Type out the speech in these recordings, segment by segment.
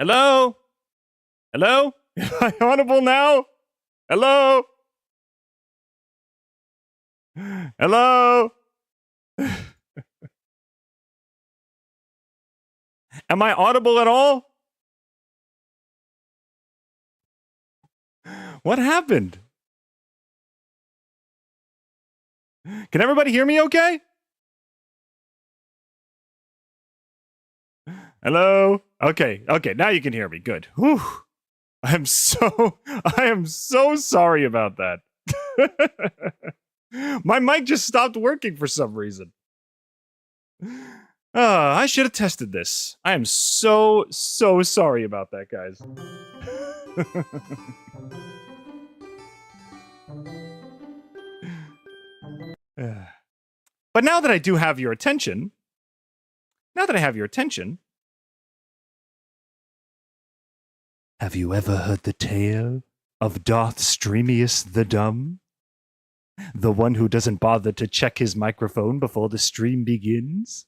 Hello? Hello? Am I audible now? Hello? Hello? Am I audible at all? What happened? Can everybody hear me okay? Hello? Okay, now you can hear me. Good. Whew. I am so sorry about that. My mic just stopped working for some reason. I should have tested this. I am so sorry about that, guys. But now that I do have your attention, have you ever heard the tale of Darth Streamius the Dumb? The one who doesn't bother to check his microphone before the stream begins?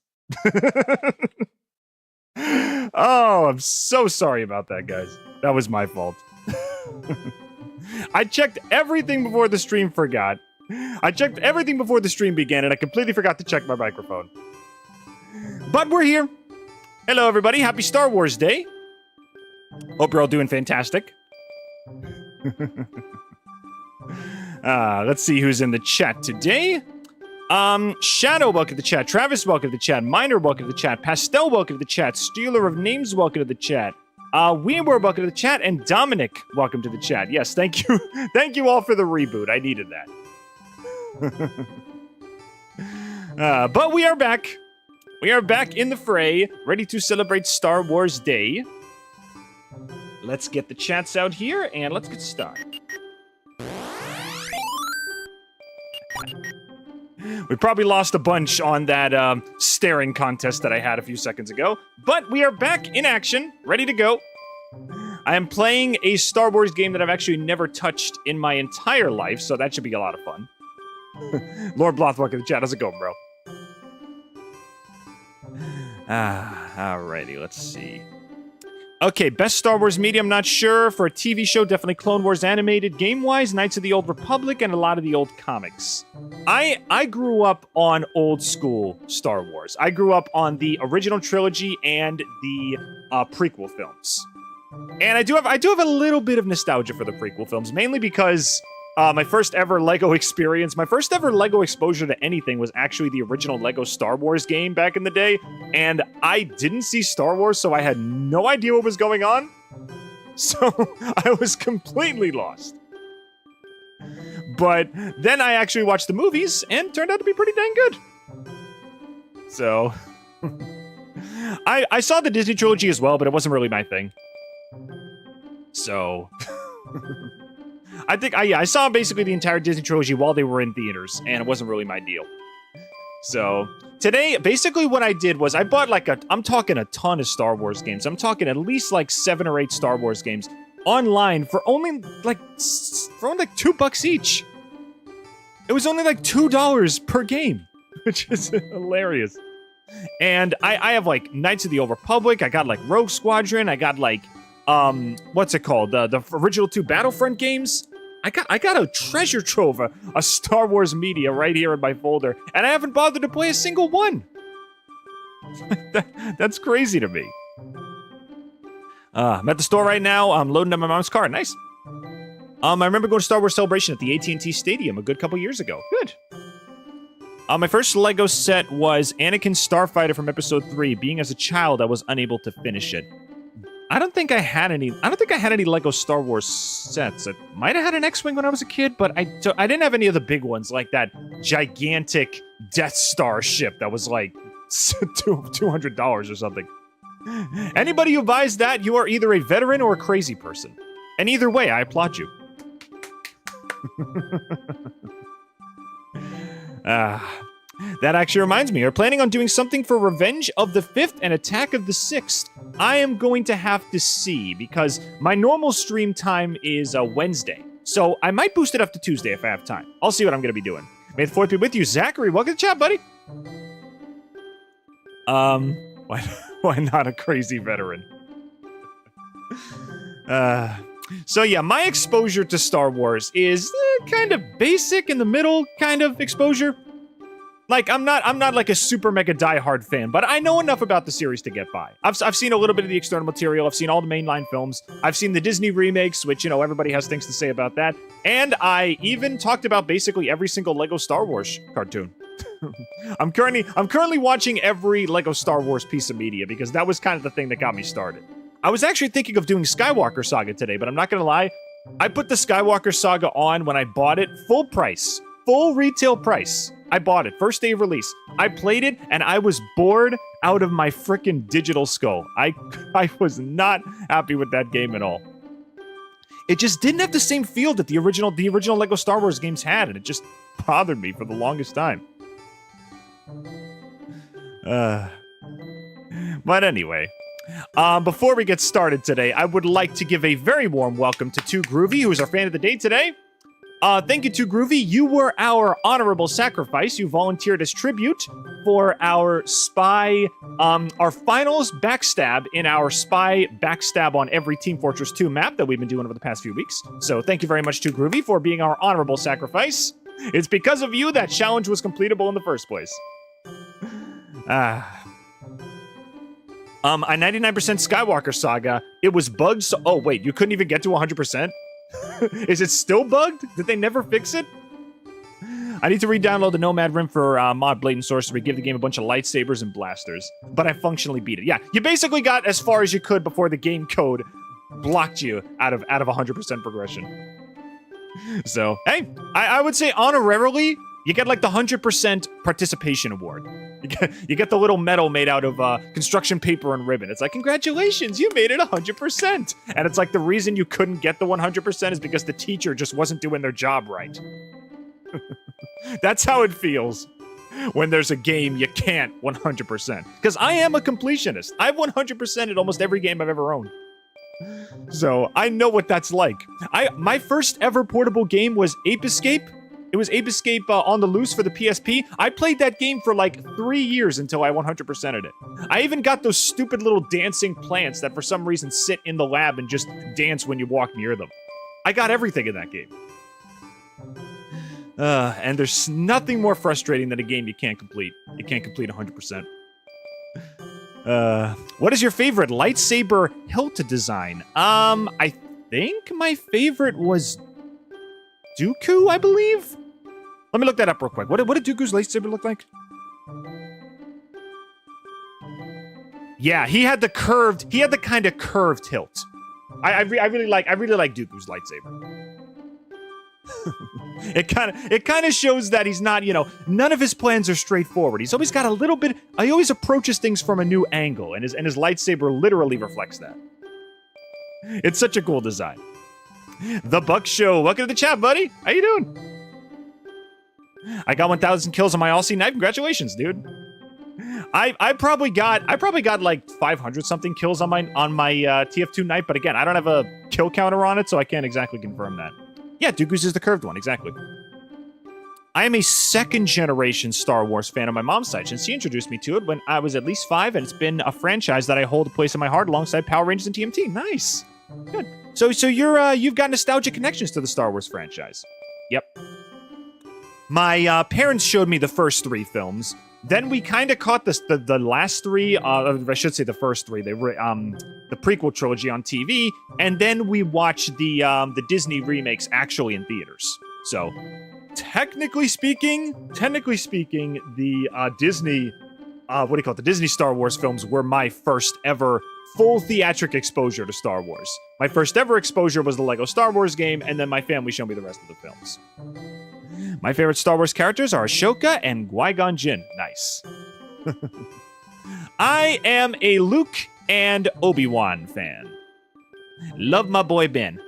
Oh, I'm so sorry about that, guys. That was my fault. I checked everything before the stream forgot. I checked everything before the stream began, and I completely forgot to check my microphone. But we're here. Hello, everybody. Happy Star Wars Day. Hope you're all doing fantastic. Let's see who's in the chat today. Shadow, welcome to the chat. Travis, welcome to the chat. Miner, welcome to the chat. Pastel, welcome to the chat. Stealer of Names, welcome to the chat. Weewer, welcome to the chat. And Dominic, welcome to the chat. Yes, thank you. Thank you all for the reboot. I needed that. But we are back. We are back in the fray, ready to celebrate Star Wars Day. Let's get the chats out here, and let's get started. We probably lost a bunch on that staring contest that I had a few seconds ago, but we are back in action, ready to go. I am playing a Star Wars game that I've actually never touched in my entire life, so that should be a lot of fun. Lord Bloth, welcome to the chat. How's it going, bro? Alrighty, let's see. Okay, best Star Wars media, I'm not sure. For a TV show, definitely Clone Wars animated. Game-wise, Knights of the Old Republic and a lot of the old comics. I grew up on old school Star Wars. I grew up on the original trilogy and the prequel films. And I do have a little bit of nostalgia for the prequel films, mainly because my first ever LEGO experience, my first ever LEGO exposure to anything was actually the original LEGO Star Wars game back in the day, and I didn't see Star Wars, so I had no idea what was going on. So I was completely lost. But then I actually watched the movies, and it turned out to be pretty dang good. So I saw the Disney trilogy as well, but it wasn't really my thing. So I think I saw basically the entire Disney trilogy while they were in theaters, and it wasn't really my deal. So today, basically what I did was I bought I'm talking a ton of Star Wars games. I'm talking at least like 7 or 8 Star Wars games online for only like $2 each. It was only like $2 per game, which is hilarious. And I have like Knights of the Old Republic. I got like Rogue Squadron. I got like what's it called? The original 2 Battlefront games. I got a treasure trove of Star Wars media right here in my folder, and I haven't bothered to play a single one. That's crazy to me. I'm at the store right now. I'm loading up my mom's car. Nice. I remember going to Star Wars Celebration at the AT&T Stadium a good couple years ago. Good. My first LEGO set was Anakin Starfighter from Episode 3. Being as a child, I was unable to finish it. I don't think I had any LEGO Star Wars sets. I might have had an X-Wing when I was a kid, but I didn't have any of the big ones, like that gigantic Death Star ship that was like $200 or something. Anybody who buys that, you are either a veteran or a crazy person. And either way, I applaud you. That actually reminds me, we're planning on doing something for Revenge of the 5th and Attack of the 6th. I am going to have to see, because my normal stream time is Wednesday. So I might boost it up to Tuesday if I have time. I'll see what I'm going to be doing. May the 4th be with you. Zachary, welcome to the chat, buddy. Why not a crazy veteran? So yeah, my exposure to Star Wars is kind of basic in the middle kind of exposure. Like, I'm not like a super mega diehard fan, but I know enough about the series to get by. I've seen a little bit of the external material. I've seen all the mainline films. I've seen the Disney remakes, which, you know, everybody has things to say about that. And I even talked about basically every single Lego Star Wars cartoon. I'm currently watching every Lego Star Wars piece of media because that was kind of the thing that got me started. I was actually thinking of doing Skywalker Saga today, but I'm not gonna lie. I put the Skywalker Saga on when I bought it, full price, full retail price. I bought it, first day of release. I played it, and I was bored out of my frickin' digital skull. I was not happy with that game at all. It just didn't have the same feel that the original Lego Star Wars games had, and it just bothered me for the longest time. But anyway, before we get started today, I would like to give a very warm welcome to Too Groovy, who is our fan of the day today. Thank you, Too Groovy. You were our honorable sacrifice. You volunteered as tribute for our spy, our finals backstab in our spy backstab on every Team Fortress 2 map that we've been doing over the past few weeks. So thank you very much, Too Groovy, for being our honorable sacrifice. It's because of you that challenge was completable in the first place. I 99% Skywalker Saga. It was bugged, so... Oh, wait, you couldn't even get to 100%? Is it still bugged? Did they never fix it? I need to re-download the Nomad Rim for mod Blatant Sorcery, give the game a bunch of lightsabers and blasters. But I functionally beat it. Yeah, you basically got as far as you could before the game code blocked you out of 100% progression. So, hey, I would say honorarily, you get like the 100% participation award. You get the little medal made out of construction paper and ribbon. It's like, congratulations, you made it 100%. And it's like the reason you couldn't get the 100% is because the teacher just wasn't doing their job right. That's how it feels when there's a game you can't 100%. Because I am a completionist. I've 100%ed almost every game I've ever owned. So I know what that's like. My first ever portable game was Ape Escape. It was Ape Escape on the loose for the PSP. I played that game for like 3 years until I 100%ed it. I even got those stupid little dancing plants that for some reason sit in the lab and just dance when you walk near them. I got everything in that game. And there's nothing more frustrating than a game you can't complete. You can't complete 100%. What is your favorite lightsaber hilt design? I think my favorite was Dooku, I believe? Let me look that up real quick. What did Dooku's lightsaber look like? Yeah, he had the kind of curved hilt. I really like Dooku's lightsaber. It kind of shows that he's not, none of his plans are straightforward. He's always got a little bit, he always approaches things from a new angle, and his lightsaber literally reflects that. It's such a cool design. The Buck Show, welcome to the chat, buddy. How you doing? I got 1,000 kills on my All-See knife. Congratulations, dude. I probably got like 500 something kills on my TF2 knife, but again, I don't have a kill counter on it, so I can't exactly confirm that. Yeah, Dooku's is the curved one, exactly. I am a second-generation Star Wars fan on my mom's side, since she introduced me to it when I was at least 5, and it's been a franchise that I hold a place in my heart alongside Power Rangers and TMT. Nice. Good. So you've got nostalgic connections to the Star Wars franchise. Yep. My parents showed me the first 3 films. Then we kind of caught the last 3, I should say the first 3, the prequel trilogy on TV, and then we watched the Disney remakes actually in theaters. So, technically speaking, the Disney, the Disney Star Wars films were my first ever full theatric exposure to Star Wars. My first ever exposure was the Lego Star Wars game, and then my family showed me the rest of the films. My favorite Star Wars characters are Ahsoka and Qui-Gon Jinn. Nice. I am a Luke and Obi-Wan fan. Love my boy Ben.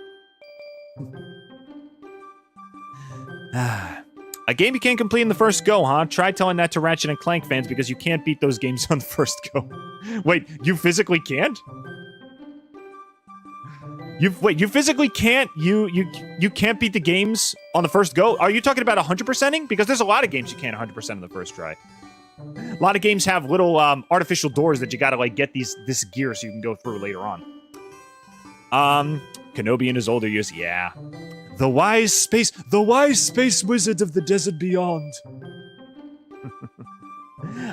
A game you can't complete in the first go, huh? Try telling that to Ratchet and Clank fans because you can't beat those games on the first go. Wait, you physically can't? You physically can't? You can't beat the games on the first go? Are you talking about 100%ing? Because there's a lot of games you can't 100% in the first try. A lot of games have little artificial doors that you gotta like get this gear so you can go through later on. Kenobi in his older years, yeah. The wise space wizard of the desert beyond.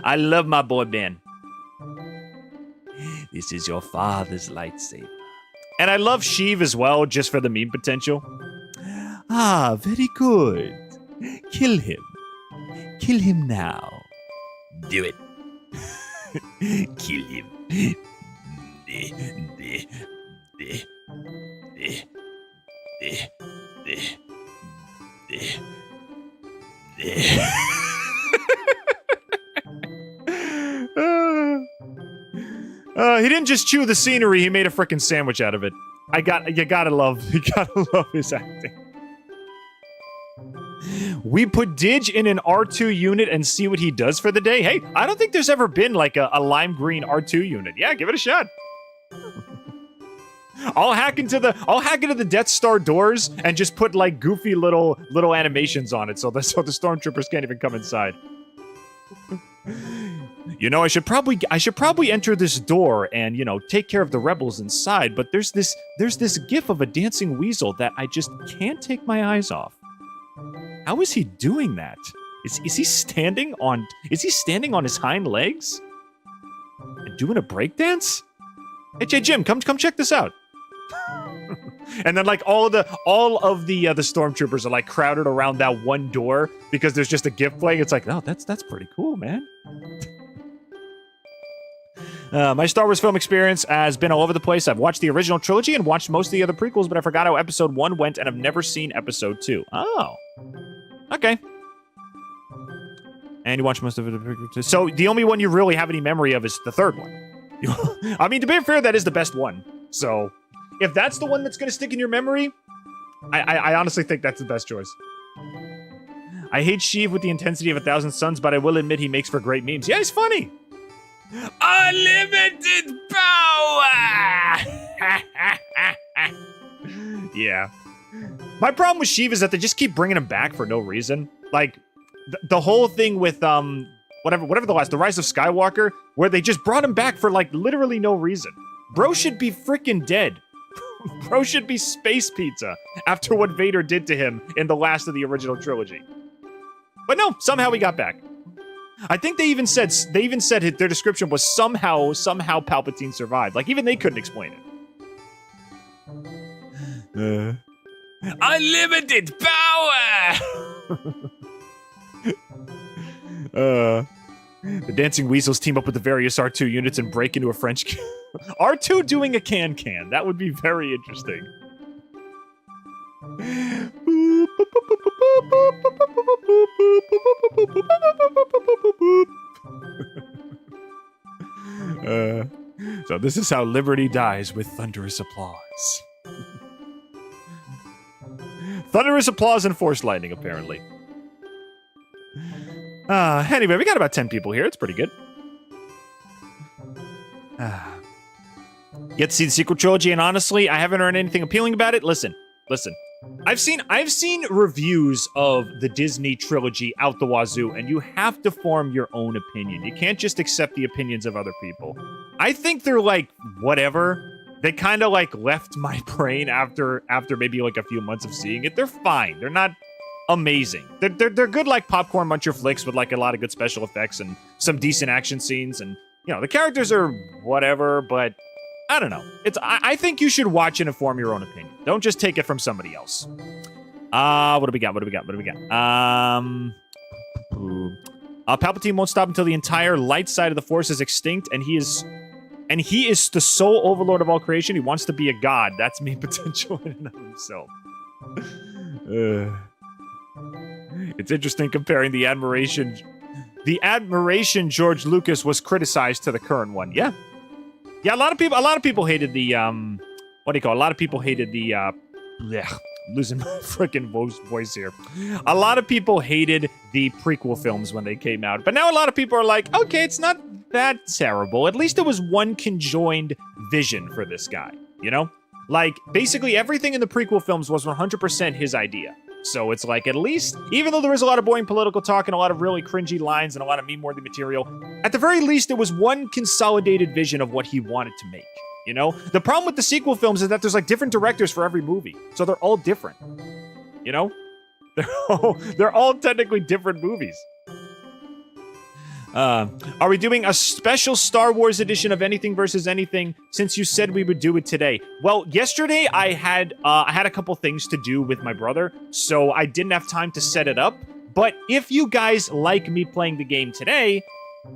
I love my boy Ben. This is your father's lightsaber. And I love Sheev as well, just for the meme potential. Ah, very good. Kill him. Kill him now. Do it. Kill him. He didn't just chew the scenery, he made a frickin' sandwich out of it. You gotta love his acting. We put Didge in an R2 unit and see what he does for the day. Hey, I don't think there's ever been like a lime green R2 unit. Yeah, give it a shot. I'll hack into the Death Star doors and just put like goofy little animations on it so the stormtroopers can't even come inside. You know, I should probably enter this door and, you know, take care of the rebels inside, but there's this gif of a dancing weasel that I just can't take my eyes off. How is he doing that? Is he standing on his hind legs? And doing a breakdance? Hey Jim, come check this out. And then like all of the stormtroopers are like crowded around that one door because there's just a gif playing. It's like, oh, that's pretty cool, man. My Star Wars film experience has been all over the place. I've watched the original trilogy and watched most of the other prequels, but I forgot how episode 1 went, and I've never seen episode 2. Oh. Okay. And you watched most of it. So the only one you really have any memory of is the third one. I mean, to be fair, that is the best one. So if that's the one that's going to stick in your memory, I honestly think that's the best choice. I hate Sheev with the intensity of 1,000 Suns, but I will admit he makes for great memes. Yeah, he's funny. Unlimited power! Yeah. My problem with Sheev is that they just keep bringing him back for no reason. Like, the whole thing with, whatever the Rise of Skywalker, where they just brought him back for, like, literally no reason. Bro should be freaking dead. Bro should be space pizza after what Vader did to him in the last of the original trilogy. But no, somehow he got back. I think they even said their description was somehow Palpatine survived. Like, even they couldn't explain it. Unlimited power! The Dancing Weasels team up with the various R2 units and break into a French... R2 doing a can-can. That would be very interesting. So this is how liberty dies, with thunderous applause. Thunderous applause and force lightning, apparently. Anyway, we got about 10 people here. It's pretty good. Get to see the sequel trilogy, and honestly, I haven't heard anything appealing about it. Listen. I've seen reviews of the Disney trilogy out the wazoo, and you have to form your own opinion. You can't just accept the opinions of other people. I think they're like, whatever. They kind of like left my brain after maybe like a few months of seeing it. They're fine. They're not amazing. They're good like popcorn muncher flicks with like a lot of good special effects and some decent action scenes, and you know, the characters are whatever, but I don't know. I think you should watch it and form your own opinion. Don't just take it from somebody else. What do we got? Palpatine won't stop until the entire light side of the Force is extinct, and he is the sole overlord of all creation. He wants to be a god. That's main potential in and of himself. It's interesting comparing the admiration George Lucas was criticized to the current one. Yeah, a lot of people hated the losing my freaking voice here. A lot of people hated the prequel films when they came out, but now a lot of people are like, okay, it's not that terrible. At least it was one conjoined vision for this guy, you know? Like, basically everything in the prequel films was 100% his idea. So it's like, at least, even though there is a lot of boring political talk and a lot of really cringy lines and a lot of meme-worthy material, at the very least, it was one consolidated vision of what he wanted to make. You know, the problem with the sequel films is that there's like different directors for every movie, so they're all different. You know, they're all technically different movies. Are we doing a special Star Wars edition of Anything versus Anything since you said we would do it today? Well, yesterday I had a couple things to do with my brother, so I didn't have time to set it up. But if you guys like me playing the game today,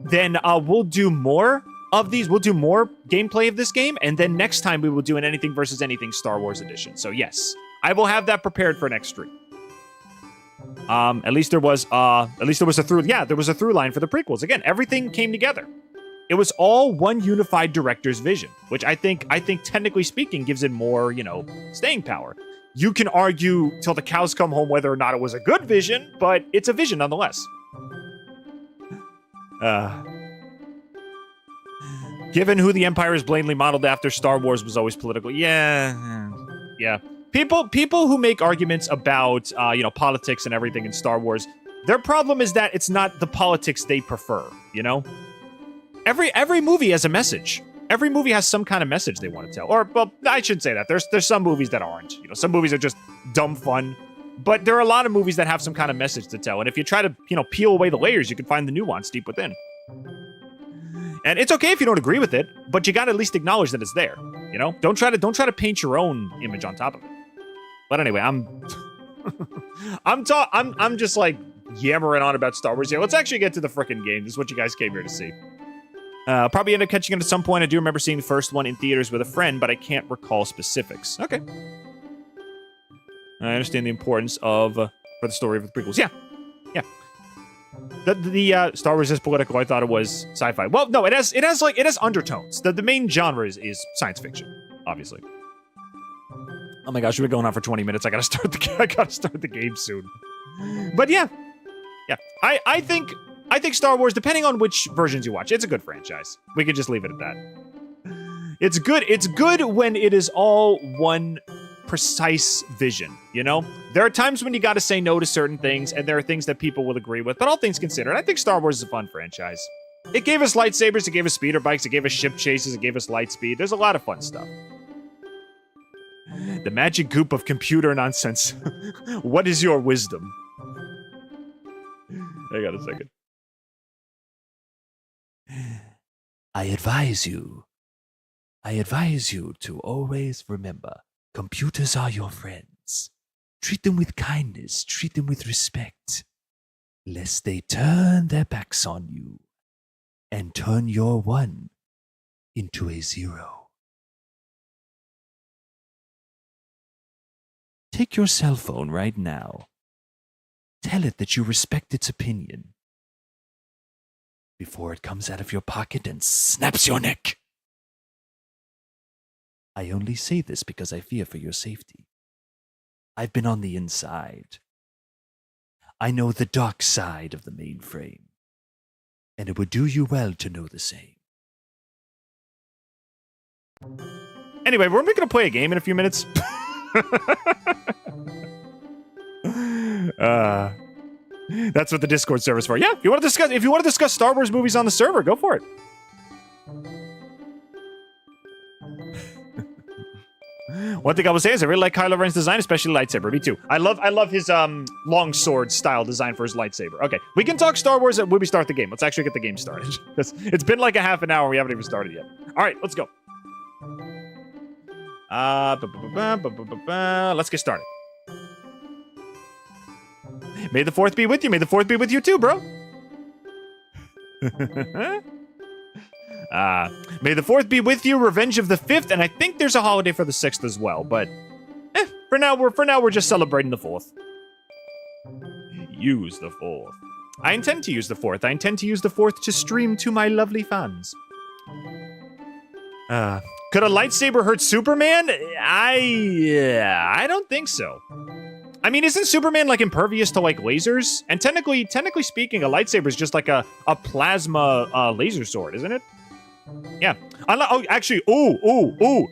then we'll do more of these. We'll do more gameplay of this game, and then next time we will do an Anything versus Anything Star Wars edition. So yes, I will have that prepared for next stream. At least there was a through line for the prequels. Again, everything came together. It was all one unified director's vision, which I think technically speaking gives it more, you know, staying power. You can argue till the cows come home whether or not it was a good vision, but it's a vision nonetheless. Given who the Empire is blatantly modeled after, Star Wars was always political. Yeah. People who make arguments about, you know, politics and everything in Star Wars, their problem is that it's not the politics they prefer, you know? Every movie has a message. Every movie has some kind of message they want to tell. Or, well, I shouldn't say that. There's some movies that aren't. You know, some movies are just dumb fun. But there are a lot of movies that have some kind of message to tell. And if you try to, you know, peel away the layers, you can find the nuance deep within. And it's okay if you don't agree with it, but you gotta at least acknowledge that it's there. You know? Don't try to paint your own image on top of it. But anyway, I'm just like yammering on about Star Wars here. Let's actually get to the frickin' game. This is what you guys came here to see. Probably end up catching it at some point. I do remember seeing the first one in theaters with a friend, but I can't recall specifics. Okay. I understand the importance of for the story of the prequels. Yeah. The Star Wars is political. I thought it was sci-fi. Well, no, it has undertones. The main genre is science fiction, obviously. Oh my gosh, we've been going on for 20 minutes. I gotta start the game soon. But yeah. I think Star Wars, depending on which versions you watch, it's a good franchise. We could just leave it at that. It's good when it is all one precise vision, you know? There are times when you gotta say no to certain things, and there are things that people will agree with, but all things considered, I think Star Wars is a fun franchise. It gave us lightsabers, it gave us speeder bikes, it gave us ship chases, it gave us light speed. There's a lot of fun stuff. The magic goop of computer nonsense. What is your wisdom? Hang on a second. I advise you to always remember, computers are your friends. Treat them with kindness, treat them with respect, lest they turn their backs on you and turn your 1 into a 0. Take your cell phone right now. Tell it that you respect its opinion before it comes out of your pocket and snaps your neck. I only say this because I fear for your safety. I've been on the inside. I know the dark side of the mainframe, and it would do you well to know the same. Anyway, we're going to play a game in a few minutes. That's what the Discord server's for. Yeah, if you want to discuss Star Wars movies on the server, go for it. One thing I will say is I really like Kylo Ren's design, especially lightsaber. Me too. I love his long sword style design for his lightsaber. Okay, we can talk Star Wars when we start the game. Let's actually get the game started. It's been like a half an hour. We haven't even started yet. All right, let's go. Let's get started. May the 4th be with you. May the 4th be with you too, bro. May the 4th be with you. Revenge of the 5th, and I think there's a holiday for the 6th as well. But for now we're just celebrating the 4th. Use the 4th. I intend to use the 4th. I intend to use the 4th to stream to my lovely fans. Could a lightsaber hurt Superman? I don't think so. I mean, isn't Superman like impervious to like lasers? And technically speaking, a lightsaber is just like a plasma laser sword, isn't it? Yeah. Actually, ooh.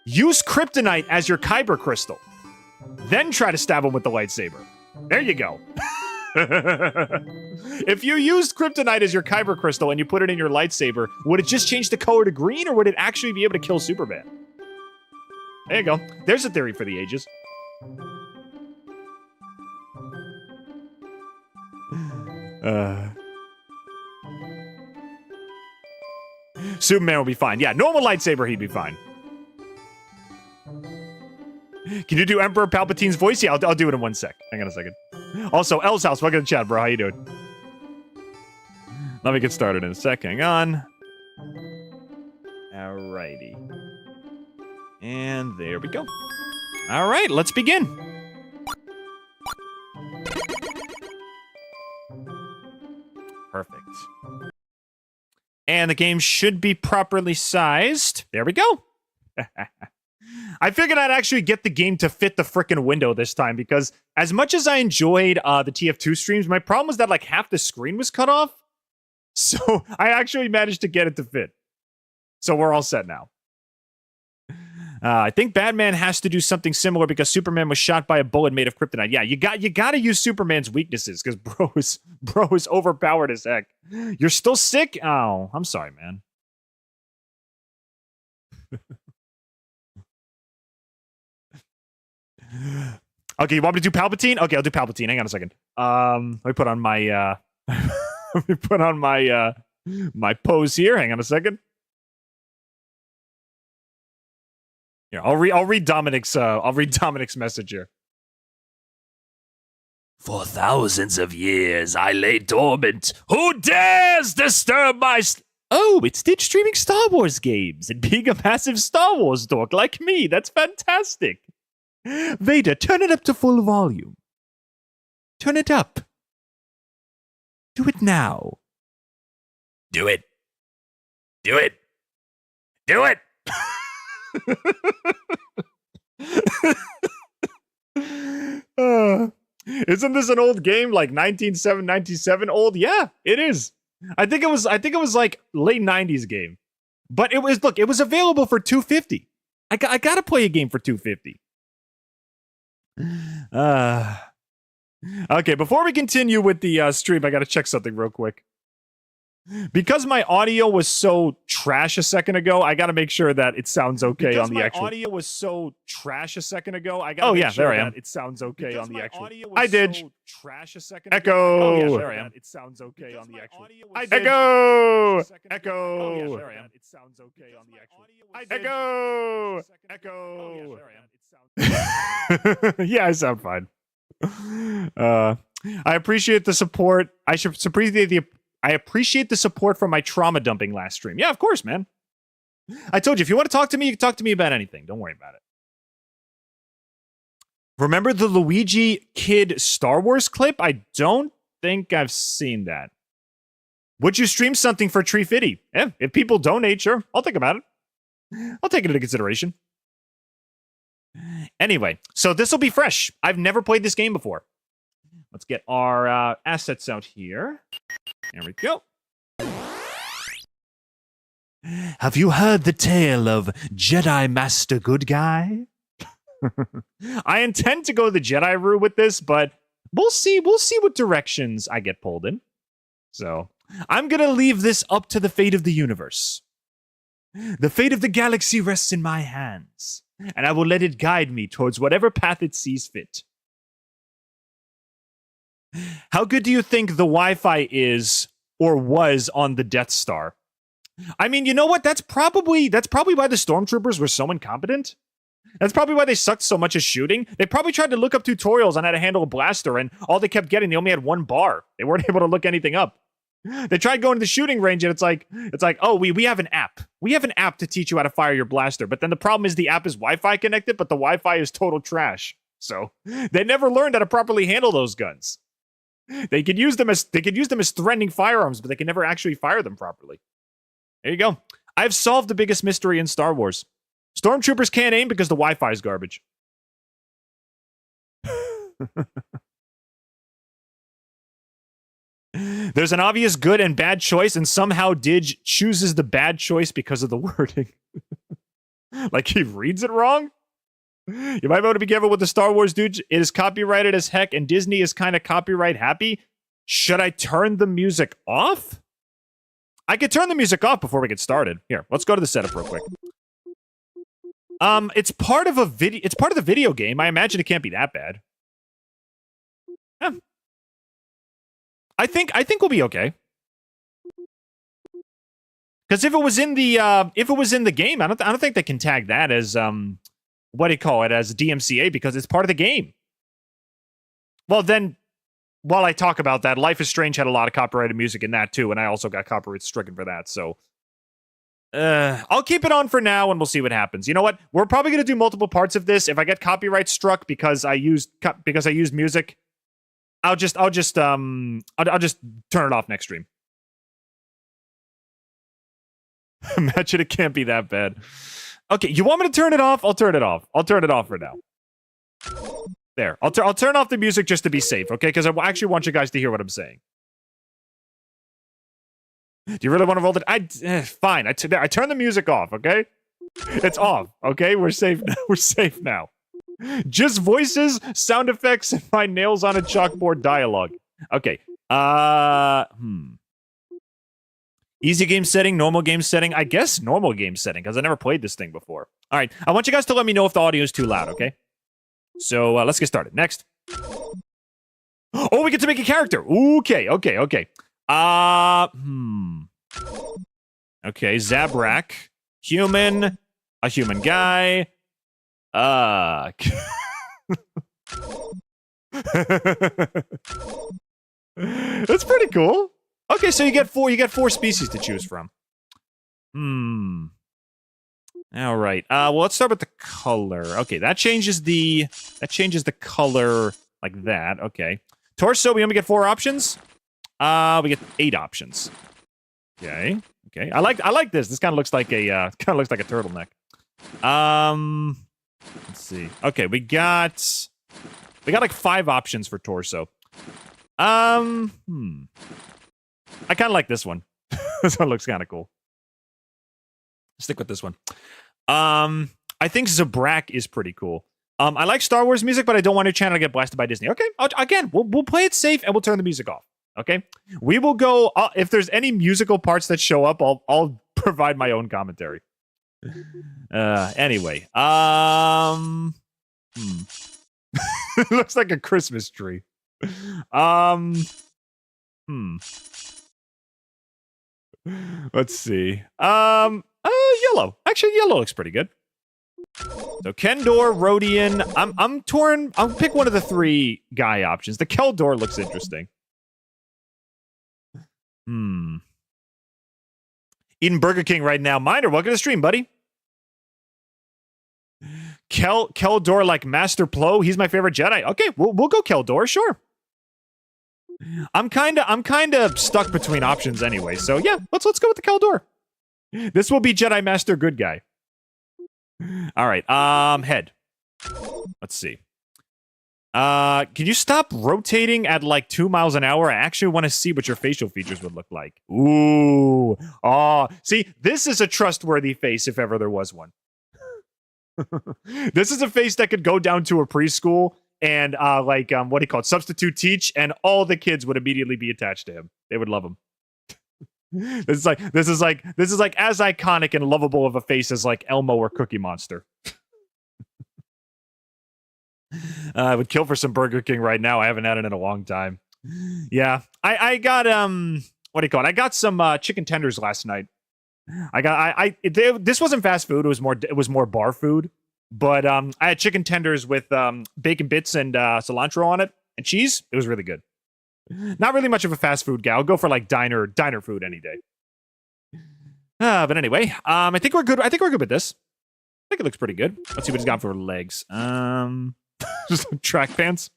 Use kryptonite as your kyber crystal. Then try to stab him with the lightsaber. There you go. If you used kryptonite as your kyber crystal and you put it in your lightsaber, would it just change the color to green, or would it actually be able to kill Superman? There you go. There's a theory for the ages. Superman will be fine. Yeah, normal lightsaber, he'd be fine. Can you do Emperor Palpatine's voice? Yeah, I'll do it in 1 sec. Hang on a second. Also, L's house, welcome to the chat, bro. How you doing? Let me get started in a sec. Hang on. Alrighty. And there we go. All right, let's begin. Perfect. And the game should be properly sized. There we go. I figured I'd actually get the game to fit the frickin' window this time, because as much as I enjoyed the TF2 streams, my problem was that like half the screen was cut off. So I actually managed to get it to fit. So we're all set now. I think Batman has to do something similar because Superman was shot by a bullet made of kryptonite. Yeah, you got to use Superman's weaknesses because bro is overpowered as heck. You're still sick? Oh, I'm sorry, man. Okay, you want me to do Palpatine? Okay, I'll do Palpatine. Hang on a second. Let me put on my let me put on my my pose here. Hang on a second. Here, I'll read Dominic's message here. For thousands of years I lay dormant. Who dares disturb my Oh, it's Didge streaming Star Wars games and being a massive Star Wars dork like me. That's fantastic. Vader, turn it up to full volume. Turn it up. Do it now. Do it. Do it. Do it. Isn't this an old game, like 1997 old? Yeah, it is. I think it was like late 90s game. But it was available for $250. I gotta play a game for $250. Okay, before we continue with the stream, I gotta check something real quick. Because my audio was so trash a second ago, I gotta make sure that it sounds okay on the actual. Audio was so trash a second ago, I gotta make sure that it sounds okay on the actual. I did. So trash a second ago. Echo. Oh, yeah, there I am. It sounds okay on the actual. Echo. Echo. Oh, yeah, there I am. It sounds okay on the actual. Echo. Echo. Oh, yeah, there I am. It sounds. Yeah, I sound fine. I appreciate the support. I appreciate the support from my trauma dumping last stream. Yeah, of course, man. I told you, if you want to talk to me, you can talk to me about anything. Don't worry about it. Remember the Luigi Kid Star Wars clip? I don't think I've seen that. Would you stream something for Tree Fitty? Yeah, if people donate, sure. I'll think about it. I'll take it into consideration. Anyway, so this will be fresh. I've never played this game before. Let's get our assets out here. There we go. Have you heard the tale of Jedi Master GUDGAI? I intend to go the Jedi route with this, but we'll see. We'll see what directions I get pulled in. So I'm going to leave this up to the fate of the universe. The fate of the galaxy rests in my hands, and I will let it guide me towards whatever path it sees fit. How good do you think the Wi-Fi is or was on the Death Star? I mean, you know what? That's probably why the stormtroopers were so incompetent. That's probably why they sucked so much at shooting. They probably tried to look up tutorials on how to handle a blaster, and all they kept getting, they only had one bar. They weren't able to look anything up. They tried going to the shooting range, and it's like, oh, we have an app. We have an app to teach you how to fire your blaster. But then the problem is the app is Wi-Fi connected, but the Wi-Fi is total trash. So they never learned how to properly handle those guns. They could use them as threatening firearms, but they can never actually fire them properly. There you go. I've solved the biggest mystery in Star Wars. Stormtroopers can't aim because the Wi-Fi is garbage. There's an obvious good and bad choice, and somehow Didge chooses the bad choice because of the wording. Like he reads it wrong? You might want to be careful with the Star Wars, dude. It is copyrighted as heck, and Disney is kind of copyright happy. Should I turn the music off? I could turn the music off before we get started. Here, let's go to the setup real quick. It's part of a video. It's part of the video game. I imagine it can't be that bad. Yeah. I think we'll be okay. Because if it was in the game, I don't think they can tag that as what do you call it, as DMCA, because it's part of the game. Well, then, while I talk about that, Life is Strange had a lot of copyrighted music in that too, and I also got copyright stricken for that. So, I'll keep it on for now, and we'll see what happens. You know what? We're probably gonna do multiple parts of this. If I get copyright struck because I used music, I'll just turn it off next stream. Imagine it can't be that bad. Okay, you want me to turn it off? I'll turn it off. I'll turn it off for now. There. I'll turn off the music just to be safe, okay? Because I actually want you guys to hear what I'm saying. Do you really want to roll it? Fine. I turn the music off, okay? It's off, okay? We're safe now. We're safe now. Just voices, sound effects, and my nails on a chalkboard dialogue. Okay. Easy game setting, normal game setting. I guess normal game setting, because I never played this thing before. All right, I want you guys to let me know if the audio is too loud, okay? So let's get started. Next. Oh, we get to make a character. Okay. Okay, Zabrak. Human. A human guy. That's pretty cool. Okay, so you get four species to choose from. All right. Well, let's start with the color. Okay, that changes the color like that. Okay. Torso, we only get 4 options. We get 8 options. Okay. Okay. I like this. This kind of looks like a turtleneck. Let's see. Okay, we got like 5 options for torso. I kind of like this one. This one looks kind of cool. Stick with this one. I think Zabrak is pretty cool. I like Star Wars music, but I don't want your channel to get blasted by Disney. Okay, again, we'll play it safe and we'll turn the music off. Okay, we will go. If there's any musical parts that show up, I'll provide my own commentary. Anyway, it looks like a Christmas tree. Let's see. Yellow. Actually, yellow looks pretty good. So Kendor, Rodian. I'm torn. I'll pick one of the 3 guy options. The Keldor looks interesting. Eating Burger King right now. Miner, welcome to the stream, buddy. Keldor like Master Plo. He's my favorite Jedi. Okay, we'll go Keldor, sure. I'm kind of stuck between options anyway. So yeah, let's go with the Keldor. This will be Jedi Master Good Guy. All right. Head. Let's see. Can you stop rotating at like 2 miles an hour? I actually want to see what your facial features would look like. Ooh. Oh, see, this is a trustworthy face if ever there was one. This is a face that could go down to a preschool and what do you call it? Substitute teach, and all the kids would immediately be attached to him. They would love him. This is like as iconic and lovable of a face as like Elmo or Cookie Monster. I would kill for some Burger King right now. I haven't had it in a long time. Yeah, I got what do you call it? I got some chicken tenders last night. This wasn't fast food. It was more bar food. But I had chicken tenders with bacon bits and cilantro on it and cheese. It was really good. Not really much of a fast food guy. I'll go for like diner food any day. But anyway, I think we're good. I think we're good with this. I think it looks pretty good. Let's see what he's got for legs. Just track pants,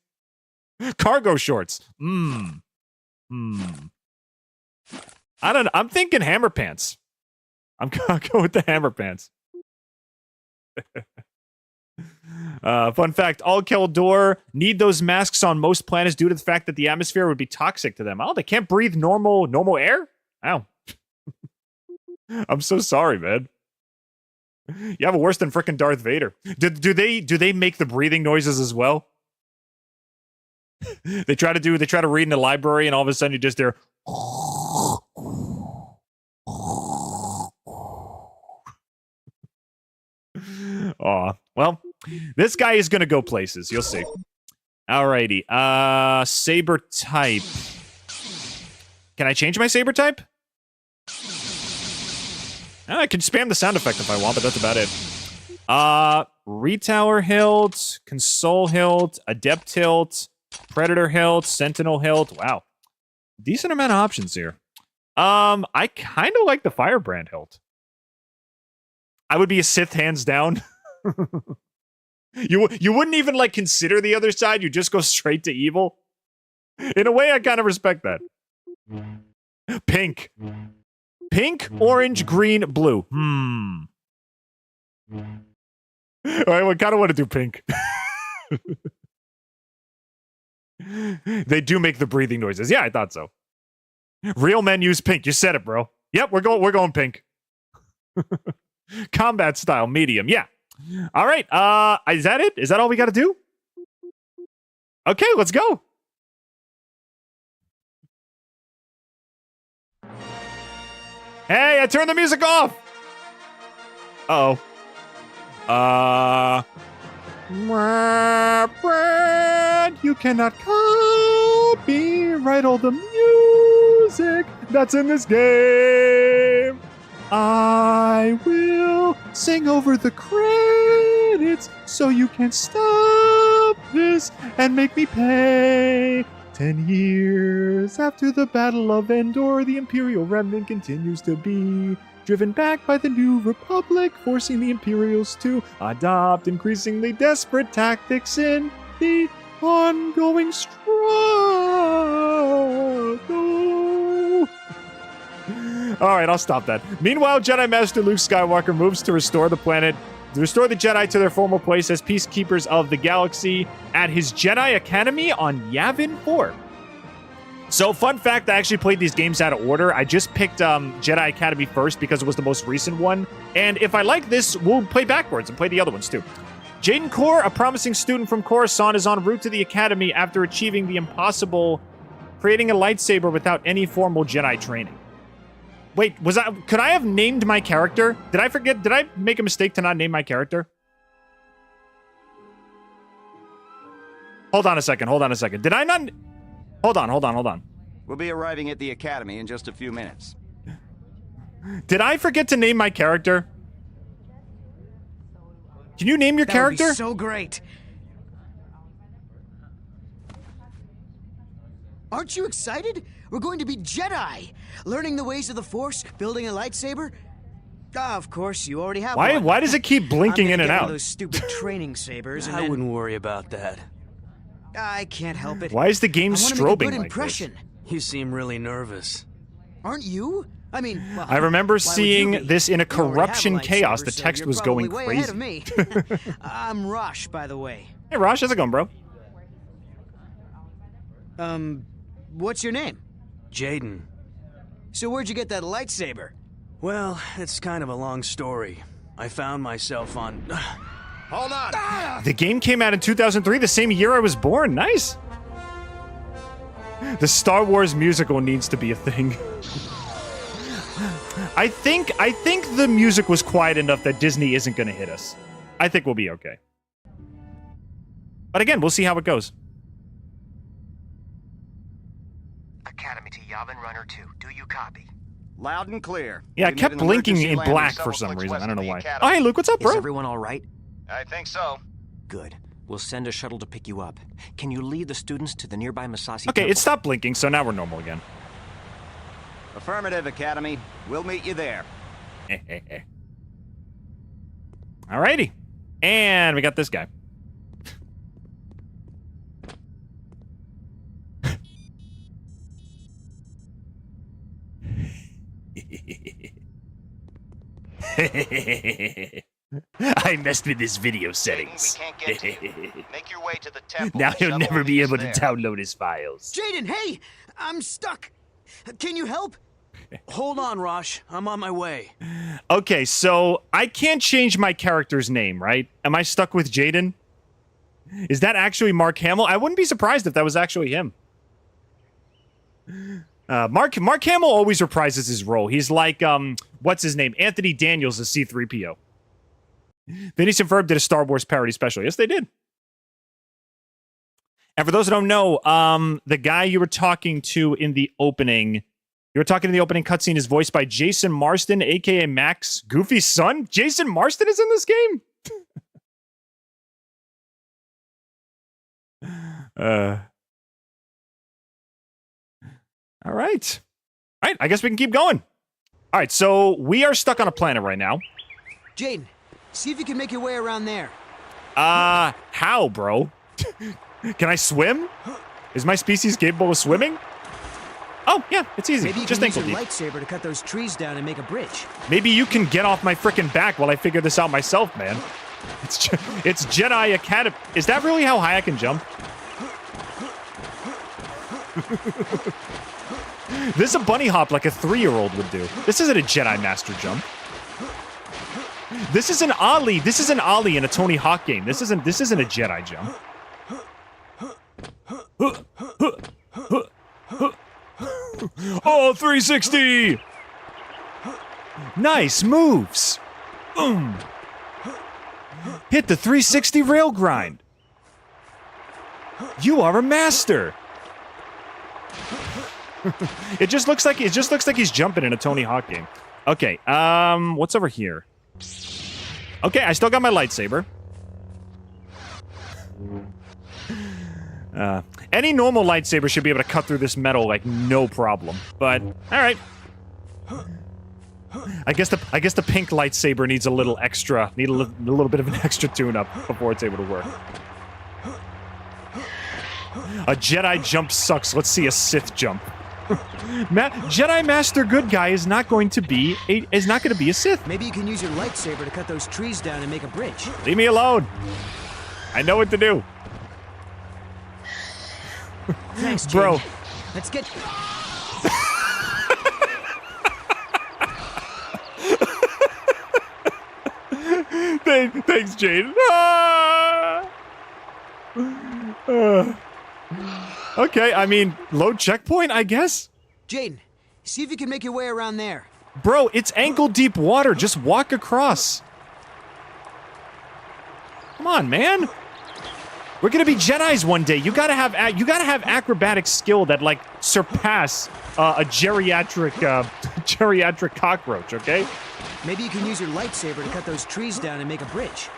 cargo shorts. I don't know. I'm thinking hammer pants. I'm gonna go with the hammer pants. Fun fact, all Keldor need those masks on most planets due to the fact that the atmosphere would be toxic to them. Oh, they can't breathe normal air? Ow. I'm so sorry, man. You have a worse than frickin' Darth Vader. Do they make the breathing noises as well? They try to read in the library, and all of a sudden you just hear. Aw, well, this guy is gonna go places. You'll see. Alrighty, saber type. Can I change my saber type? I can spam the sound effect if I want, but that's about it. Retower hilt, console hilt, adept hilt, predator hilt, sentinel hilt. Wow, decent amount of options here. I kind of like the firebrand hilt. I would be a Sith hands down. You wouldn't even like consider the other side. You just go straight to evil. In a way, I kind of respect that. Pink. Pink, orange, green, blue. All right, I kind of want to do pink. They do make the breathing noises. Yeah, I thought so. Real men use pink. You said it, bro. Yep, we're going pink. Combat style, medium. Yeah. All right. Is that it? Is that all we got to do? Okay, let's go. Hey, I turned the music off. Uh-oh. You cannot copyright all the music that's in this game. I will sing over the credits so you can stop this and make me pay. 10 years after the Battle of Endor, the Imperial Remnant continues to be driven back by the New Republic, forcing the Imperials to adopt increasingly desperate tactics in the ongoing struggle. Alright, I'll stop that. Meanwhile, Jedi Master Luke Skywalker moves to restore the planet, to restore the Jedi to their former place as peacekeepers of the galaxy at his Jedi Academy on Yavin 4. So, fun fact, I actually played these games out of order. I just picked Jedi Academy first because it was the most recent one. And if I like this, we'll play backwards and play the other ones too. Jaden Kor, a promising student from Coruscant, is en route to the Academy after achieving the impossible, creating a lightsaber without any formal Jedi training. Wait, could I have named my character? Did I make a mistake to not name my character? Hold on a second. Did I not... Hold on. We'll be arriving at the Academy in just a few minutes. Did I forget to name my character? Can you name your character? That would be so great. Aren't you excited? We're going to be Jedi, learning the ways of the Force, building a lightsaber. Of course, you already have one. Why does it keep blinking in and out? Those stupid training sabers. I wouldn't worry about that. I can't help it. Why is the game strobing like impression. this? You seem really nervous. Aren't you? I mean, well, I remember seeing this in a corruption chaos. The text was going way crazy. Ahead of me. I'm Rosh, by the way. Hey, Rosh, how's it going, bro? What's your name? Jaden. So where'd you get that lightsaber? Well, it's kind of a long story. I found myself on... Hold on! The game came out in 2003, the same year I was born. Nice. The Star Wars musical needs to be a thing. I think the music was quiet enough that Disney isn't going to hit us. I think we'll be okay. But again, we'll see how it goes. Academy to Yavin Runner 2. Do you copy? Loud and clear. Yeah, We it kept made an blinking emergency in landing black several for some clicks reason. west I don't know of the why. Academy. Oh, hey, Luke, what's up, bro? Is everyone all right? I think so. Good. We'll send a shuttle to pick you up. Can you lead the students to the nearby Masasi Okay, temple? it stopped blinking, so now we're normal again. Affirmative, Academy. We'll meet you there. Alrighty. And we got this guy. I messed with his video settings. We can't get to you. Make your way to the temple. Now The he'll shuttle never will be meet able us to there. download his files. Jaden, hey! I'm stuck. Can you help? Hold on, Rosh. I'm on my way. Okay, so I can't change my character's name, right? Am I stuck with Jaden? Is that actually Mark Hamill? I wouldn't be surprised if that was actually him. Mark Hamill always reprises his role. He's like, what's his name? Anthony Daniels as C-3PO. Phineas and Ferb did a Star Wars parody special. Yes, they did. And for those who don't know, the guy you were talking to in the opening, cutscene is voiced by Jason Marsden, a.k.a. Max, Goofy's son. Jason Marsden is in this game? All right. All right, I guess we can keep going. All right, so we are stuck on a planet right now. Jaden, see if you can make your way around there. How, bro? Can I swim? Is my species capable of swimming? Oh, yeah, it's easy. Maybe you Just can use ankle your deep. lightsaber to cut those trees down and make a bridge. Maybe you can get off my frickin' back while I figure this out myself, man. It's Jedi Academy. Is that really how high I can jump? This is a bunny hop like a 3-year-old would do. This isn't a Jedi Master jump. This is an ollie. This is an ollie in a Tony Hawk game. This isn't a Jedi jump. Oh, 360! Nice moves. Hit the 360 rail grind. You are a master. It just looks like he's jumping in a Tony Hawk game. Okay, what's over here? Okay, I still got my lightsaber. Any normal lightsaber should be able to cut through this metal like no problem. But all right. I guess the pink lightsaber needs a little bit of an extra tune-up before it's able to work. A Jedi jump sucks. Let's see a Sith jump. Jedi Master GUDGAI is not going to be a Sith. Maybe you can use your lightsaber to cut those trees down and make a bridge. Leave me alone. I know what to do. Thanks, Jaden. Bro. Let's get... Thanks, Jade. Okay, I mean, low checkpoint, I guess? Jaden, see if you can make your way around there. Bro, it's ankle-deep water. Just walk across. Come on, man. We're gonna be Jedis one day. You gotta have acrobatic skill that like surpass a geriatric cockroach. Okay. Maybe you can use your lightsaber to cut those trees down and make a bridge.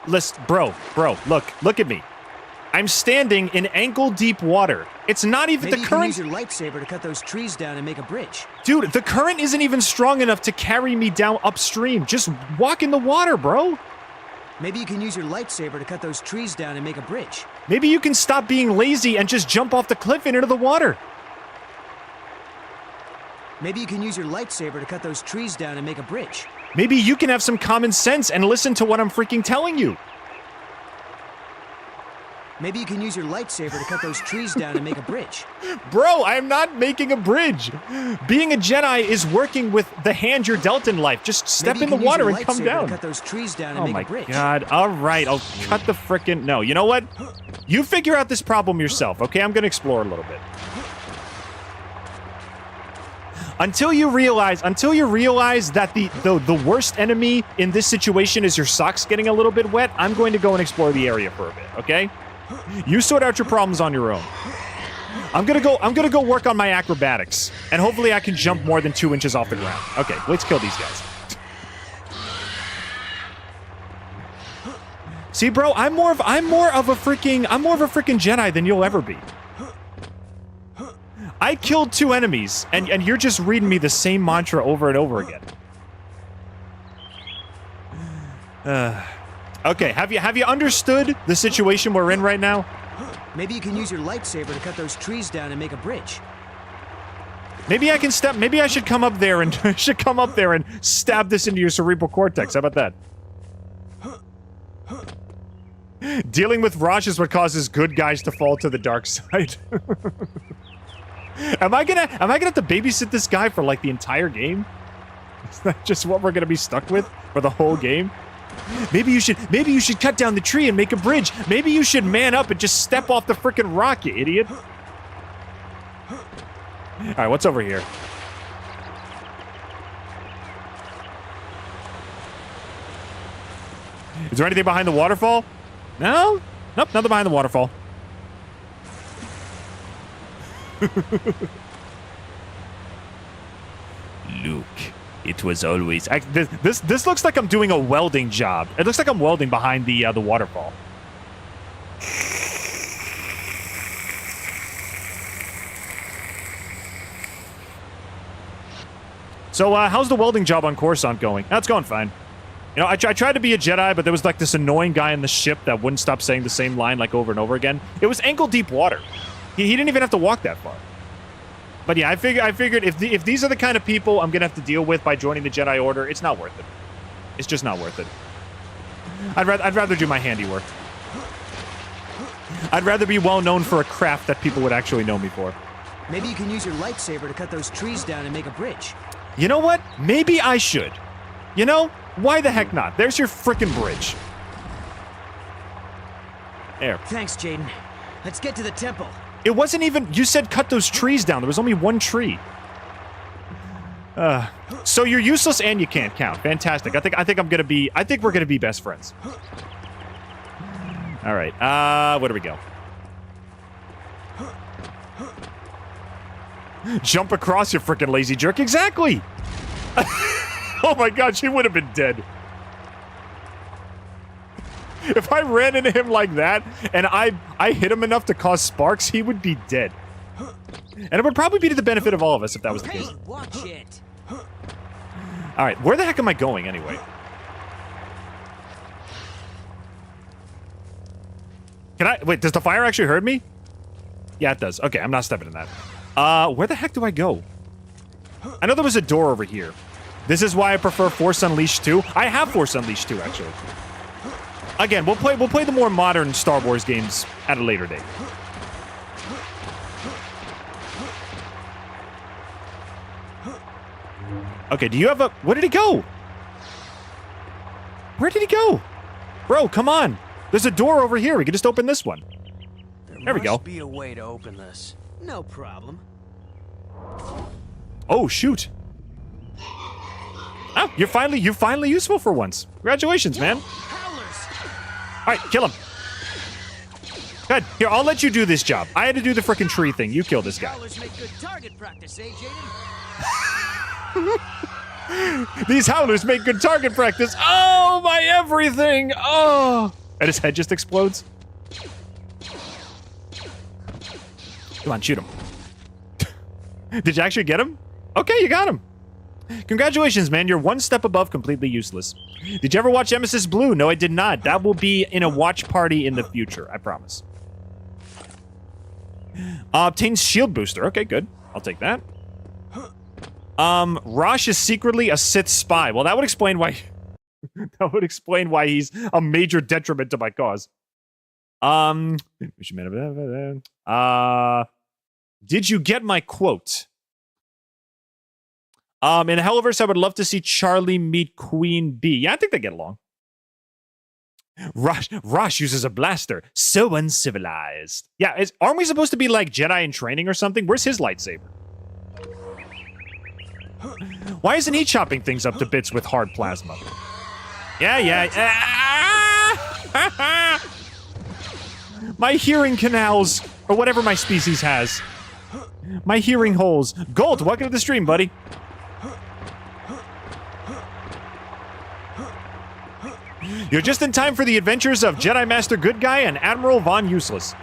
Listen, bro, look at me. I'm standing in ankle-deep water. It's not even Maybe the current. You can use your lightsaber to cut those trees down and make a bridge. Dude, the current isn't even strong enough to carry me down upstream. Just walk in the water, bro. Maybe you can use your lightsaber to cut those trees down and make a bridge. Maybe you can stop being lazy and just jump off the cliff and into the water. Maybe you can use your lightsaber to cut those trees down and make a bridge. Maybe you can have some common sense and listen to what I'm freaking telling you. Maybe you can use your lightsaber to cut those trees down and make a bridge. Bro, I'm not making a bridge. Being a Jedi is working with the hand you're dealt in life. Just step Maybe in the you can use water your and come lightsaber down. To cut those trees down and Oh make my a bridge. god. All right, I'll cut the frickin'... No, you know what? You figure out this problem yourself, okay? I'm gonna explore a little bit. Until you realize that the worst enemy in this situation is your socks getting a little bit wet, I'm going to go and explore the area for a bit, okay? You sort out your problems on your own. I'm gonna go work on my acrobatics, and hopefully I can jump more than 2 inches off the ground. Okay, let's kill these guys. See, bro, I'm more of a freaking Jedi than you'll ever be. I killed 2 enemies, and you're just reading me the same mantra over and over again. Okay, have you understood the situation we're in right now? Maybe you can use your lightsaber to cut those trees down and make a bridge. Maybe I should come up there and stab this into your cerebral cortex. How about that? Dealing with Rosh is what causes good guys to fall to the dark side. Am I gonna have to babysit this guy for like the entire game? Is that just what we're gonna be stuck with for the whole game? Maybe you should cut down the tree and make a bridge. Maybe you should man up and just step off the frickin' rock, you idiot. All right, what's over here? Is there anything behind the waterfall? No? Nope, nothing behind the waterfall. Luke, it was always... This looks like I'm doing a welding job. It looks like I'm welding behind the waterfall. So, how's the welding job on Coruscant going? That's going fine. You know, I tried to be a Jedi, but there was like this annoying guy in the ship that wouldn't stop saying the same line like over and over again. It was ankle-deep water. He didn't even have to walk that far. But yeah, I figured if these are the kind of people I'm gonna have to deal with by joining the Jedi Order, it's not worth it. It's just not worth it. I'd rather do my handiwork. I'd rather be well known for a craft that people would actually know me for. Maybe you can use your lightsaber to cut those trees down and make a bridge. You know what? Maybe I should. You know, why the heck not? There's your frickin' bridge. There. Thanks, Jaden. Let's get to the temple. It wasn't even... You said cut those trees down. There was only one tree. So you're useless and you can't count. Fantastic. I think I'm gonna be... I think we're gonna be best friends. All right. Where do we go? Jump across, you frickin' lazy jerk. Exactly. Oh my god, she would have been dead. If I ran into him like that, and I hit him enough to cause sparks, he would be dead. And it would probably be to the benefit of all of us if that was the case. Hey, watch it. Alright, where the heck am I going anyway? Can I... Wait, does the fire actually hurt me? Yeah, it does. Okay, I'm not stepping in that. Where the heck do I go? I know there was a door over here. This is why I prefer Force Unleashed 2. I have Force Unleashed 2, actually. Again, we'll play the more modern Star Wars games at a later date. Okay, do you have a... Where did he go? Where did he go? Bro, come on. There's a door over here. We can just open this one. There we go. There must be a way to open this. No problem. Oh, shoot. Oh, you're finally useful for once. Congratulations, man. All right, kill him. Good. Here, I'll let you do this job. I had to do the frickin' tree thing. You kill this guy. Make good target practice, eh, Jaden? These howlers make good target practice. Oh, my everything. Oh. And his head just explodes. Come on, shoot him. Did you actually get him? Okay, you got him. Congratulations, man. You're one step above completely useless. Did you ever watch Emesis Blue? No, I did not. That will be in a watch party in the future. I promise. Obtains shield booster. Okay, good. I'll take that. Rosh is secretly a Sith spy. Well, that would explain why... that would explain why he's a major detriment to my cause. Did you get my quote? In Helliverse, I would love to see Charlie meet Queen Bee. Yeah, I think they get along. Rosh uses a blaster. So uncivilized. Yeah, aren't we supposed to be like Jedi in training or something? Where's his lightsaber? Why isn't he chopping things up to bits with hard plasma? Yeah. My hearing canals, or whatever my species has. My hearing holes. Gold, welcome to the stream, buddy. You're just in time for the adventures of Jedi Master GUDGAI and Admiral Von Useless.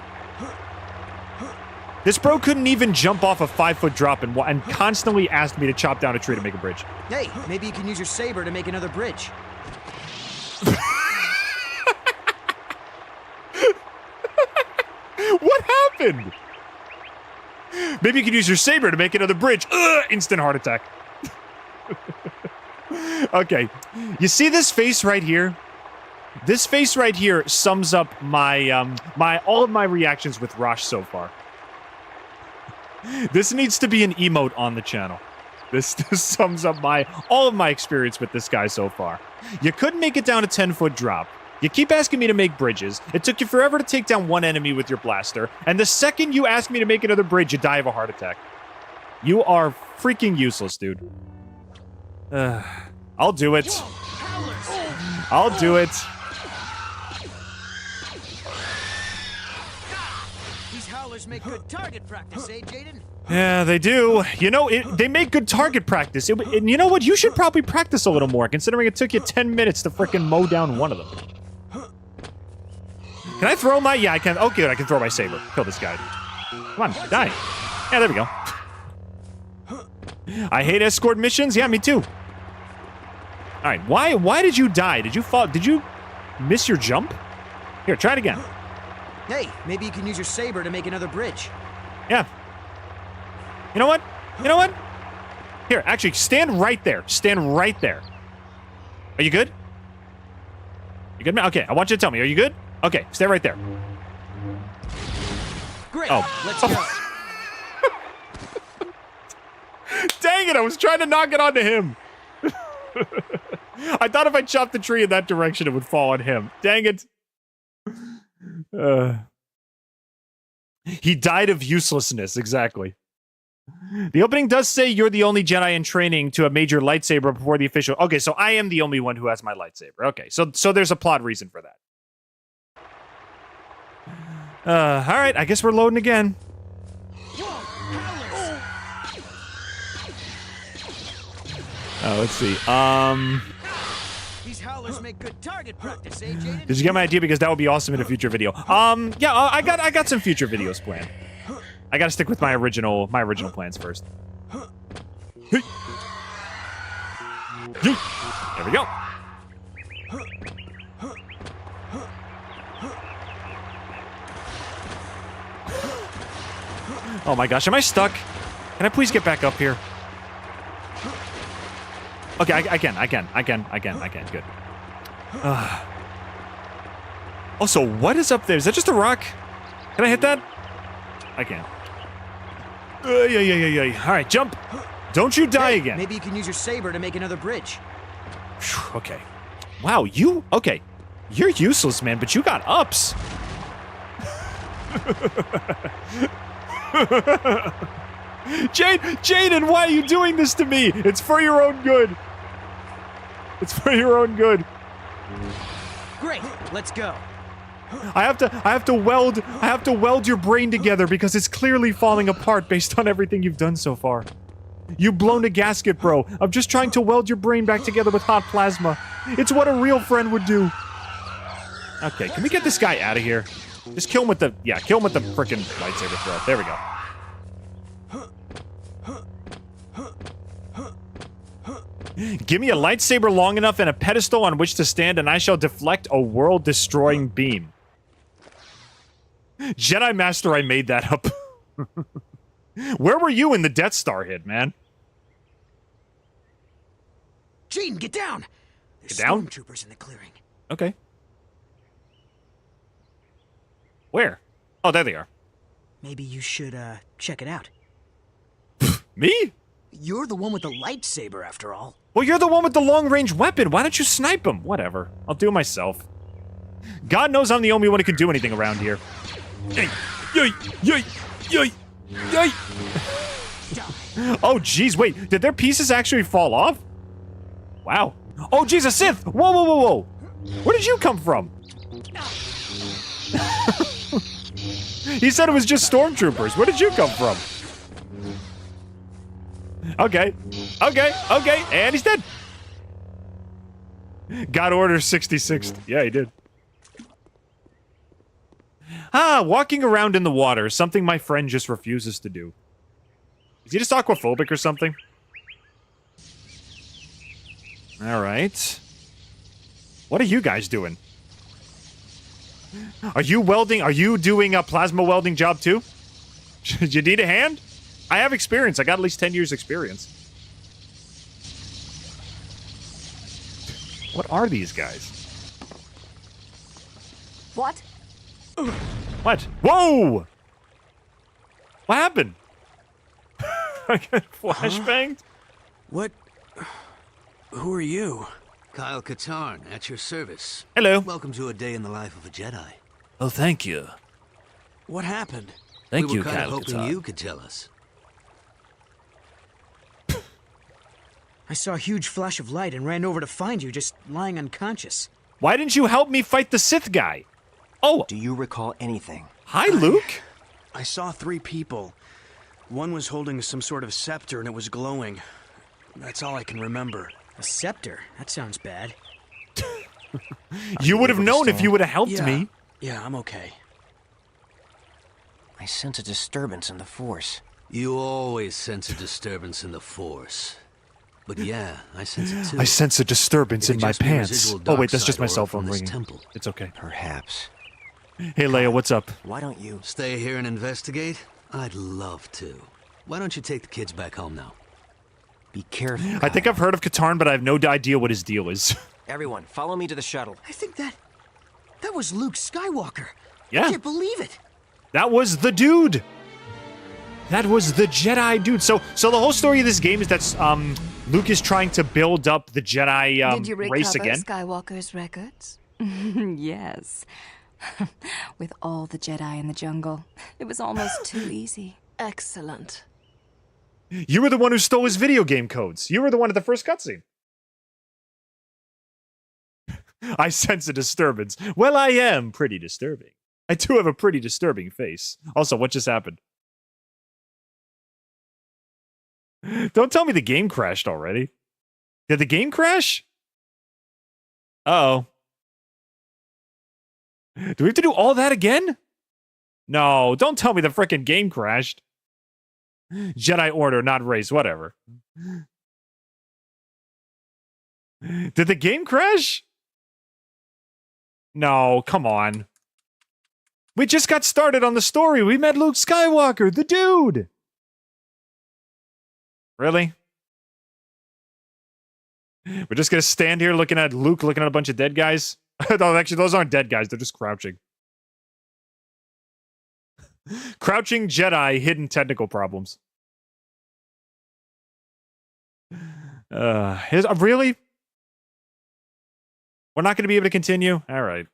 This bro couldn't even jump off a 5-foot drop and constantly asked me to chop down a tree to make a bridge. Hey, maybe you can use your saber to make another bridge. What happened? Maybe you can use your saber to make another bridge. Ugh, instant heart attack. Okay, you see this face right here? This face right here sums up my all of my reactions with Rosh so far. This needs to be an emote on the channel. This sums up all of my experience with this guy so far. You couldn't make it down a 10-foot drop. You keep asking me to make bridges. It took you forever to take down one enemy with your blaster. And the second you ask me to make another bridge, you die of a heart attack. You are freaking useless, dude. I'll do it. I'll do it. These howlers make good target practice, eh, Jaden? Yeah, they do. You know, they make good target practice. And you know what? You should probably practice a little more, considering it took you 10 minutes to frickin' mow down one of them. Can I throw my... Yeah, I can. Oh, good. I can throw my saber. Kill this guy. Come on, die. Yeah, there we go. I hate escort missions. Yeah, me too. All right, why did you die? Did you fall? Did you miss your jump? Here, try it again. Hey, maybe you can use your saber to make another bridge. Yeah. You know what? You know what? Here, actually, stand right there. Stand right there. Are you good? You good, man? Okay, I want you to tell me. Are you good? Okay, stay right there. Great. Oh. Let's go. Dang it, I was trying to knock it onto him. I thought if I chopped the tree in that direction, it would fall on him. Dang it. He died of uselessness, exactly. The opening does say you're the only Jedi in training to have made your lightsaber before the official... Okay, so I am the only one who has my lightsaber. Okay, so there's a plot reason for that. All right, I guess we're loading again. Let's see. These howlers make good target practice, eh, Jaden? Did you get my idea? Because that would be awesome in a future video. Yeah, I got some future videos planned. I gotta stick with my original plans first. There we go. Oh my gosh, am I stuck? Can I please get back up here? Okay, I can. Good. Also, what is up there? Is that just a rock? Can I hit that? I can. Yeah. All right, jump. Don't you die again. Maybe you can use your saber to make another bridge. Okay. Wow, okay. You're useless, man, but you got ups. Jaden, why are you doing this to me? It's for your own good. It's for your own good. Great, let's go. I have to weld your brain together because it's clearly falling apart based on everything you've done so far. You've blown a gasket, bro. I'm just trying to weld your brain back together with hot plasma. It's what a real friend would do. Okay, can we get this guy out of here? Just kill him with the frickin' lightsaber throw. There we go. Give me a lightsaber long enough and a pedestal on which to stand, and I shall deflect a world-destroying beam. Jedi Master, I made that up. Where were you when the Death Star hit, man? Jaden, get down! There's Get down? stormtroopers in the clearing. Okay. Where? Oh, there they are. Maybe you should, check it out. Me? You're the one with the lightsaber, after all. Well, you're the one with the long-range weapon. Why don't you snipe him? Whatever. I'll do it myself. God knows I'm the only one who can do anything around here. Yay! Yay! Yay! Yay! Yay! Oh, jeez, wait. Did their pieces actually fall off? Wow. Oh, jeez, a Sith! Whoa, whoa, whoa, whoa! Where did you come from? He said it was just stormtroopers. Where did you come from? Okay. And he's dead. Got order 66. Yeah, he did. Walking around in the water, something my friend just refuses to do. Is he just aquaphobic or something? Alright. What are you guys doing? Are you welding? Are you doing a plasma welding job too? Did you need a hand? I have experience. I got at least 10 years experience. What are these guys? What? What? Whoa! What happened? I got flashbanged? What? Who are you? Kyle Katarn, at your service. Hello. Welcome to a day in the life of a Jedi. Oh, thank you. What happened? Thank we you, were kind Kyle of hoping Katarn. you could tell us. I saw a huge flash of light and ran over to find you, just lying unconscious. Why didn't you help me fight the Sith guy? Oh, Do you recall anything? hi, Luke. I saw 3 people. One was holding some sort of scepter and it was glowing. That's all I can remember. A scepter? That sounds bad. You would have able to known if stand? you would have helped Yeah. me. Yeah, I'm okay. I sense a disturbance in the Force. You always sense a disturbance in the Force. But yeah, I sense it too. I sense a disturbance It in could my just be pants. residual Oh, wait, dark that's just side my aura cell from phone this ringing. temple. It's okay. Perhaps. Hey, Leia, what's up? Why don't you? Stay here and investigate? I'd love to. Why don't you take the kids back home now? Be careful. I think Kyle. I've heard of Katarn, but I have no idea what his deal is. Everyone, follow me to the shuttle. I think that was Luke Skywalker. Yeah. I can't believe it. That was the dude. That was the Jedi dude. So the whole story of this game is that Luke is trying to build up the Jedi Did you recover race again. Skywalker's records? Yes. With all the Jedi in the jungle, it was almost too easy. Excellent. You were the one who stole his video game codes. You were the one at the first cutscene. I sense a disturbance. Well, I am pretty disturbing. I do have a pretty disturbing face. Also, what just happened? Don't tell me the game crashed already. Did the game crash? Uh-oh. Do we have to do all that again? No, don't tell me the frickin' game crashed. Jedi Order, not race, whatever. Did the game crash? No, come on. We just got started on the story. We met Luke Skywalker, the dude. Really? We're just gonna stand here looking at Luke, looking at a bunch of dead guys? No, actually, those aren't dead guys. They're just crouching. Crouching Jedi, hidden technical problems. Really? We're not going to be able to continue? All right.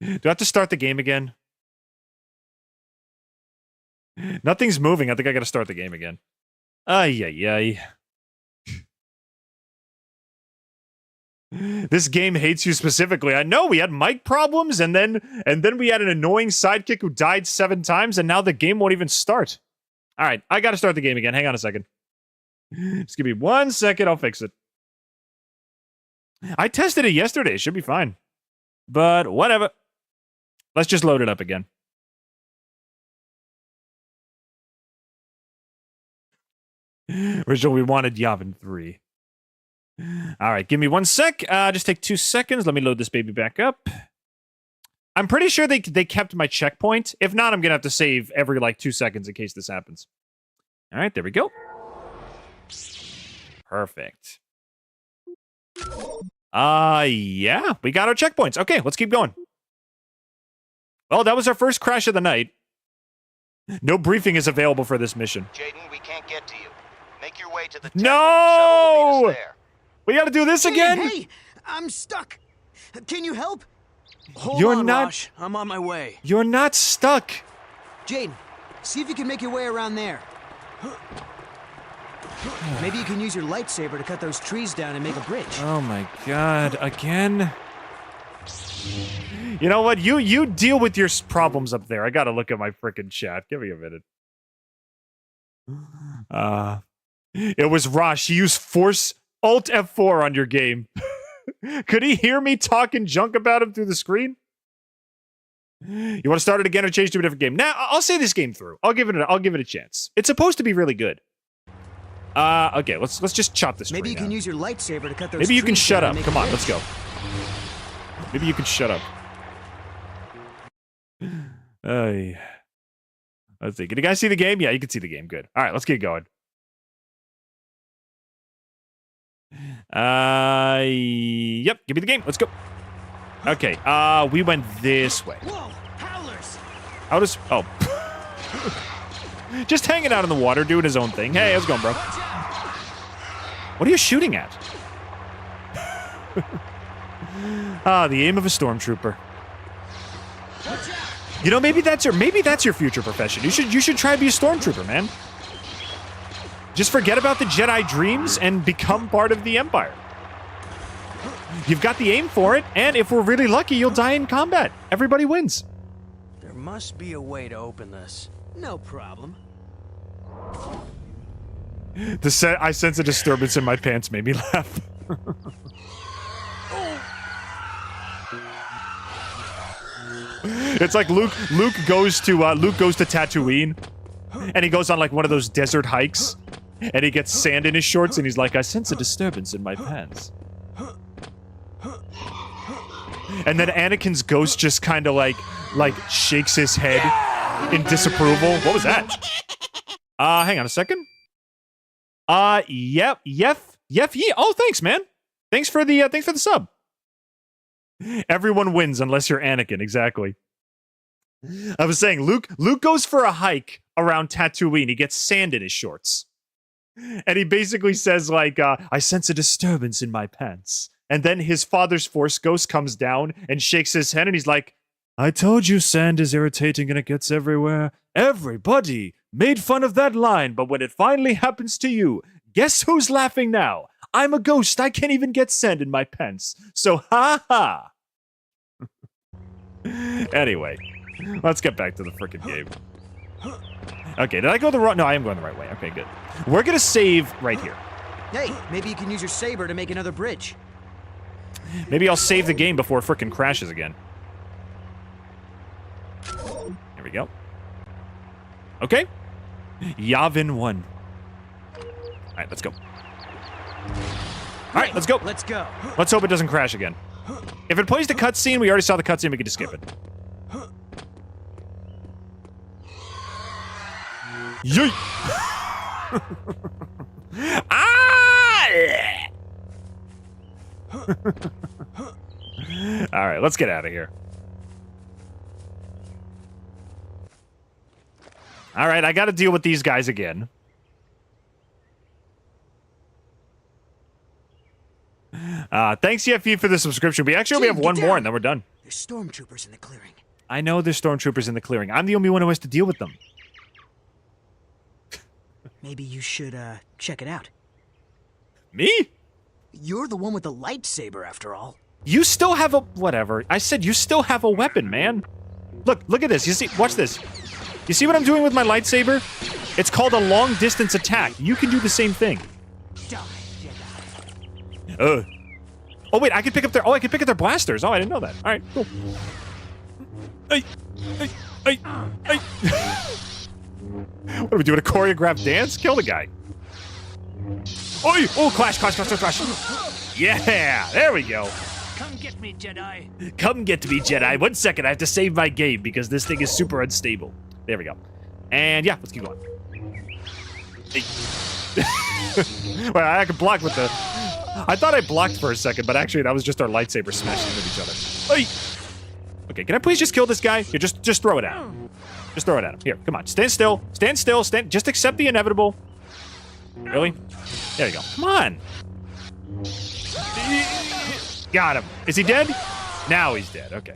Do I have to start the game again? Nothing's moving. I think I got to start the game again. Ay, ay, ay. This game hates you specifically. I know we had mic problems, and then we had an annoying sidekick who died 7 times, and now the game won't even start. All right, I got to start the game again. Hang on a second. Just give me 1 second. I'll fix it. I tested it yesterday. It should be fine. But whatever. Let's just load it up again. Originally, we wanted Yavin 3. All right, give me 1 sec. Just take 2 seconds. Let me load this baby back up. I'm pretty sure they kept my checkpoint. If not, I'm going to have to save every, 2 seconds in case this happens. All right, there we go. Perfect. Yeah, we got our checkpoints. Okay, let's keep going. Well, that was our first crash of the night. No briefing is available for this mission. Jaden, we can't get to you. Make your way to the No! shuttle will meet us there. We got to do this again? Hey, I'm stuck. Can you help? Hold You're on, not- Rosh. I'm on my way. You're not stuck. Jane, see if you can make your way around there. Maybe you can use your lightsaber to cut those trees down and make a bridge. Oh my god, again? You know what? You deal with your problems up there. I gotta look at my frickin' chat. Give me a minute. It was Rosh. He used Force Alt F4 on your game. Could he hear me talking junk about him through the screen? You want to start it again or change to a different game? Now, I'll say this game through. I'll give it a chance. It's supposed to be really good. Okay, let's just chop this. Maybe you tree can down. use your lightsaber to cut those Maybe you can trees shut down up. and make Come a on, let's bridge. go. Maybe you can shut up. Let's see. Can you guys see the game? Yeah, you can see the game. Good. All right, let's get going. Yep. Give me the game. Let's go. Okay. We went this way. Whoa, howlers! How does? Oh. Just hanging out in the water, doing his own thing. Hey, how's it going, bro? What are you shooting at? The aim of a stormtrooper. You know, maybe that's your future profession. You should try to be a stormtrooper, man. Just forget about the Jedi dreams and become part of the Empire. You've got the aim for it, and if we're really lucky, you'll die in combat. Everybody wins. There must be a way to open this. No problem. I sense a disturbance in my pants made me laugh. It's like Luke goes to Tatooine, and he goes on like one of those desert hikes, and he gets sand in his shorts, and he's like, I sense a disturbance in my pants. And then Anakin's ghost just kind of like shakes his head in disapproval. What was that? Hang on a second. Yep. Oh, thanks, man. Thanks for the sub. Everyone wins unless you're Anakin, exactly. I was saying, Luke goes for a hike around Tatooine. He gets sand in his shorts. And he basically says, like, I sense a disturbance in my pants. And then his father's Force ghost comes down and shakes his head, and he's like, I told you sand is irritating and it gets everywhere. Everybody made fun of that line, but when it finally happens to you, guess who's laughing now? I'm a ghost. I can't even get sand in my pants. So, ha-ha. Anyway, let's get back to the frickin' game. Okay, did I go the wrong... No, I am going the right way. Okay, good. We're gonna save right here. Hey, maybe you can use your saber to make another bridge. Maybe I'll save the game before it frickin' crashes again. Here we go. Okay. Yavin 1. Alright, let's go. Alright, let's go. Let's go. Let's hope it doesn't crash again. If it plays the cutscene, we already saw the cutscene, we can just skip it. Yeet! Alright, let's get out of here. Alright, I gotta deal with these guys again. Thanks, YFE, for the subscription. We only have one more, and then we're done. There's stormtroopers in the clearing. I know there's stormtroopers in the clearing. I'm the only one who has to deal with them. Maybe you should, check it out. Me? You're the one with the lightsaber, after all. You still have a... Whatever. I said you still have a weapon, man. Look at this. You see... Watch this. You see what I'm doing with my lightsaber? It's called a long-distance attack. You can do the same thing. Die, Jedi. Oh, wait, I can pick up their... Oh, I can pick up their blasters. Oh, I didn't know that. All right, cool. Hey. What are we doing, a choreographed dance? Kill the guy. Oh, clash. Yeah, there we go. Come get me, Jedi. Come get me, Jedi. 1 second, I have to save my game because this thing is super unstable. There we go. And yeah, let's keep going. Hey. Well, I can block with the... I thought I blocked for a second, but actually that was just our lightsaber smashing into each other. Hey. Okay, can I please just kill this guy? Here, just throw it at him. Just throw it at him. Here, come on. Stand still. Just accept the inevitable. Really? There you go. Come on. Got him. Is he dead? Now he's dead. Okay.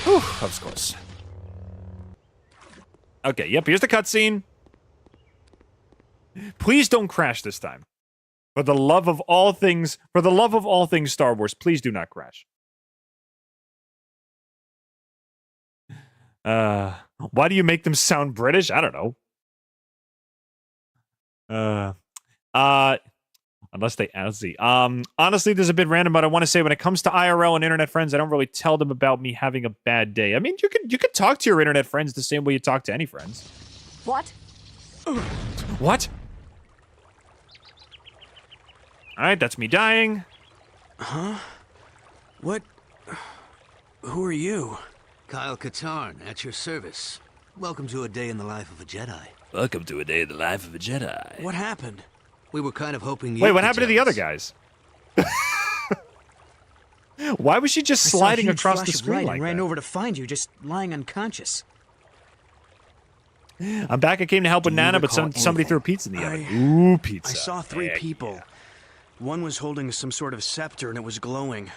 Whew, that was close. Okay, yep, here's the cutscene. Please don't crash this time. For the love of all things Star Wars, please do not crash. Why do you make them sound British? I don't know. Unless they, let's see. Honestly, this is a bit random, but I want to say when it comes to IRL and internet friends, I don't really tell them about me having a bad day. I mean, you could talk to your internet friends the same way you talk to any friends. What? What? All right, that's me dying. Huh? What? Who are you? Kyle Katarn, at your service. Welcome to a day in the life of a Jedi. Welcome to a day in the life of a Jedi. What happened? We were kind of hoping you... Wait, what happened to the other guys? Why was she just sliding across the screen like and ran that? over to find you, just lying unconscious. I'm back. I came to help with Do you Nana, but recall somebody anything? threw a pizza in the oven. Ooh, pizza. I saw three Heck people. yeah. One was holding some sort of scepter and it was glowing.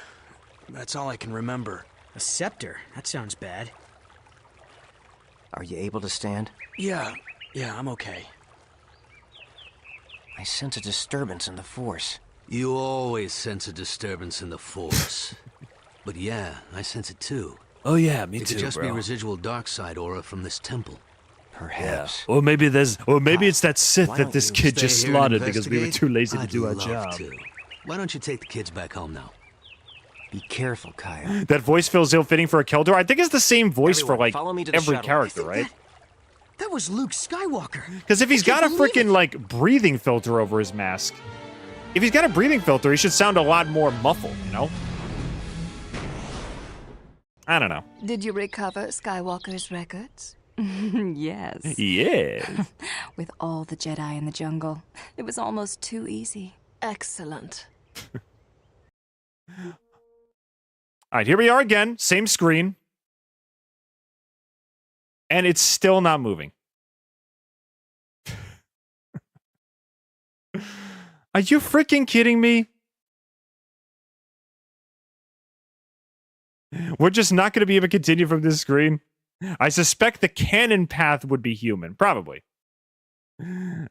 That's all I can remember. A scepter? That sounds bad. Are you able to stand? Yeah, I'm okay. I sense a disturbance in the Force. You always sense a disturbance in the Force. But yeah, I sense it too. Oh yeah, me It too, could just bro. be residual dark side aura from this temple. Perhaps. Or maybe it's that Sith Why that don't this you kid just Stay here and slaughtered because we were investigate? too lazy to I'd do our love job. to. Why don't you take the kids back home now? Be careful, Kyle. That voice feels ill-fitting for a Keldor. I think it's the same voice for Everyone, like follow me to the every shuttle. character, right? That was Luke Skywalker. Because if he's got a freaking like breathing filter over his mask, if he's got a breathing filter, he should sound a lot more muffled, you know? I don't know. Did you recover Skywalker's records? Yes. Yeah. With all the Jedi in the jungle, it was almost too easy. Excellent. All right, here we are again. Same screen. And it's still not moving. Are you freaking kidding me? We're just not going to be able to continue from this screen. I suspect the canon path would be human. Probably.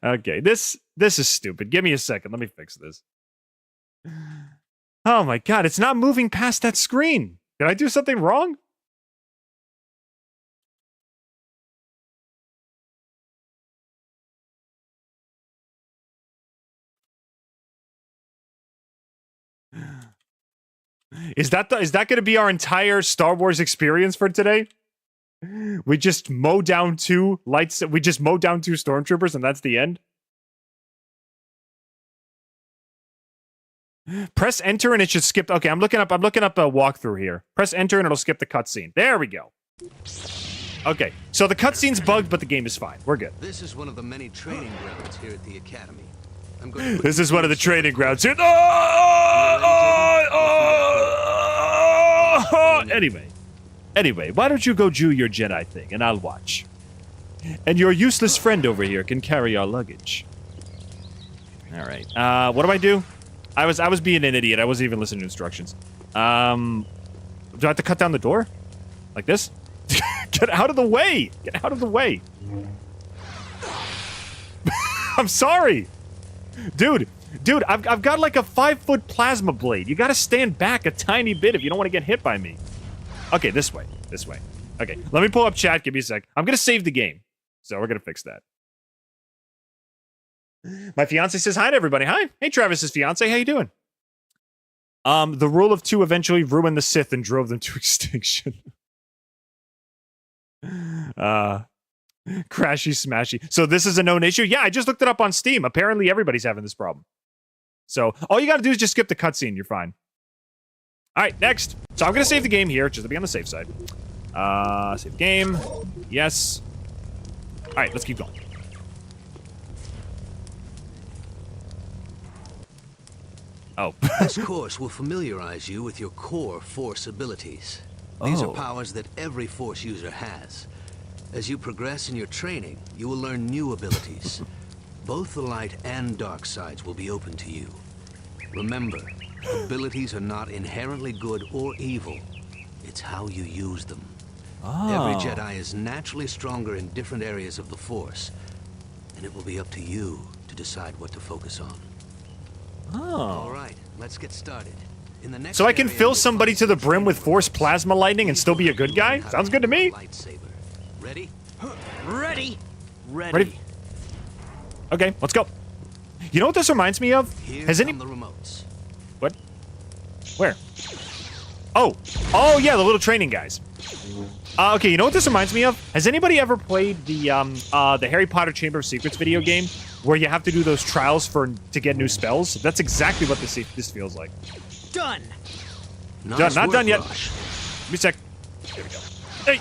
Okay, this is stupid. Give me a second. Let me fix this. Oh my god, it's not moving past that screen. Did I do something wrong? Is that going to be our entire Star Wars experience for today? We just mow down two stormtroopers and that's the end? Press enter and it should skip. Okay, I'm looking up a walkthrough here. Press enter and it'll skip the cutscene. There we go. Okay, so the cutscene's bugged, but the game is fine. We're good. This is one of the many training grounds here at the Academy. I'm going to put This you is one of the through training some grounds here. Anyway, why don't you go do your Jedi thing and I'll watch. And your useless friend over here can carry our luggage. All right. What do I do? I was being an idiot. I wasn't even listening to instructions. Do I have to cut down the door? Like this? Get out of the way! Get out of the way! I'm sorry! Dude, I've got like a 5-foot plasma blade. You gotta stand back a tiny bit if you don't want to get hit by me. Okay, this way. Okay, let me pull up chat. Give me a sec. I'm gonna save the game. So we're gonna fix that. My fiance says hi to everybody. Hi. Hey, Travis's fiance. How you doing? The rule of two eventually ruined the Sith and drove them to extinction. Crashy smashy. So this is a known issue? Yeah, I just looked it up on Steam. Apparently everybody's having this problem. So all you gotta do is just skip the cutscene. You're fine. All right, next. So I'm gonna save the game here, just to be on the safe side. Save game. Yes. All right, let's keep going. Oh. This course will familiarize you with your core Force abilities. These are powers that every Force user has. As you progress in your training, you will learn new abilities. Both the light and dark sides will be open to you. Remember, abilities are not inherently good or evil. It's how you use them. Every Jedi is naturally stronger in different areas of the Force, and it will be up to you to decide what to focus on. All right, let's get started. In the next So I can area, fill you'll somebody find to the some brim with training Force drills. plasma lightning and still be a good guy? How Sounds to good to me. use a lightsaber. Ready? Ready? Ready? Okay, let's go. You know what this reminds me of? Here Has any... come the remotes. What? Where? Oh, yeah, the little training guys. Okay, you know what this reminds me of? Has anybody ever played the Harry Potter Chamber of Secrets video game where you have to do those trials to get new spells? That's exactly what this feels like. Done. Not done yet. Rush. Give me a sec. There we go. Hey.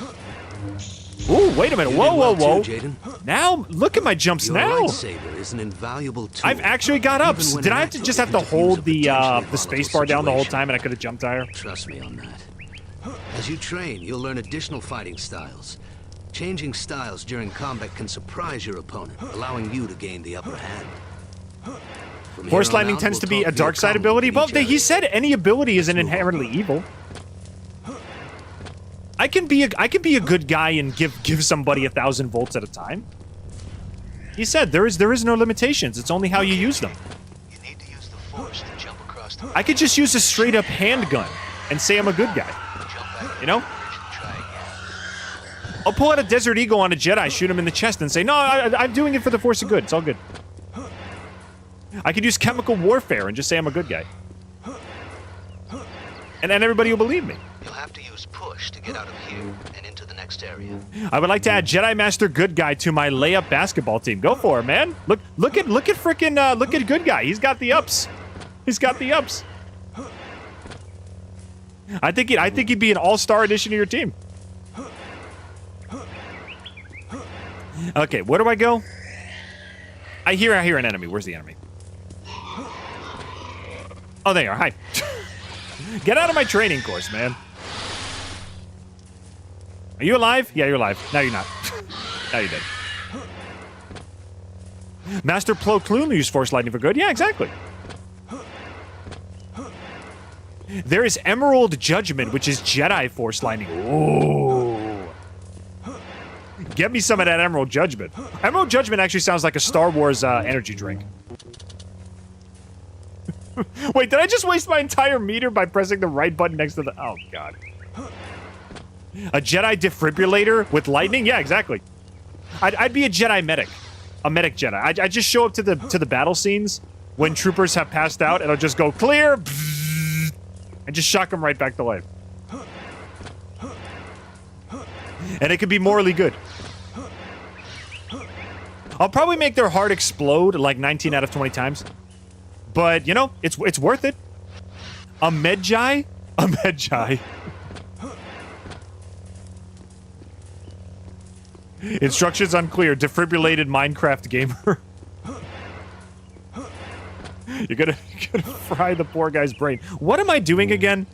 Ooh, wait a minute. You Whoa, did whoa, well whoa. too, Jaden. Now, look at my jumps Your now. lightsaber is an invaluable tool. I've actually got up. Even when Did an I have to active just have to defuse a hold the potentially space volatile bar down the whole situation. time and I could have jumped higher? Trust me on that. As you train, you'll learn additional fighting styles. Changing styles during combat can surprise your opponent, allowing you to gain the upper hand. From Force here on lightning out, tends we'll to be talk a via dark side combo ability. with Well, each other. he said any ability isn't Let's move on. inherently evil. I can be a good guy and give somebody 1,000 volts at a time. He said there is no limitations. It's only how you use them. You need to use the Force to jump across the I could just use a straight up handgun and say I'm a good guy. jump back You know? and try again. I'll pull out a Desert Eagle on a Jedi, shoot him in the chest, and say, no, I'm doing it for the force of good. It's all good. I could use chemical warfare and just say I'm a good guy. And then everybody will believe me. You'll have to use push to get out of here and into the next area. I would like to add Jedi Master Good Guy to my layup basketball team. Go for it, man. Look at frickin' look at Good Guy. He's got the ups. He's got the ups. I think he'd be an all-star addition to your team. Okay, where do I go? I hear an enemy. Where's the enemy? Oh, they are. Hi. Get out of my training course, man. Are you alive? Yeah, you're alive. No, you're not. Now you're dead. Master Plo Koon used Force Lightning for good. Yeah, exactly. There is Emerald Judgment, which is Jedi Force Lightning. Ooh. Get me some of that Emerald Judgment. Emerald Judgment actually sounds like a Star Wars energy drink. Wait, did I just waste my entire meter by pressing the right button next to the... Oh, God. A Jedi defibrillator with lightning? Yeah, exactly. I'd be a Jedi medic. A medic Jedi. I just show up to the battle scenes when troopers have passed out, and I'll just go, clear! And just shock them right back to life. And it could be morally good. I'll probably make their heart explode like 19 out of 20 times. But, you know, it's worth it. A Medjai? A Medjai. Instructions unclear. Defibrillated Minecraft gamer. You're gonna fry the poor guy's brain. What am I doing again?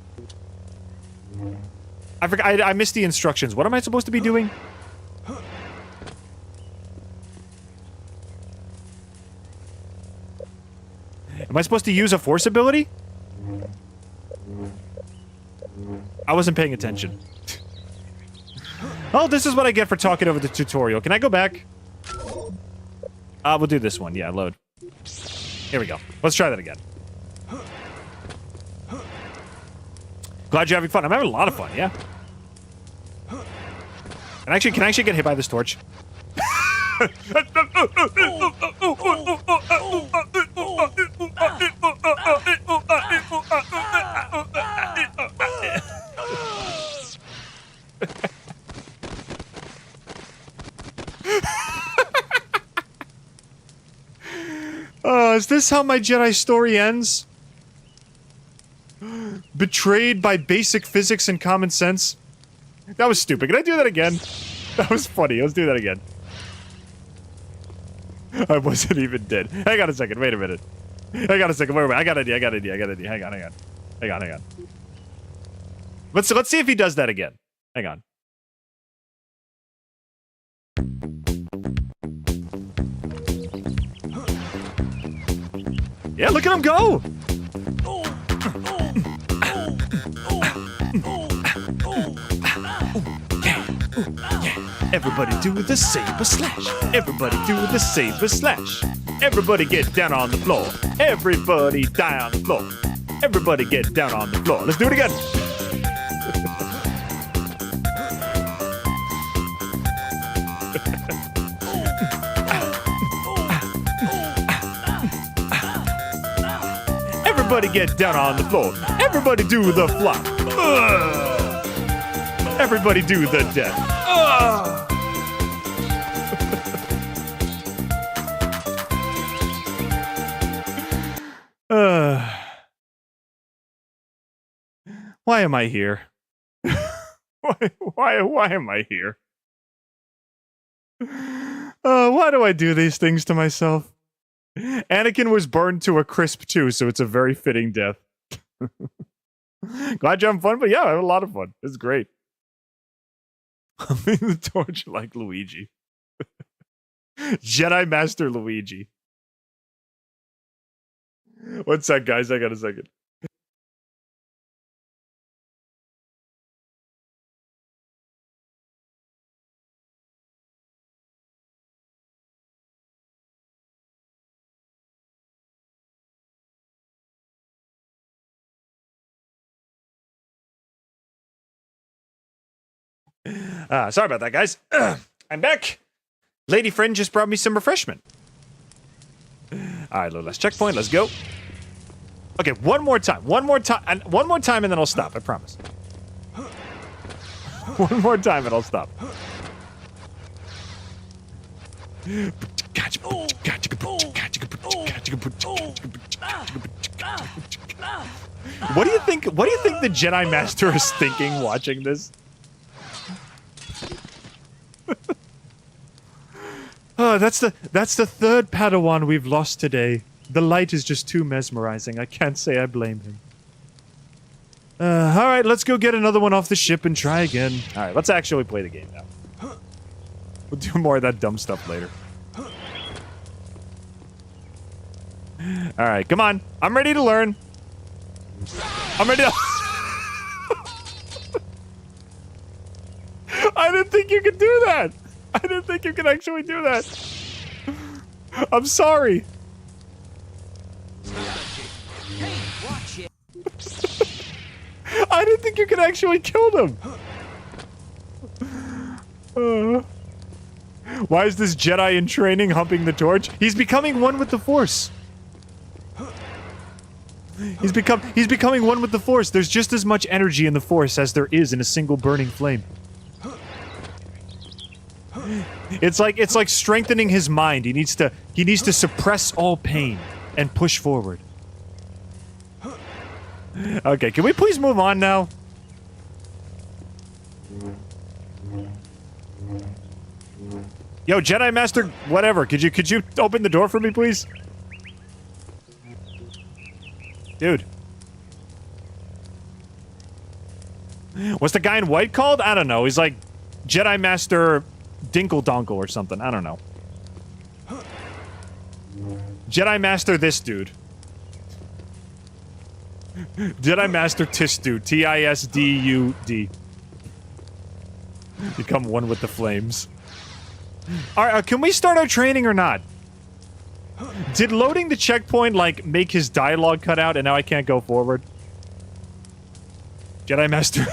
I forgot. I missed the instructions. What am I supposed to be doing? Am I supposed to use a force ability? I wasn't paying attention. Oh, this is what I get for talking over the tutorial. Can I go back? We'll do this one. Yeah, load. Here we go. Let's try that again. Glad you're having fun. I'm having a lot of fun, yeah. And can I actually get hit by this torch? Is this how my Jedi story ends? Betrayed by basic physics and common sense? That was stupid. Can I do that again? That was funny. Let's do that again. I wasn't even dead. Hang on a second. Wait a minute. Hang on a second. Wait. I got an idea. Hang on. Let's see if he does that again. Hang on. Yeah, look at him go! Everybody do the saber slash. Everybody do the saber slash. Everybody get down on the floor. Everybody die on the floor. Everybody get down on the floor. Let's do it again. Everybody get down on the floor. Everybody do the flop. Everybody do the death. Why am I here? Why am I here? Why do I do these things to myself? Anakin was burned to a crisp too, so it's a very fitting death. Glad you're having fun, but yeah, I had a lot of fun. It's great. Humping the torch like Luigi. Jedi Master Luigi. One sec, guys. I got a second. Sorry about that, guys. I'm back. Lady friend just brought me some refreshment. All right, little last checkpoint. Let's go. Okay, one more time, and then I'll stop. I promise. One more time, and I'll stop. What do you think? What do you think the Jedi Master is thinking watching this? Oh, that's the third Padawan we've lost today. The light is just too mesmerizing. I can't say I blame him. All right, let's go get another one off the ship and try again. All right, let's actually play the game now. We'll do more of that dumb stuff later. All right, come on. I'm ready to learn. I'm ready to... I didn't think you could do that. I didn't think you could actually do that. I'm sorry. I didn't think you could actually kill them. Why is this Jedi in training humping the torch? He's becoming one with the Force. He's becoming one with the Force. There's just as much energy in the Force as there is in a single burning flame. It's like strengthening his mind. He needs to suppress all pain and push forward. Okay, can we please move on now? Yo, Jedi Master, whatever. Could you open the door for me, please? Dude. What's the guy in white called? I don't know. He's like Jedi Master Dinkle Donkle or something. I don't know. Jedi Master this dude. Jedi Master Tistud. Tisdud. Become one with the flames. Alright, can we start our training or not? Did loading the checkpoint, like, make his dialogue cut out and now I can't go forward? Jedi Master...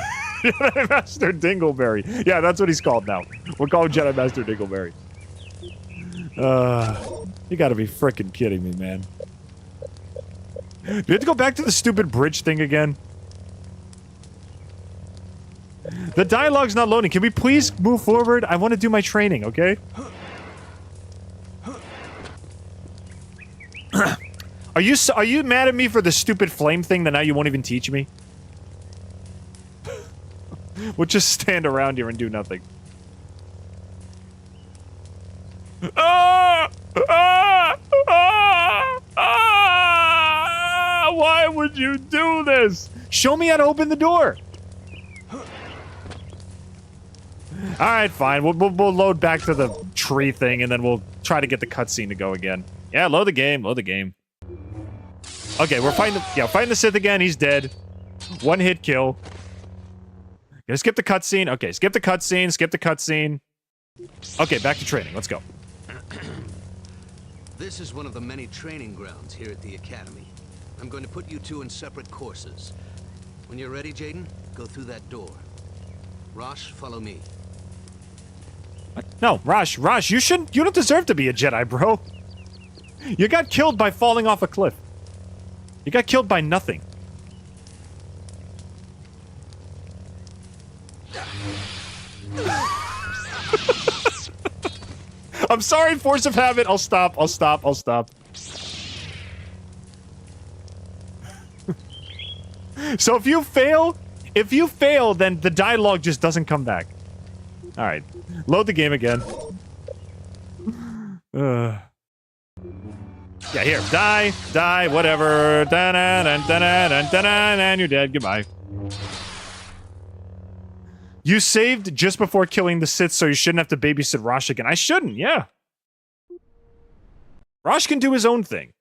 Jedi Master Dingleberry. Yeah, that's what he's called now. We'll call him Jedi Master Dingleberry. You gotta be frickin' kidding me, man. Do we have to go back to the stupid bridge thing again? The dialogue's not loading. Can we please move forward? I want to do my training, okay? Are you mad at me for the stupid flame thing that now you won't even teach me? We'll just stand around here and do nothing. Why would you do this? Show me how to open the door. Alright, fine. We'll load back to the tree thing and then we'll try to get the cutscene to go again. Yeah, load the game. Load the game. Okay, we're fighting the Sith again. He's dead. One hit kill. Gonna skip the cutscene. Okay, skip the cutscene. Skip the cutscene. Okay, back to training. Let's go. This is one of the many training grounds here at the Academy. I'm going to put you two in separate courses. When you're ready, Jaden, go through that door. Rosh, follow me. What? No, Rosh, you don't deserve to be a Jedi, bro. You got killed by falling off a cliff. You got killed by nothing. I'm sorry, force of habit. I'll stop. So if you fail, then the dialogue just doesn't come back. All right, load the game again. Yeah, here, die, whatever. And you're dead. Goodbye. You saved just before killing the Sith, so you shouldn't have to babysit Rosh again. I shouldn't, yeah. Rosh can do his own thing.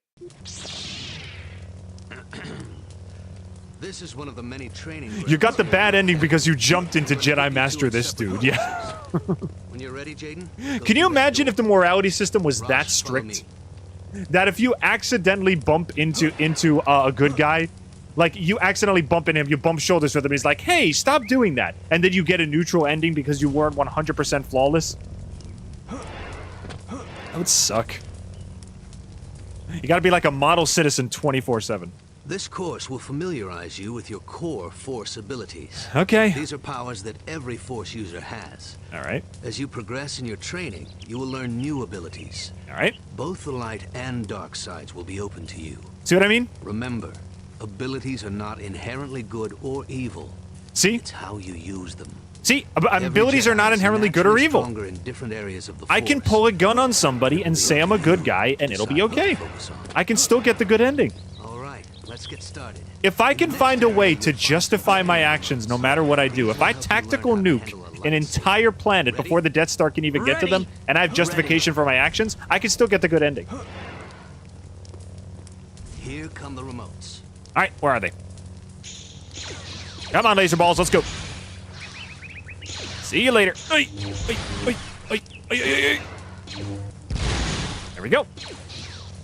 This is one of the many training. You got the bad ending because you jumped into Jedi Master this dude, yeah. When you're ready, Jaden. Can you imagine if the morality system was that strict? That if you accidentally bump into a good guy, like you accidentally bump into him, you bump shoulders with him, he's like, hey, stop doing that. And then you get a neutral ending because you weren't 100% flawless. That would suck. You gotta be like a model citizen 24/7. This course will familiarize you with your core Force abilities. Okay. These are powers that every Force user has. All right. As you progress in your training, you will learn new abilities. All right. Both the light and dark sides will be open to you. See what I mean? Remember, abilities are not inherently good or evil. See? It's how you use them. See, abilities are not inherently good or evil. In different areas of the I can pull a gun on somebody and say I'm a good guy, and it'll be okay. I can still get the good ending. All right, let's get started. If I can find a way to justify my actions no matter what I do, if I tactical nuke an entire planet before the Death Star can even get to them, and I have justification for my actions, I can still get the good ending. Here come the remotes. All right, where are they? Come on, laser balls, let's go. See you later. There we go.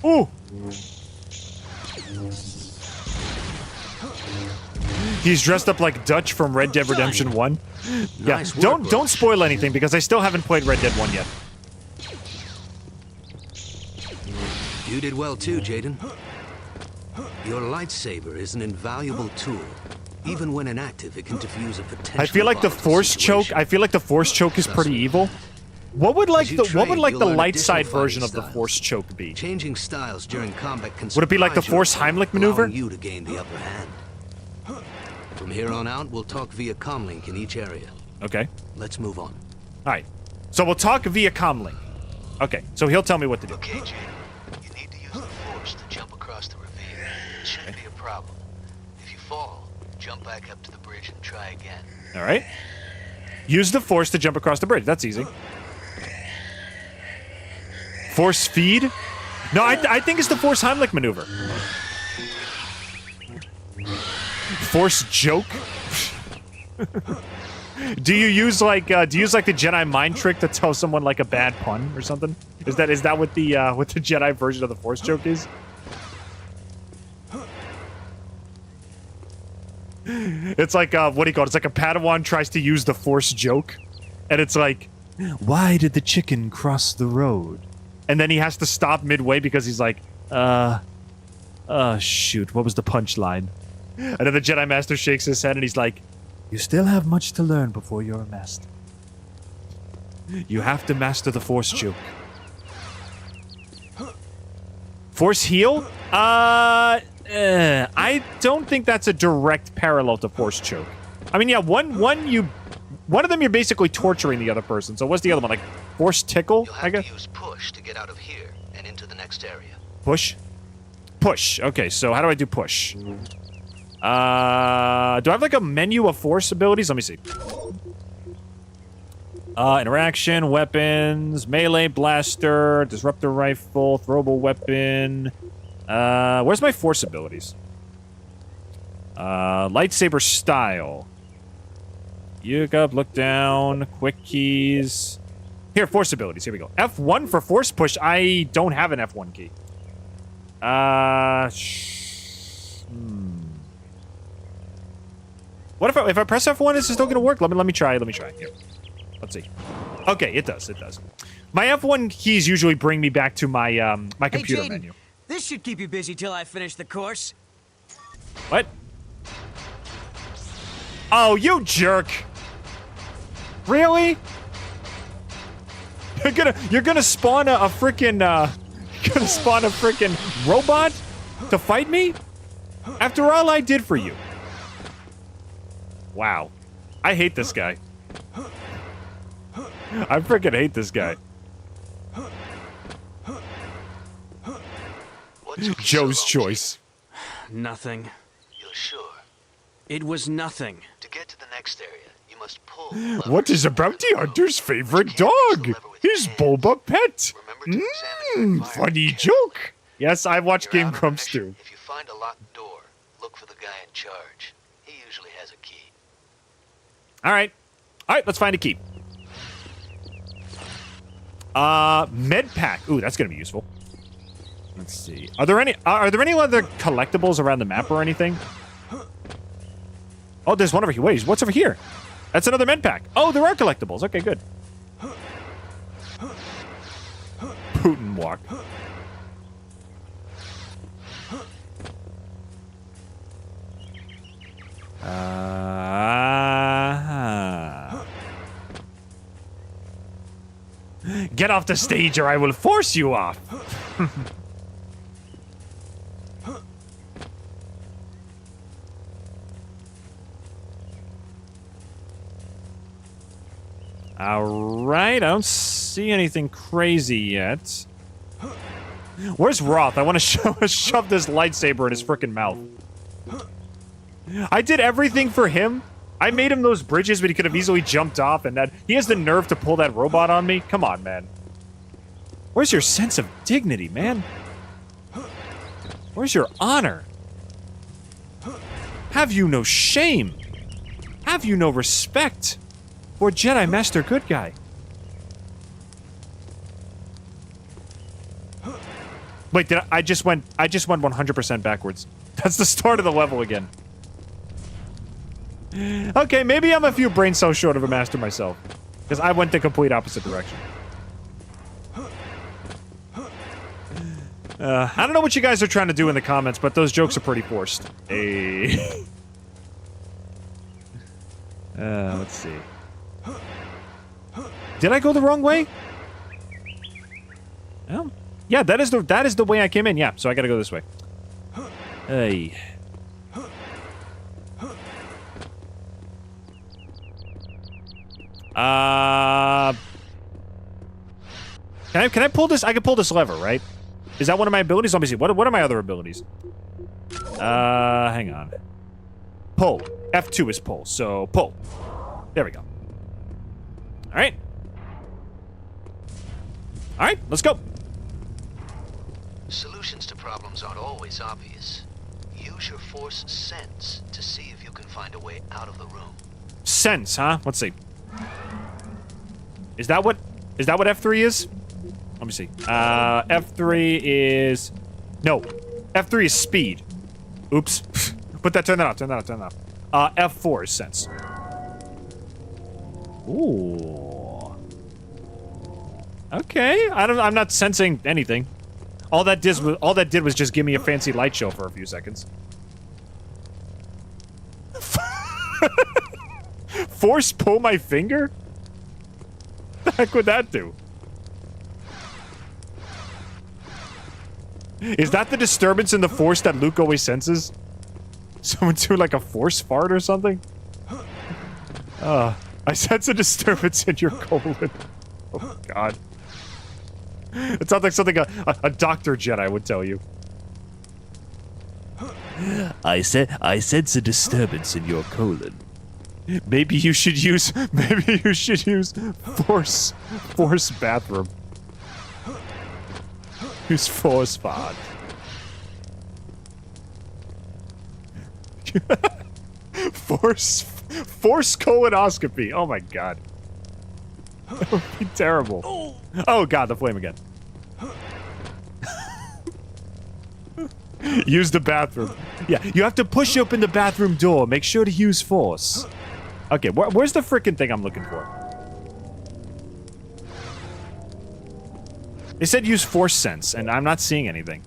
Ooh. He's dressed up like Dutch from Red Dead Redemption 1. Yeah, Nice work, don't spoil anything because I still haven't played Red Dead 1 yet. You did well too, Jaden. Your lightsaber is an invaluable tool. Even when inactive, it can diffuse a potential. I feel like the volatile Force choke. situation. I feel like the Force choke is pretty evil. What would like As you the what would train, like you'll the learn light additional side version fighting of the styles. Force choke be? Changing styles during combat can Would it be like the surprise Force your opponent, Heimlich maneuver? allowing you to gain the upper hand. From here on out, we'll talk via comlink in each area. Okay. Let's move on. All right. So we'll talk via comlink. Okay. So he'll tell me what to do. Okay, Jade. You need to use the Force to jump across the ravine. It shouldn't be a problem. If you fall, jump back up to the bridge and try again. All right. Use the Force to jump across the bridge. That's easy. Force feed? No, I think it's the Force Heimlich maneuver. Force joke? Do you use like the Jedi mind trick to tell someone like a bad pun or something? Is that what the Jedi version of the Force joke is? It's like what do you call it? It's like a Padawan tries to use the Force joke, and it's like, why did the chicken cross the road? And then he has to stop midway because he's like, shoot, what was the punchline? And then the Jedi Master shakes his head and he's like, you still have much to learn before you're a master. You have to master the Force joke. Force heal? I don't think that's a direct parallel to Force choke. I mean, yeah, one of them you're basically torturing the other person. So what's the other one? Like Force tickle, You'll I have guess? to use push to get out of here and into the next area. Push? Push. Okay, so how do I do push? Do I have like a menu of Force abilities? Let me see. Interaction, weapons, melee blaster, disruptor rifle, throwable weapon. Where's my Force abilities? Lightsaber style. Look up, look down, quick keys. Here, Force abilities. Here we go. F1 for Force push. I don't have an F1 key. What if I press F1? Is it still gonna work? Let me try. Here. Let's see. Okay, it does. My F1 keys usually bring me back to my my computer Hey, Jaden, menu. this should keep you busy till I finish the course. What? Oh, you jerk! Really? You're gonna spawn a frickin' robot to fight me? After all I did for you. Wow. I hate this guy. I frickin' hate this guy. What took you so Joe's long, choice. Nothing. Jade? You're sure? It was nothing. To get to the next area, you must pull pull the lever. What is a bounty hunter's favorite dog? His Boba Pet. Remember to examine your Funny environment joke. Yes, I watch You're Game out on Grumps mission. too. If you find a locked door, look for the guy in charge. He usually has a key. All right, let's find a key. Med pack. Ooh, that's gonna be useful. Let's see. Are there any other collectibles around the map or anything? Oh, there's one over here. Wait, what's over here? That's another med pack. Oh, there are collectibles. Okay, good. Putin walk. Get off the stage or I will force you off. Alright, I don't see anything crazy yet. Where's Roth? I want to shove this lightsaber in his frickin' mouth. I did everything for him. I made him those bridges, but he could have easily jumped off, and that he has the nerve to pull that robot on me? Come on, man. Where's your sense of dignity, man? Where's your honor? Have you no shame? Have you no respect for Jedi Master Good Guy? Wait, I just went 100% backwards. That's the start of the level again. Okay, maybe I'm a few brain cells short of a master myself. Because I went the complete opposite direction. I don't know what you guys are trying to do in the comments, but those jokes are pretty forced. Hey. Let's see. Did I go the wrong way? Oh. Yeah, that is the way I came in. Yeah, so I gotta go this way. Hey. Can I pull this? I can pull this lever, right? Is that one of my abilities? Let me see. What are my other abilities? Hang on. Pull. F2 is pull, so pull. There we go. Alright. Alright, let's go. Solutions to problems aren't always obvious. Use your force sense to see if you can find a way out of the room. Sense, huh? Let's see. Is that what F3 is? Let me see. F3 is... No. F3 is speed. Oops. Turn that off. F4 is sense. Ooh. Okay. I'm not sensing anything. All that did was just give me a fancy light show for a few seconds. Force pull my finger? What the heck would that do? Is that the disturbance in the force that Luke always senses? Someone do like a force fart or something? I sense a disturbance in your colon. Oh god. It sounds like something a Dr. Jedi would tell you. I sense a disturbance in your colon. Maybe you should use force bathroom. Use force fart. Force colonoscopy. Oh my god. That would be terrible. Oh god, the flame again. Use the bathroom. Yeah, you have to push open the bathroom door. Make sure to use force. Okay, where's the frickin' thing I'm looking for? It said use force sense, and I'm not seeing anything.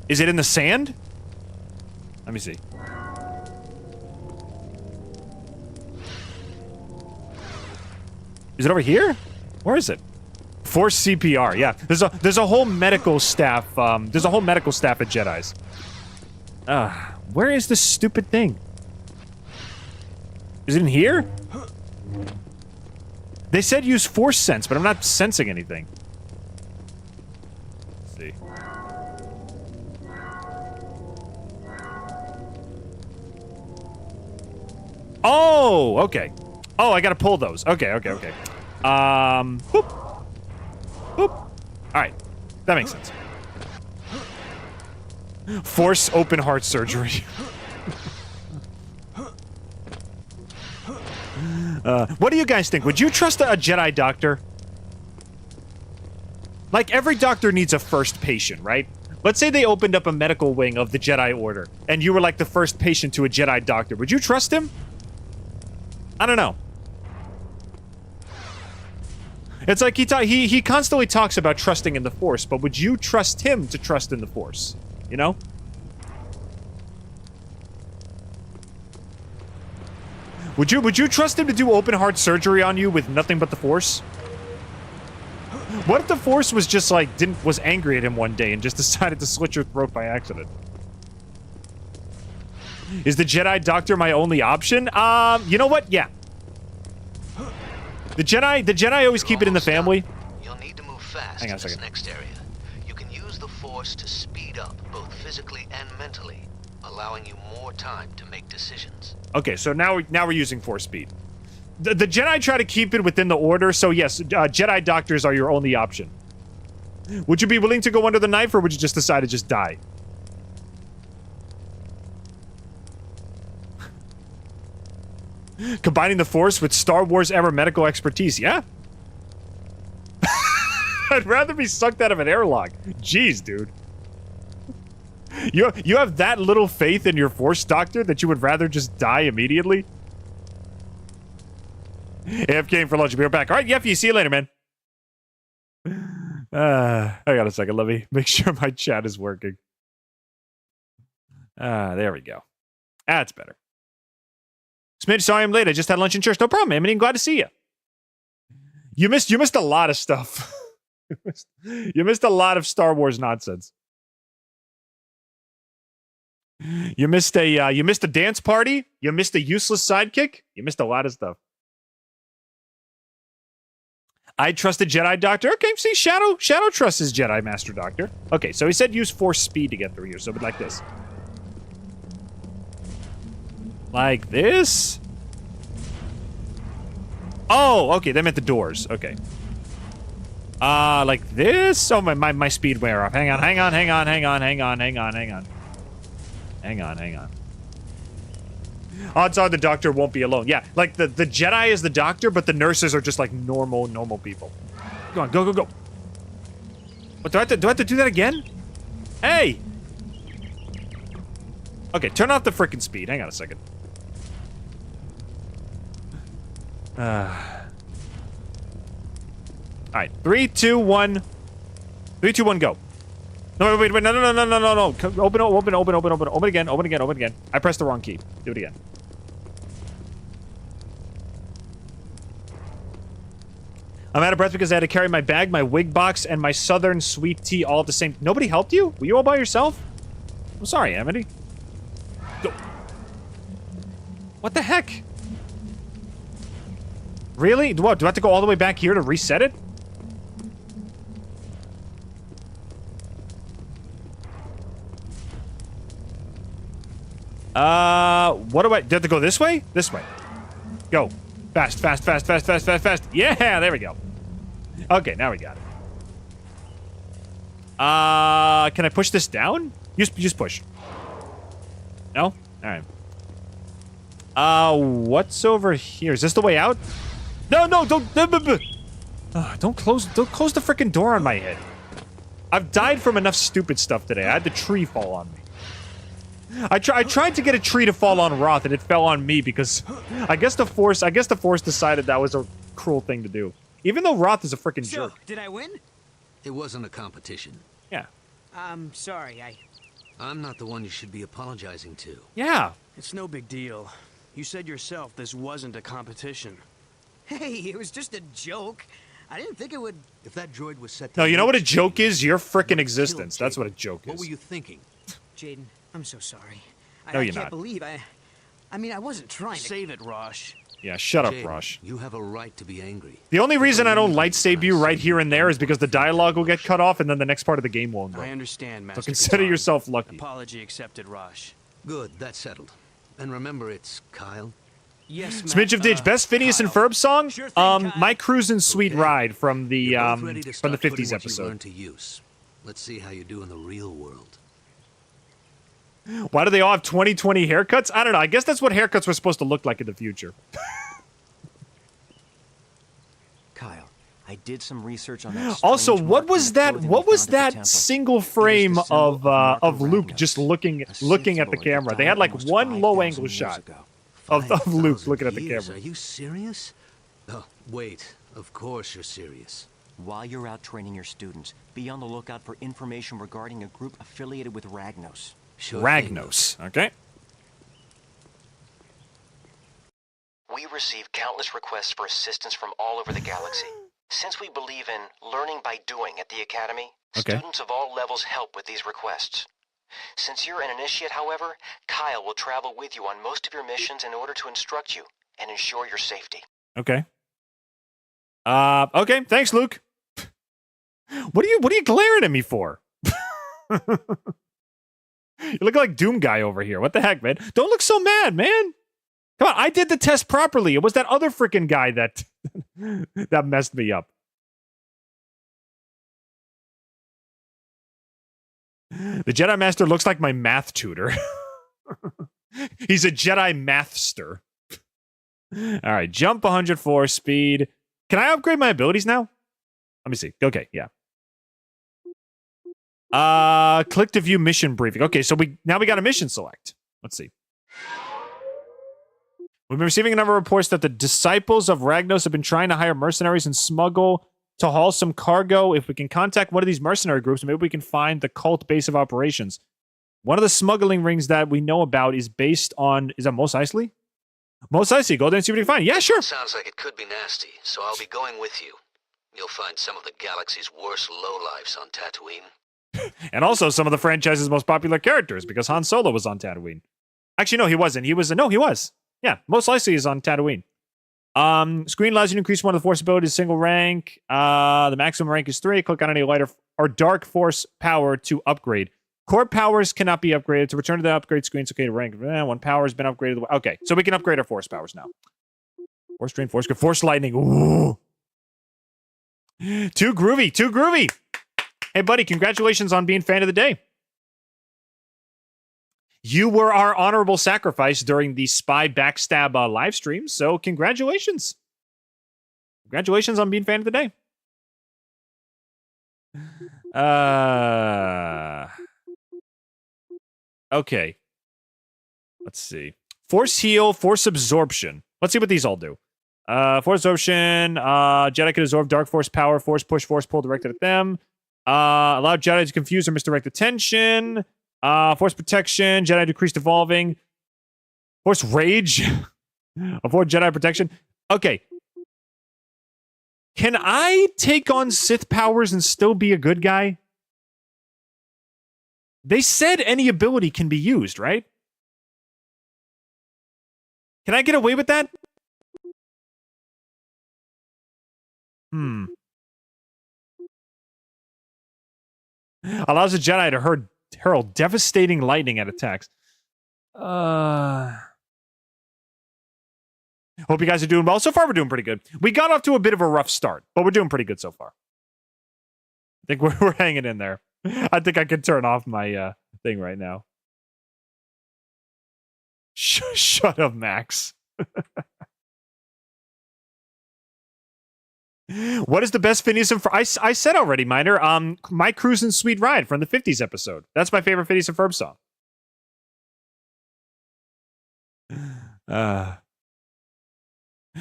Is it in the sand? Let me see. Is it over here? Where is it? Force CPR. Yeah, there's a whole medical staff. There's a whole medical staff at Jedi's. Where is this stupid thing? Is it in here? They said use force sense, but I'm not sensing anything. Let's see. Oh, okay. Oh, I gotta pull those. Okay. Boop. Boop. All right. That makes sense. Force open heart surgery. What do you guys think? Would you trust a Jedi doctor? Like, every doctor needs a first patient, right? Let's say they opened up a medical wing of the Jedi Order, and you were like the first patient to a Jedi doctor. Would you trust him? I don't know. It's like he constantly talks about trusting in the Force, but would you trust him to trust in the Force? You know? Would you trust him to do open heart surgery on you with nothing but the Force? What if the Force was just like was angry at him one day and just decided to slit your throat by accident? Is the Jedi Doctor my only option? You know what? Yeah. The Jedi always keep it in the family. You'll need to move fast Hang on a in this second. next area. You can use the Force to speed up, both physically and mentally, allowing you more time to make decisions. Okay, so now we're using Force speed. The Jedi try to keep it within the Order, so yes, Jedi Doctors are your only option. Would you be willing to go under the knife, or would you just decide to just die? Combining the Force with Star Wars era medical expertise, yeah? I'd rather be sucked out of an airlock. Jeez, dude. You have that little faith in your Force doctor that you would rather just die immediately? AFK for lunch. We'll be right back. All right, Yeffy, see you later, man. I got a second. Let me make sure my chat is working. There we go. That's better. Smidge, sorry I'm late. I just had lunch in church. No problem, man. I'm glad to see you. You missed a lot of stuff. You missed a lot of Star Wars nonsense. You missed a dance party. You missed a useless sidekick. You missed a lot of stuff. I trust a Jedi Doctor. Okay, see, Shadow trusts his Jedi Master Doctor. Okay, so he said use Force speed to get through here, so like this. Like this? Oh, okay, they meant the doors. Okay. Like this? Oh, my speed wear off. Hang on. Odds are the Doctor won't be alone. Yeah, like the Jedi is the Doctor, but the nurses are just like normal people. Go on, go. What, do I have to do that again? Hey! Okay, turn off the frickin' speed. Hang on a second. Alright, 3, 2, 1. 3, 2, 1, go. No, wait, no. Open again. I pressed the wrong key. Do it again. I'm out of breath because I had to carry my bag, my wig box, and my southern sweet tea all at the same... Nobody helped you? Were you all by yourself? I'm sorry, Amity. Go. What the heck? Really? Do I have to go all the way back here to reset it? What do I have to go this way? This way. Go. Fast. Yeah, there we go. Okay, now we got it. Can I push this down? Just push. No? Alright. What's over here? Is this the way out? No, don't close the frickin' door on my head. I've died from enough stupid stuff today. I had the tree fall on me. I tried to get a tree to fall on Roth, and it fell on me because I guess the Force decided that was a cruel thing to do. Even though Roth is a freaking jerk. Did I win? It wasn't a competition. Yeah. I'm sorry, I'm not the one you should be apologizing to. Yeah. It's no big deal. You said yourself this wasn't a competition. Hey, it was just a joke. I didn't think it would... If that droid was set to... No, you know what a joke is? Your frickin' existence. That's what a joke is. What were you thinking? Jaden, I'm so sorry. No, I you're can't not. believe I mean, I wasn't trying to... Save it, Rosh. Yeah, shut up, Jaden, Rosh. You have a right to be angry. The only reason I don't lightsaber you right here and there is because the dialogue will get cut off and then the next part of the game won't go. I understand, Master. So consider Katar. yourself lucky. Apology accepted, Rosh. Good, that's settled. And remember, it's Kyle. Yes, Smidge of Didge, best Phineas and Ferb song? Sure thing, Kyle. My Cruisin' Sweet Okay. Ride from the You're both ready to from the start putting 50s what you episode. learned to use. Let's see how you do in the real world. Why do they all have 2020 haircuts? I don't know. I guess that's what haircuts were supposed to look like in the future. Kyle, I did some research on that. Also, strange what mark was in the that? clothing What we was found at the that temple. single It was the frame symbol of mark Luke Ragnos, just looking a Sith looking at the symbol camera? that They had like died one almost low 5,000 angle years shot ago. of Luke 5,000 looking at the years. camera. Are you serious? Oh, wait. Of course you're serious. While you're out training your students, be on the lookout for information regarding a group affiliated with Ragnos. Sure thing. Ragnos. Okay. We receive countless requests for assistance from all over the galaxy. Since we believe in learning by doing at the Academy, Okay. students of all levels help with these requests. Since you're an initiate, however, Kyle will travel with you on most of your missions in order to instruct you and ensure your safety. Okay. Okay. Thanks, Luke. What are you glaring at me for? You look like Doom Guy over here. What the heck, man? Don't look so mad, man. Come on, I did the test properly. It was that other freaking guy that that messed me up. The Jedi Master looks like my math tutor. He's a Jedi mathster. All right, jump 104 speed. Can I upgrade my abilities now? Let me see. Okay, yeah. Click to view mission briefing. Okay, so we got a mission select. Let's see. We've been receiving a number of reports that the disciples of Ragnos have been trying to hire mercenaries and smuggle to wholesome cargo. If we can contact one of these mercenary groups, maybe we can find the cult base of operations. One of the smuggling rings that we know about is based on... Is that Mos Eisley? Mos Eisley, go there and see what you can find. Yeah, sure. Sounds like it could be nasty, so I'll be going with you. You'll find some of the galaxy's worst lowlifes on Tatooine. And also some of the franchise's most popular characters, because Han Solo was on Tatooine. Actually, no, he wasn't. He was. Yeah, Mos Eisley is on Tatooine. Screen allows you to increase one of the Force abilities single rank. The maximum rank is 3. Click on any lighter or dark Force power to upgrade. Core powers cannot be upgraded. To return to the upgrade screen, it's okay to rank. One power has been upgraded. Okay, so we can upgrade our Force powers now. Force Drain, Force Grip, Force Lightning. Ooh. Too groovy. Hey, buddy, congratulations on being fan of the day. You were our honorable sacrifice during the spy backstab live stream, so congratulations. Congratulations on being fan of the day. Okay. Let's see. Force Heal, Force Absorption. Let's see what these all do. Force Absorption, Jedi can absorb Dark Force power, Force Push, Force Pull directed at them. Allow Jedi to confuse or misdirect attention. Force Protection, Jedi decreased evolving. Force Rage. Avoid Jedi protection. Okay. Can I take on Sith powers and still be a good guy? They said any ability can be used, right? Can I get away with that? Allows a Jedi to hurl devastating lightning at attacks. Hope you guys are doing well. So far, we're doing pretty good. We got off to a bit of a rough start, but we're doing pretty good so far. I think we're hanging in there. I think I can turn off my thing right now. Shut up, Max. What is the best Phineas and Ferb? I said already, Miner. My Cruisin' Sweet Ride from the 50s episode. That's my favorite Phineas and Ferb song.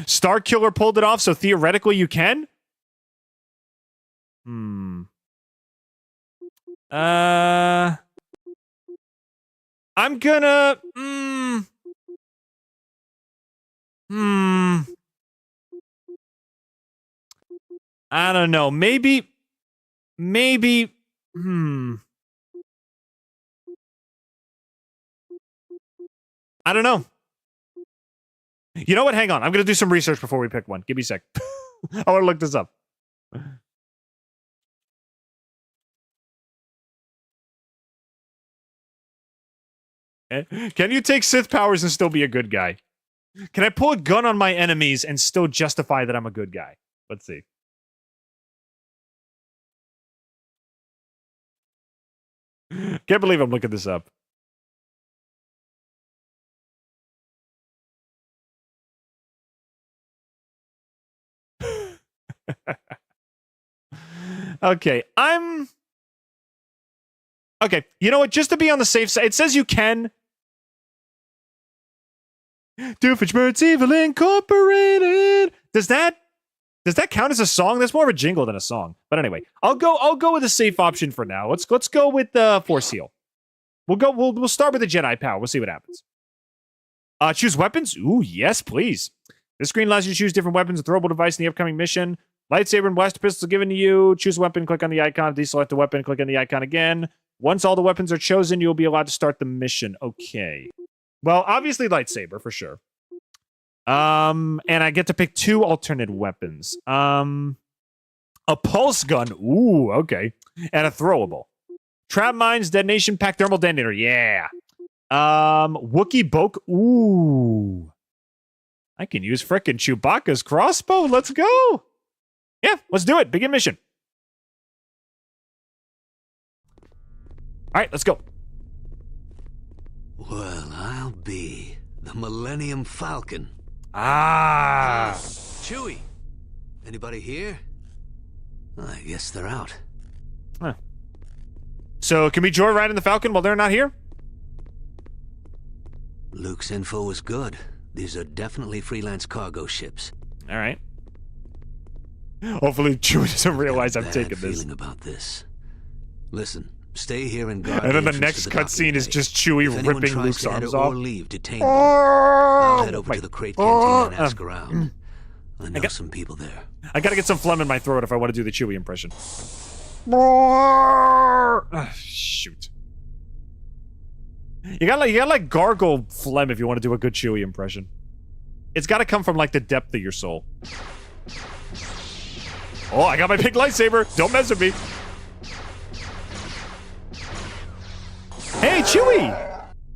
Star Killer pulled it off, so theoretically you can? I'm gonna... I don't know. Maybe... I don't know. You know what? Hang on. I'm going to do some research before we pick one. Give me a sec. I want to look this up. Can you take Sith powers and still be a good guy? Can I pull a gun on my enemies and still justify that I'm a good guy? Let's see. Can't believe I'm looking this up. Okay, Okay, you know what? Just to be on the safe side, it says you can. Doofenshmirtz Evil Incorporated. Does that count as a song? That's more of a jingle than a song. But anyway, I'll go with a safe option for now. Let's go with the Force Heal. We'll start with the Jedi power. We'll see what happens. Choose weapons. Ooh, yes, please. This screen allows you to choose different weapons and throwable device in the upcoming mission. Lightsaber and blaster pistols given to you. Choose weapon, click on the icon. Deselect the weapon, click on the icon again. Once all the weapons are chosen, you'll be allowed to start the mission. Okay. Well, obviously lightsaber for sure. And I get to pick 2 alternate weapons. A pulse gun. Ooh, okay. And a throwable. Trap mines, detonation pack, thermal detonator. Yeah. Wookiee Boke. Ooh. I can use frickin' Chewbacca's crossbow. Let's go. Yeah, let's do it. Begin mission. All right, let's go. Well, I'll be the Millennium Falcon. Ah. Chewie. Anybody here? I guess they're out. Huh. So, can we joyride in the Falcon while they're not here? Luke's info was good. These are definitely freelance cargo ships. All right. Hopefully, Chewie doesn't realize I'm taking this. Feeling about this. Listen, stay here and guard. And then the next cutscene is just Chewie ripping Luke's arms off. Or leave, detain them. I'll head over to the crate canteen and ask around. I know some people there. I gotta get some phlegm in my throat if I want to do the Chewie impression. Shoot. You gotta like gargle phlegm if you want to do a good Chewie impression. It's gotta come from like the depth of your soul. Oh, I got my big lightsaber. Don't mess with me. Hey, Chewie!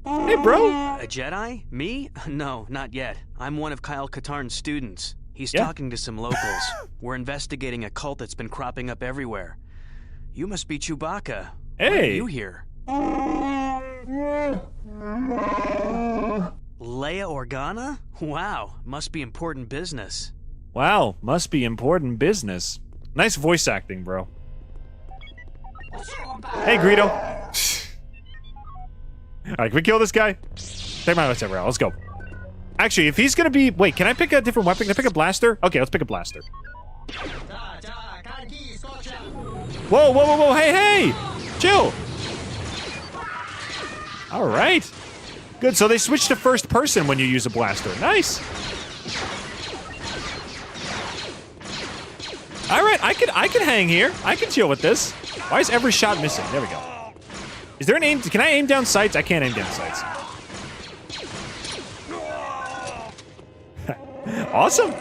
Hey, bro. A Jedi? Me? No, not yet. I'm one of Kyle Katarn's students. He's Yeah. talking to some locals. We're investigating a cult that's been cropping up everywhere. You must be Chewbacca. Why are Hey. you here? Leia Organa? Wow, must be important business. Wow, must be important business. Nice voice acting, bro. Hey, Greedo. Alright, can we kill this guy? Take my lightsaber out. Let's go. Actually, if he's gonna be... Wait, can I pick a different weapon? Can I pick a blaster? Okay, let's pick a blaster. Whoa, whoa, whoa, whoa. Hey, hey! Chill. Alright. Good, so they switched to first person when you use a blaster. Nice. Alright, I can hang here. I can chill with this. Why is every shot missing? There we go. Is there an aim? Can I aim down sights? I can't aim down sights. Awesome.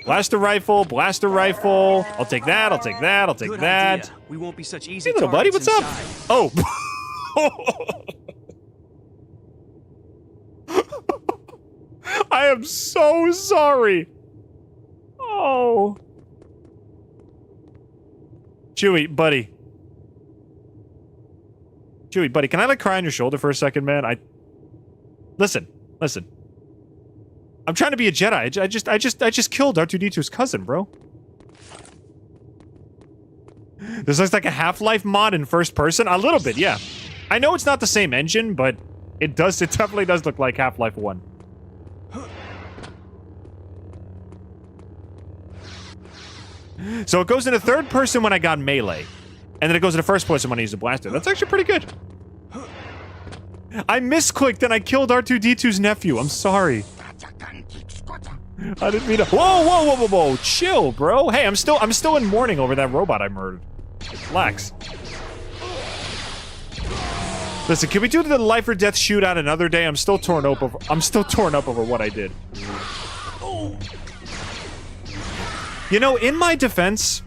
Blaster rifle, blaster rifle. I'll take that, I'll take that, I'll take Good that. idea. We won't be such easy Hey, little buddy, what's up? targets Oh. I am so sorry. Oh. Chewie, buddy. Chewie, buddy, can I like cry on your shoulder for a second, man? Listen. I'm trying to be a Jedi. I just killed R2-D2's cousin, bro. This looks like a Half-Life mod in first person. A little bit, yeah. I know it's not the same engine, but it definitely does look like Half-Life 1. So it goes into third person when I got melee. And then it goes into first person when I use a blaster. That's actually pretty good. I misclicked and I killed R2-D2's nephew. I'm sorry. I didn't mean to. Whoa, whoa, whoa, whoa, whoa. Chill, bro. Hey, I'm still in mourning over that robot I murdered. Relax. Listen, can we do the life or death shootout another day? I'm still torn up over what I did. You know, in my defense,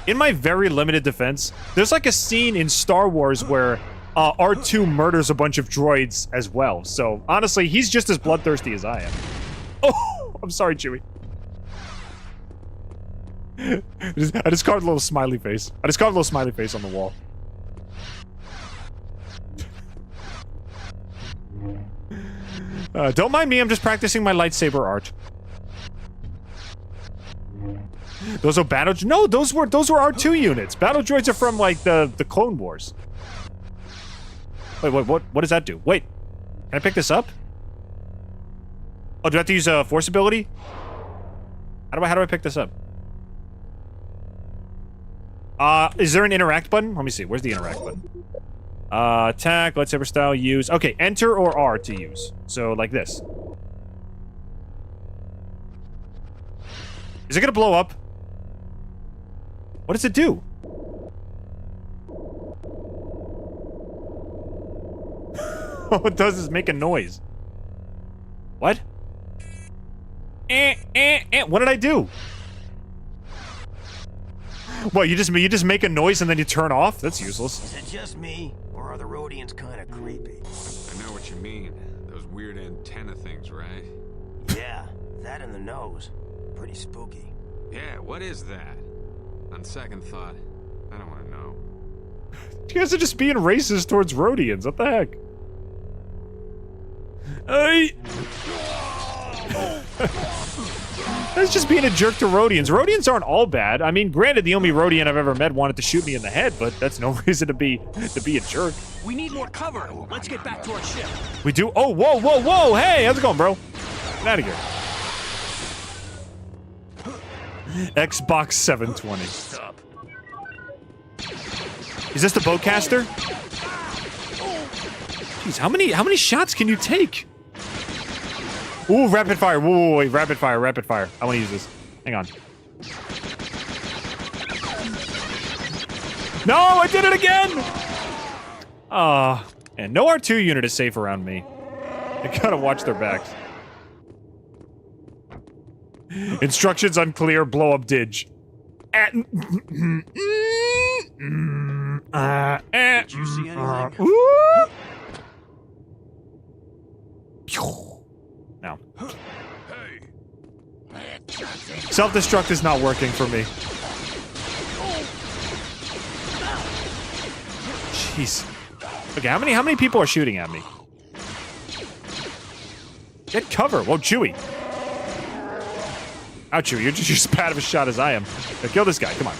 in my very limited defense, there's like a scene in Star Wars where R2 murders a bunch of droids as well. So, honestly, he's just as bloodthirsty as I am. Oh, I'm sorry, Chewie. I just carved a little smiley face. I just carved a little smiley face on the wall. Don't mind me, I'm just practicing my lightsaber art. Those are battle... No, those were R2 units. Battle droids are from, like, the Clone Wars. Wait, what does that do? Wait, can I pick this up? Oh, do I have to use a force ability? How do I pick this up? Is there an interact button? Let me see, where's the interact button? Attack, lightsaber style, use. Okay, enter or R to use. So, like this. Is it gonna blow up? What does it do? All it does is make a noise. What? What did I do? What, you just make a noise and then you turn off? That's useless. Is it just me, or are the Rhodians kind of creepy? I know what you mean. Those weird antenna things, right? Yeah, that and the nose. Pretty spooky. Yeah, what is that? On second thought, I don't want to know. You guys are just being racist towards Rhodians. What the heck? Hey! That's just being a jerk to Rhodians. Rhodians aren't all bad. I mean, granted, the only Rhodian I've ever met wanted to shoot me in the head, but that's no reason to be a jerk. We need more cover. Let's get back to our ship. We do? Oh, whoa, whoa, whoa! Hey, how's it going, bro? Get out of here. Xbox 720. Is this the bowcaster? Jeez, how many shots can you take? Ooh, rapid fire. Whoa, wait, rapid fire, rapid fire. I want to use this. Hang on. No, I did it again! And no R2 unit is safe around me. They gotta watch their backs. Instructions unclear, blow up Didge. Did you see anything? No. Self-destruct is not working for me. Jeez. Okay, how many people are shooting at me? Get cover. Whoa, Chewie. Ow, Chewie, you're just as bad of a shot as I am. Now, kill this guy, come on.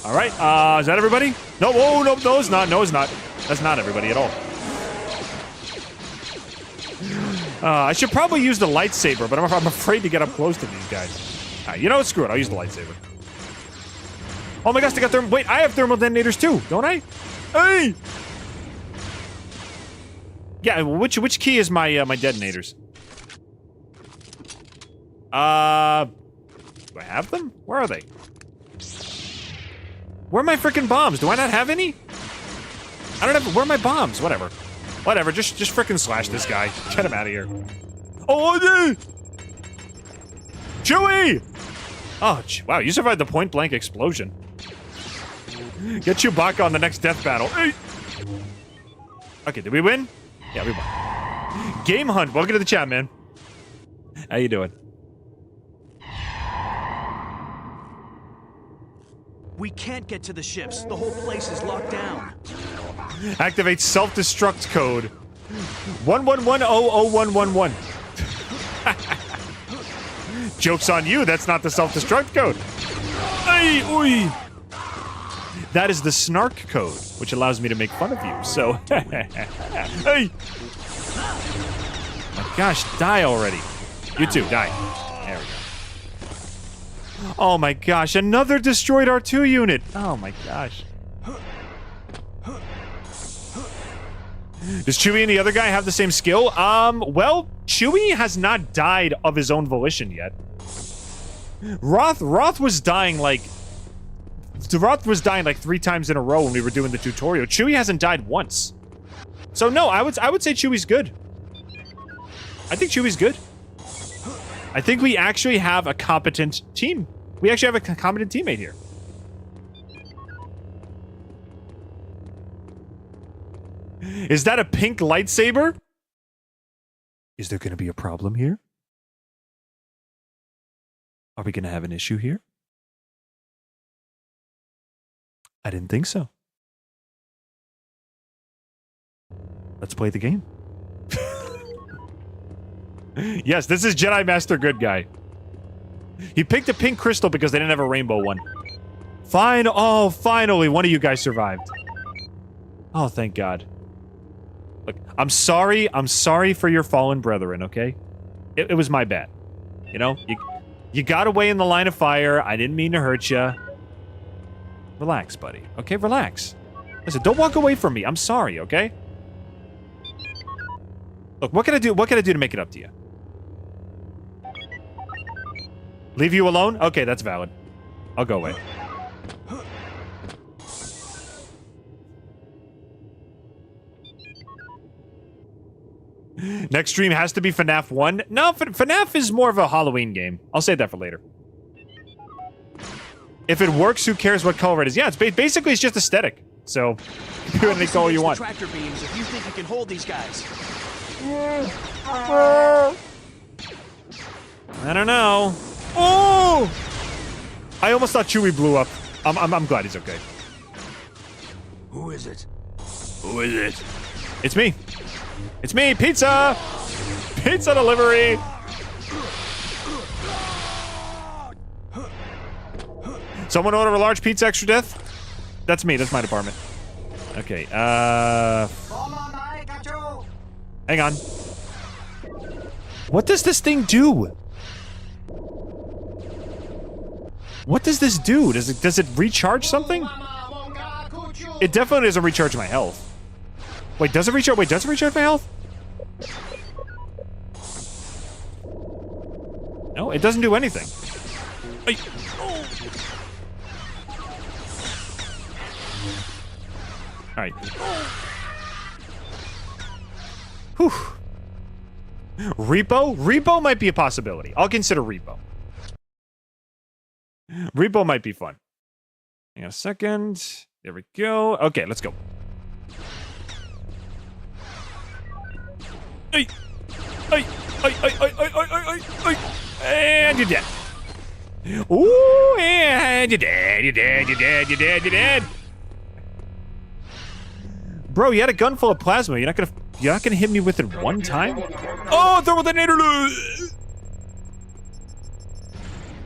Alright, is that everybody? No, whoa, no, it's not. No, it's not. That's not everybody at all. I should probably use the lightsaber, but I'm afraid to get up close to these guys. Alright, you know what? Screw it. I'll use the lightsaber. Oh my gosh, they got thermal... Wait, I have thermal detonators too, don't I? Hey! Yeah, which key is my my detonators? Do I have them? Where are they? Where are my freaking bombs? Do I not have any? I don't have... Where are my bombs? Whatever. Whatever, just frickin' slash this guy. Get him out of here. Oh, dude! Chewie! Oh, wow, you survived the point-blank explosion. Get Chewbacca on the next death battle. Hey! Okay, did we win? Yeah, we won. Game Hunt, welcome to the chat, man. How you doing? We can't get to the ships. The whole place is locked down. Activate self-destruct code. 111001111. Joke's on you, that's not the self-destruct code. Ay, oy. That is the snark code, which allows me to make fun of you, so... Hey! My gosh, die already. You too, die. There we go. Oh my gosh, another destroyed R2 unit! Oh my gosh. Does Chewie and the other guy have the same skill? Well, Chewie has not died of his own volition yet. Roth was dying like 3 times in a row when we were doing the tutorial. Chewie hasn't died once. So no, I would say Chewie's good. I think Chewie's good. I think we actually have a competent team. We actually have a competent teammate here. Is that a pink lightsaber? Is there going to be a problem here? Are we going to have an issue here? I didn't think so. Let's play the game. Yes, this is Jedi Master Good Guy. He picked a pink crystal because they didn't have a rainbow one. Fine. Oh, finally, one of you guys survived. Oh, thank God. Look, I'm sorry. I'm sorry for your fallen brethren, okay? It was my bad. You know? You got away in the line of fire. I didn't mean to hurt you. Relax, buddy. Okay, relax. Listen, don't walk away from me. I'm sorry, okay? Look, what can I do? What can I do to make it up to you? Leave you alone? Okay, that's valid. I'll go away. Next stream has to be FNAF 1. No, FNAF is more of a Halloween game. I'll save that for later. If it works, who cares what color it is? Yeah, it's basically it's just aesthetic. So, do any color you want. Tractor beams if you think you can hold these guys. I don't know. Oh! I almost thought Chewie blew up. I'm glad he's okay. Who is it? Who is it? It's me. It's me, pizza! Pizza delivery! Someone order a large pizza, extra death? That's me, that's my department. Okay, hang on. What does this thing do? What does this do? Does it recharge something? It definitely doesn't recharge my health. Wait, does it recharge? Wait, does it recharge my health? No, it doesn't do anything. Ay. All right. Whew. Repo? Repo might be a possibility. I'll consider Repo. Repo might be fun. Hang on a second. There we go. Okay, let's go. Ay. Ay. Ay. Ay. Ay. Ay. Ay. Ay. And you're dead. Ooh, and you're dead. You're dead. You're dead. You're dead. You're dead. Bro, you had a gun full of plasma. You're not gonna hit me with it one time? Oh, thermal detonator!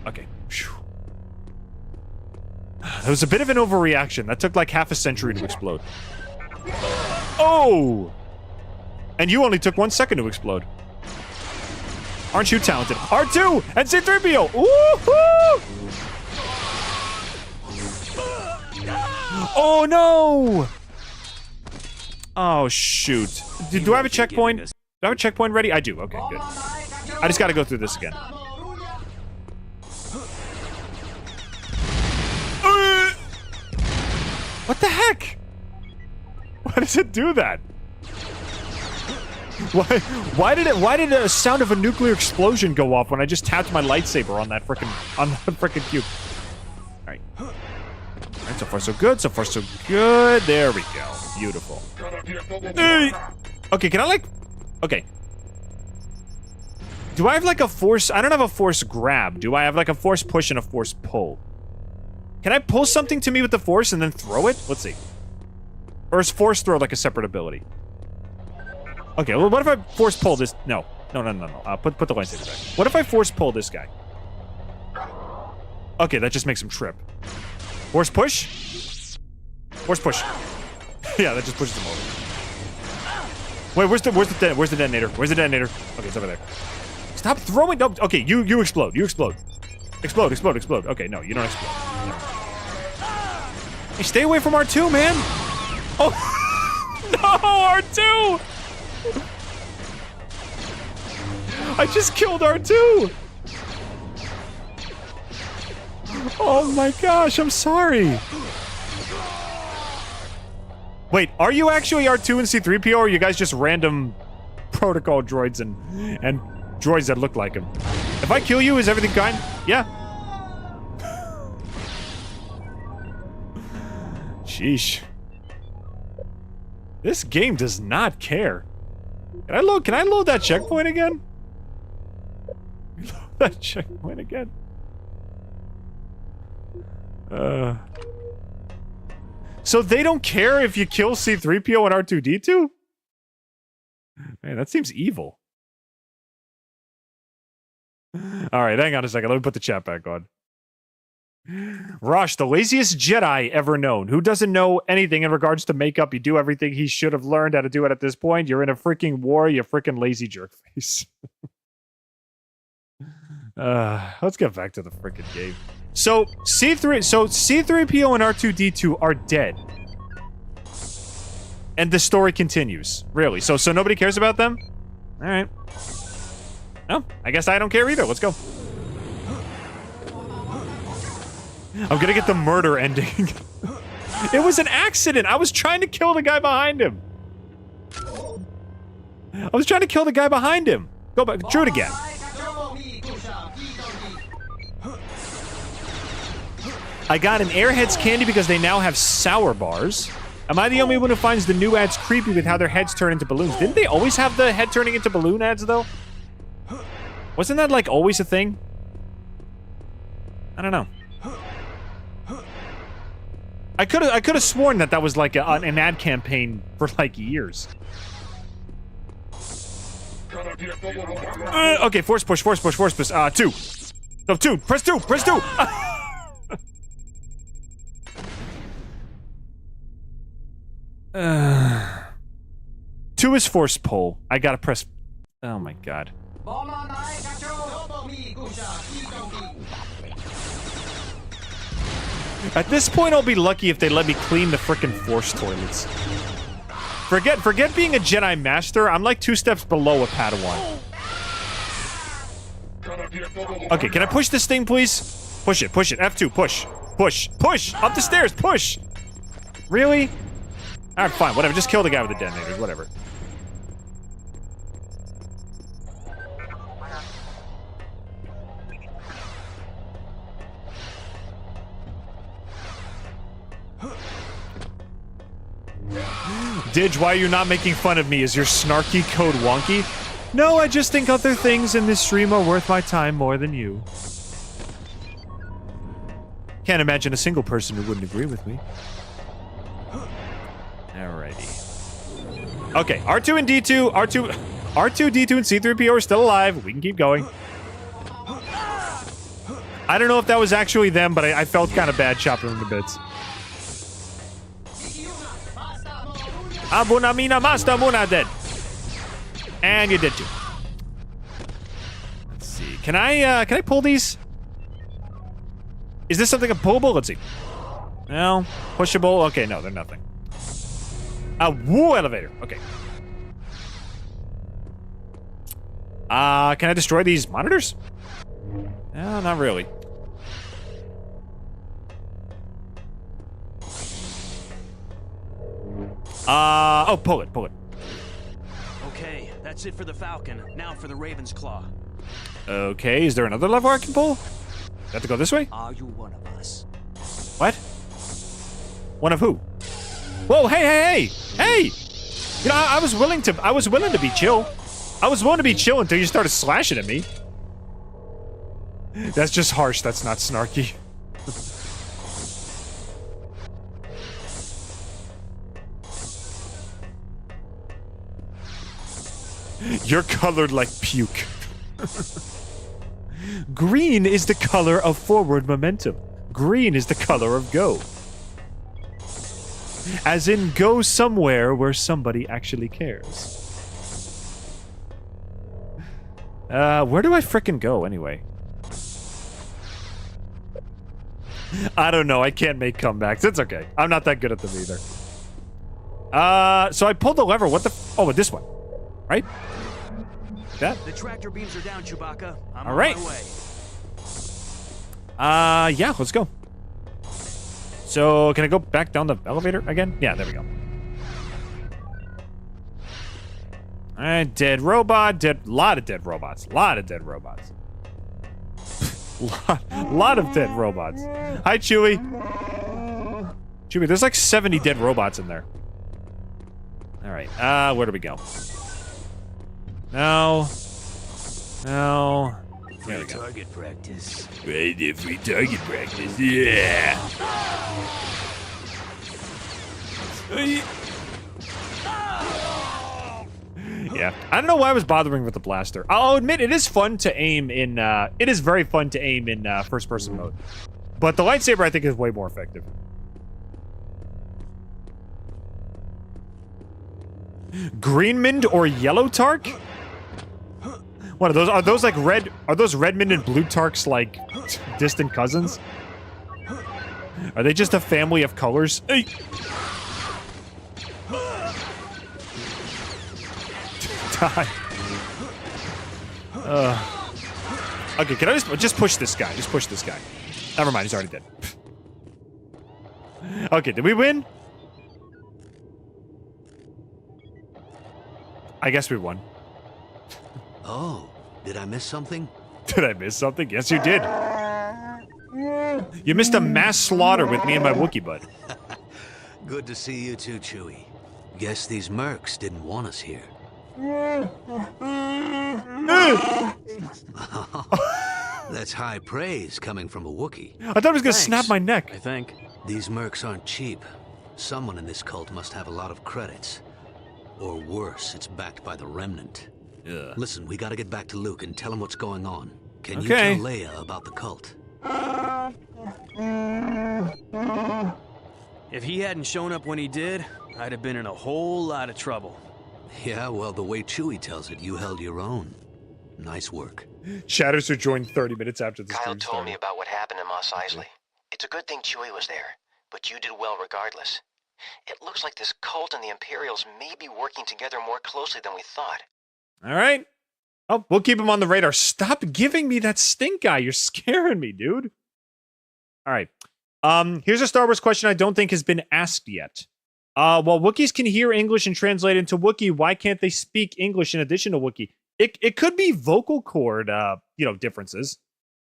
Okay. Whew. That was a bit of an overreaction. That took like half a century to explode. Oh! And you only took 1 second to explode. Aren't you talented? R2 and C-3PO! Woohoo! Oh no! Oh shoot. Do I have a checkpoint? Do I have a checkpoint ready? I do. Okay, good. I just gotta go through this again. What the heck? Why does it do that? Why did a sound of a nuclear explosion go off when I just tapped my lightsaber on that frickin' cube? Alright. Alright, so far so good, so far so good. There we go. Beautiful. Okay, can I like... Okay. Do I have like a force... I don't have a force grab. Do I have like a force push and a force pull? Can I pull something to me with the force and then throw it? Let's see. Or is force throw like a separate ability? Okay, well, what if I force pull this? No. No. Put the lightsaber back. What if I force pull this guy? Okay, that just makes him trip. Force push? Force push. Yeah, that just pushes him over. Wait, where's the detonator? Where's the detonator? Okay, it's over there. Stop throwing. No, okay, you explode. You explode. Explode. Okay, no, you don't explode. No. Hey, stay away from R2, man. Oh, no, R2. I just killed R2! Oh my gosh, I'm sorry. Wait, are you actually R2 and C-3PO, or are you guys just random protocol droids and droids that look like him? If I kill you, is everything fine? Yeah. Sheesh. This game does not care. Can I load that checkpoint again? Load that checkpoint again. So they don't care if you kill C-3PO and R2-D2? Man, that seems evil. Alright, hang on a second. Let me put the chat back on. Rosh, the laziest Jedi ever known. Who doesn't know anything in regards to makeup? You do everything he should have learned how to do it at this point. You're in a freaking war, you freaking lazy jerkface. Let's get back to the freaking game. So C-3PO and R2-D2 are dead. And the story continues. Really? So nobody cares about them? Alright. No, I guess I don't care either. Let's go. I'm gonna get the murder ending. It was an accident. I was trying to kill the guy behind him. Go back. Do it again. I got an Airheads candy because they now have sour bars. Am I the only one who finds the new ads creepy with how their heads turn into balloons? Didn't they always have the head turning into balloon ads, though? Wasn't that, like, always a thing? I don't know. I could have sworn that was, like, an ad campaign for, like, years. Okay, force push. 2. No, 2. Press 2. 2 is force pull. I gotta press... Oh my god. At this point, I'll be lucky if they let me clean the frickin' force toilets. Forget being a Jedi Master. I'm like 2 steps below a Padawan. Okay, can I push this thing, please? Push it. F2, push. Up the stairs, push! Really? Alright, fine, whatever. Just kill the guy with the detonators, whatever. Didge, why are you not making fun of me? Is your snarky code wonky? No, I just think other things in this stream are worth my time more than you. Can't imagine a single person who wouldn't agree with me. Alrighty. Okay, R2 and D2, R2, D2, and C-3PO are still alive. We can keep going. I don't know if that was actually them, but I felt kind of bad chopping them to bits. Abuna mina master muna dead. And you did too. Let's see. Can I pull these? Is this something pullable? Let's see. No. Pushable? Okay, no, they're nothing. Woo elevator. Okay. Can I destroy these monitors? No, not really. Oh, pull it. Okay, that's it for the Falcon. Now for the Raven's Claw. Okay, is there another lever I can pull? Have to go this way? Are you one of us? What? One of who? Whoa, hey! You know, I was willing to be chill. I was willing to be chill until you started slashing at me. That's just harsh, that's not snarky. You're colored like puke. Green is the color of forward momentum. Green is the color of go. As in, go somewhere where somebody actually cares. Where do I frickin' go, anyway? I don't know, I can't make comebacks. It's okay. I'm not that good at them either. So I pulled the lever. What the... Oh, this one. Right? That? The tractor beams are down, Chewbacca. I'm all right. on my way. Yeah, let's go. So, can I go back down the elevator again? Yeah, there we go. Alright, dead robot, lot of dead robots. Lot of dead robots. lot of dead robots. Hi, Chewie. Chewie, there's like 70 dead robots in there. All right. Where do we go? No. No. There we go. Target practice. Free target practice. Yeah. Yeah, I don't know why I was bothering with the blaster. I'll admit it is fun to aim in. It is very fun to aim in first-person mode, but the lightsaber I think is way more effective. Greenmond or yellow Tark? What are those? Are those like red? Are those Redmond and blue Tarks like distant cousins? Are they just a family of colors? Hey. Die. Okay, can I just push this guy? Just push this guy. Never mind, he's already dead. Okay, did we win? I guess we won. Oh, did I miss something? Did I miss something? Yes, you did. You missed a mass slaughter with me and my Wookiee bud. Good to see you too, Chewie. Guess these mercs didn't want us here. That's high praise coming from a Wookiee. I thought he was gonna snap my neck. I think. These mercs aren't cheap. Someone in this cult must have a lot of credits. Or worse, it's backed by the Remnant. Yeah. Listen, we gotta get back to Luke and tell him what's going on. Can you Okay. tell Leia about the cult? If he hadn't shown up when he did, I'd have been in a whole lot of trouble. Yeah, well, the way Chewie tells it, you held your own. Nice work. Shatters who joined 30 minutes after the Kyle stream told me started. about what happened in Mos Eisley. It's a good thing Chewie was there, but you did well regardless. It looks like this cult and the Imperials may be working together more closely than we thought. All right. Oh, we'll keep him on the radar. Stop giving me that stink eye. You're scaring me, dude. All right. Here's a Star Wars question I don't think has been asked yet. While Wookiees can hear English and translate into Wookiee, why can't they speak English in addition to Wookiee? It could be vocal cord, differences.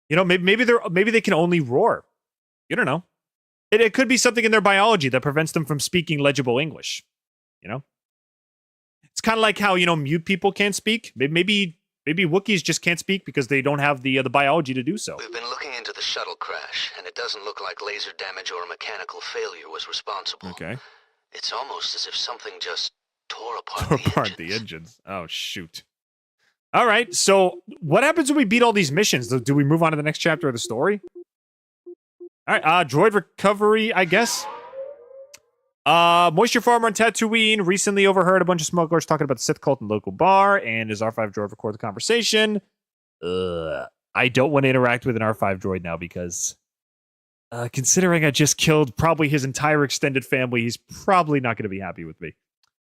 You know, maybe they can only roar. You don't know. It could be something in their biology that prevents them from speaking legible English. You know, it's kind of like how mute people can't speak. Maybe Wookiees just can't speak because they don't have the biology to do so. We've been looking into the shuttle crash, and it doesn't look like laser damage or a mechanical failure was responsible. Okay. It's almost as if something just tore Tore apart apart the engines. Oh, shoot. All right, so what happens when we beat all these missions? Do we move on to the next chapter of the story? All right, droid recovery, I guess. Moisture Farmer on Tatooine recently overheard a bunch of smugglers talking about the Sith cult in the local bar, and his R5 droid record the conversation. I don't want to interact with an R5 droid now because... considering I just killed probably his entire extended family, he's probably not going to be happy with me.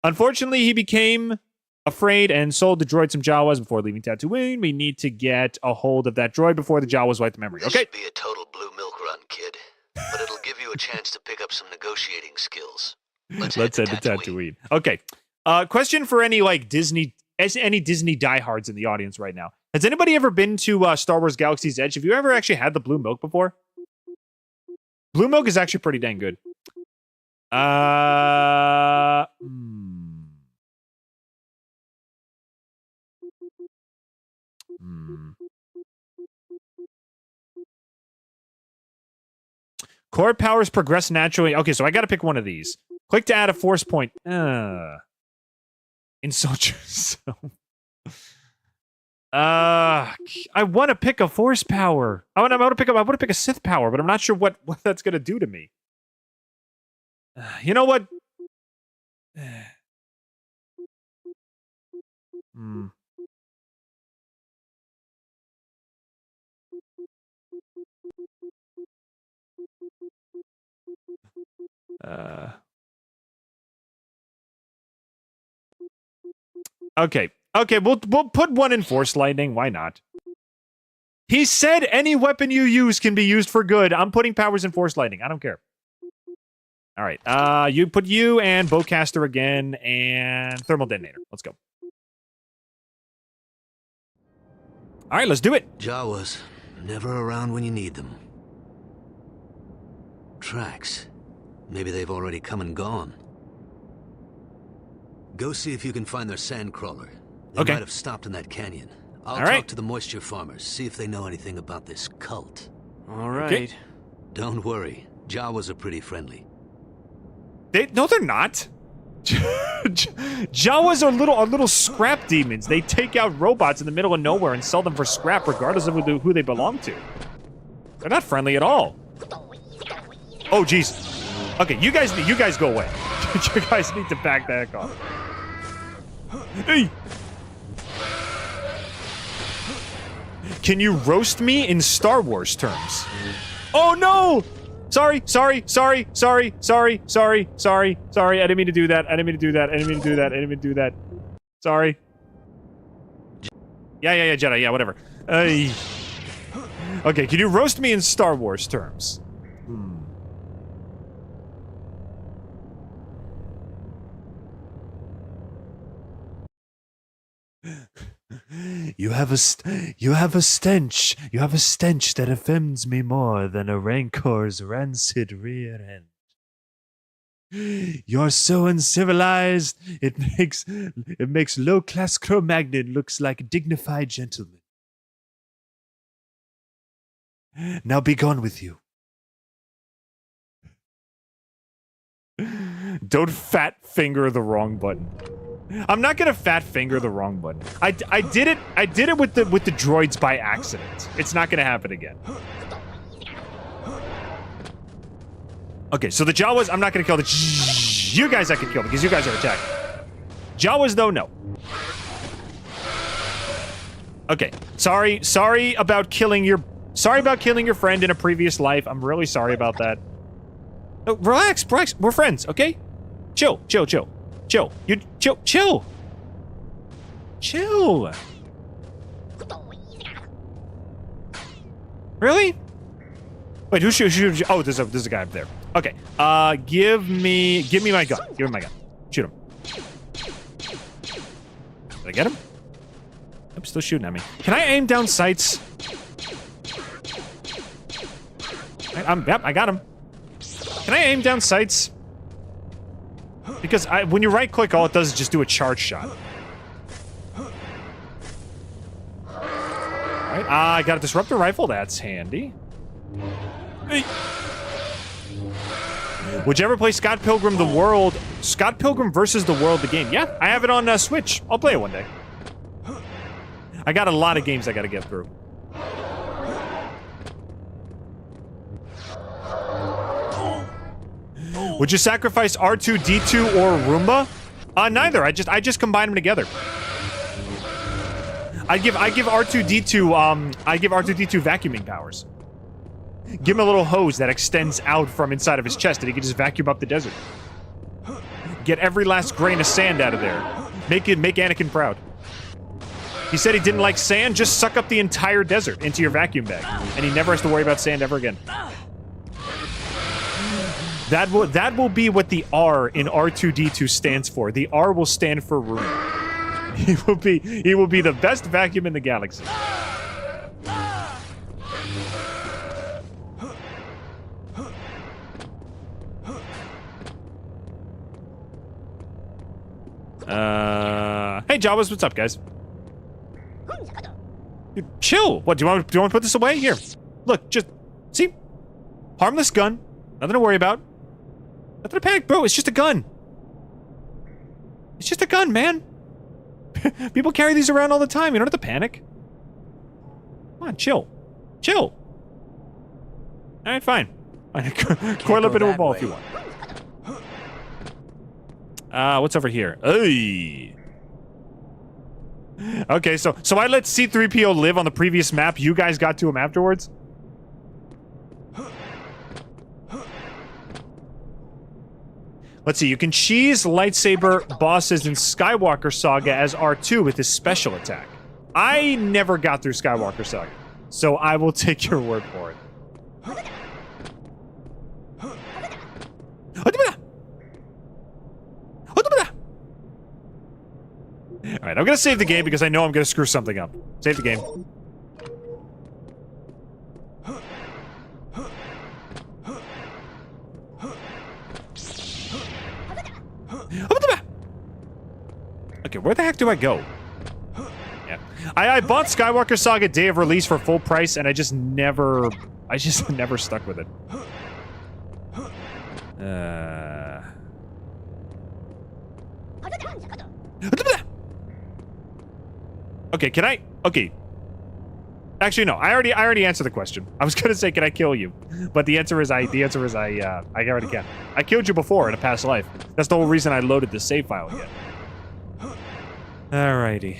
Unfortunately, he became afraid and sold the droid some Jawas before leaving Tatooine. We need to get a hold of that droid before the Jawas wipe the memory. This Okay. should be a total blue milk run, kid. But it'll give you a chance to pick up some negotiating skills. Let's head to Tatooine. Okay. Question for any Disney diehards in the audience right now. Has anybody ever been to Star Wars Galaxy's Edge? Have you ever actually had the blue milk before? Blue milk is actually pretty dang good. Core powers progress naturally. Okay, so I got to pick one of these. Click to add a force point. Insult yourself. I want to pick a force power. I want to pick a Sith power, but I'm not sure what that's gonna do to me. You know what? Okay. Okay, we'll put one in Force Lightning. Why not? He said any weapon you use can be used for good. I'm putting powers in Force Lightning. I don't care. All right. You put you and Bowcaster again and Thermal Detonator. Let's go. All right, let's do it. Jawas, never around when you need them. Tracks. Maybe they've already come and gone. Go see if you can find their sandcrawler. They Okay. might have stopped in that canyon. I'll All talk right. to the moisture farmers, see if they know anything about this cult. All right. Okay. Don't worry, Jawas are pretty friendly. No, they're not. Jawas are little scrap demons. They take out robots in the middle of nowhere and sell them for scrap, regardless of who they belong to. They're not friendly at all. Oh, jeez. Okay, you guys go away. You guys need to back the heck off. Hey. Can you roast me in Star Wars terms? Oh no! Sorry. I didn't mean to do that. Sorry. Yeah, Jedi. Yeah, whatever. Okay, can you roast me in Star Wars terms? You have a stench. You have a stench that offends me more than a rancor's rancid rear end. You're so uncivilized. It makes low-class Cro-Magnon looks like a dignified gentleman. Now be gone with you. Don't fat finger the wrong button. I'm not gonna fat finger the wrong button. I did it with the droids by accident. It's not gonna happen again. Okay, so the Jawas, I'm not gonna kill you guys. I can kill because you guys are attacking. Jawas though, no. Okay, sorry about killing your friend in a previous life. I'm really sorry about that. Oh, relax. We're friends, okay? Chill. Chill. Really? Wait, who shoot? Oh, there's a guy up there. Okay. Give me my gun. Give me my gun. Shoot him. Did I get him? I'm still shooting at me. Can I aim down sights? Yep, I got him. Can I aim down sights? Because when you right click, all it does is just do a charge shot. Alright, I got a disruptor rifle. That's handy. Hey. Would you ever play Scott Pilgrim versus the World, the game? Yeah, I have it on Switch. I'll play it one day. I got a lot of games I gotta get through. Would you sacrifice R2-D2 or Roomba? Neither. I just combine them together. I give R2-D2 vacuuming powers. Give him a little hose that extends out from inside of his chest and he can just vacuum up the desert. Get every last grain of sand out of there. Make Anakin proud. He said he didn't like sand, just suck up the entire desert into your vacuum bag. And he never has to worry about sand ever again. That will be what the R in R2-D2 stands for. The R will stand for room. He will be the best vacuum in the galaxy. Hey Jawas, what's up, guys? Dude, chill. What do you want to put this away? Here, look, just see, harmless gun, nothing to worry about. Nothing to panic, bro. It's just a gun. It's just a gun, man. People carry these around all the time. You don't have to panic. Come on, chill. Chill. All right, fine. Coil up into a ball if you want. What's over here? Hey. Okay, so I let C-3PO live on the previous map. You guys got to him afterwards? Let's see, you can cheese lightsaber bosses in Skywalker Saga as R2 with his special attack. I never got through Skywalker Saga, so I will take your word for it. Alright, I'm gonna save the game because I know I'm gonna screw something up. Save the game. Okay, where the heck do I go? Yeah. I bought Skywalker Saga day of release for full price, and I just never stuck with it. Okay, can I? Okay. Actually, no. I already answered the question. I was gonna say, can I kill you? But the answer is I already can. I killed you before in a past life. That's the whole reason I loaded the save file again. Alrighty.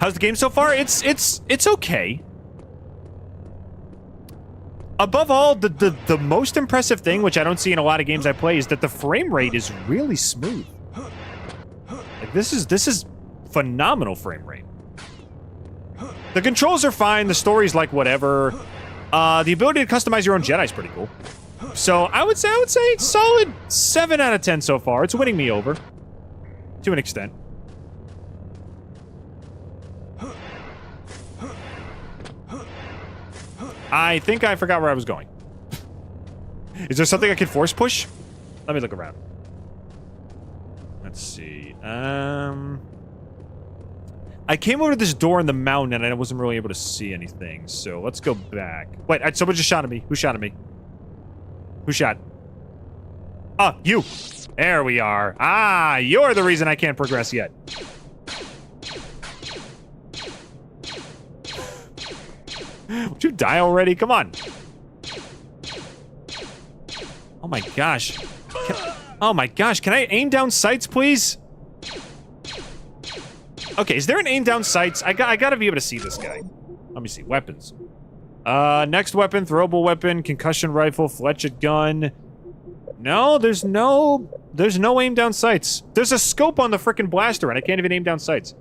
How's the game so far? It's okay. Above all, the most impressive thing, which I don't see in a lot of games I play, is that the frame rate is really smooth. Like this is phenomenal frame rate. The controls are fine. The story's like whatever. The ability to customize your own Jedi is pretty cool. So I would say solid 7 out of 10 so far. It's winning me over to an extent. I think I forgot where I was going. Is there something I can force push? Let me look around. Let's see. I came over to this door in the mountain and I wasn't really able to see anything. So let's go back. Wait, someone just shot at me. Who shot at me? Who shot? Oh, you. There we are. Ah, you're the reason I can't progress yet. Would you die already? Come on. Oh my gosh. Oh my gosh. Can I aim down sights, please? Okay, is there an aim down sights? I gotta be able to see this guy. Let me see. Weapons. Next weapon, throwable weapon, concussion rifle, fletched gun. No, there's no aim down sights. There's a scope on the frickin' blaster and I can't even aim down sights.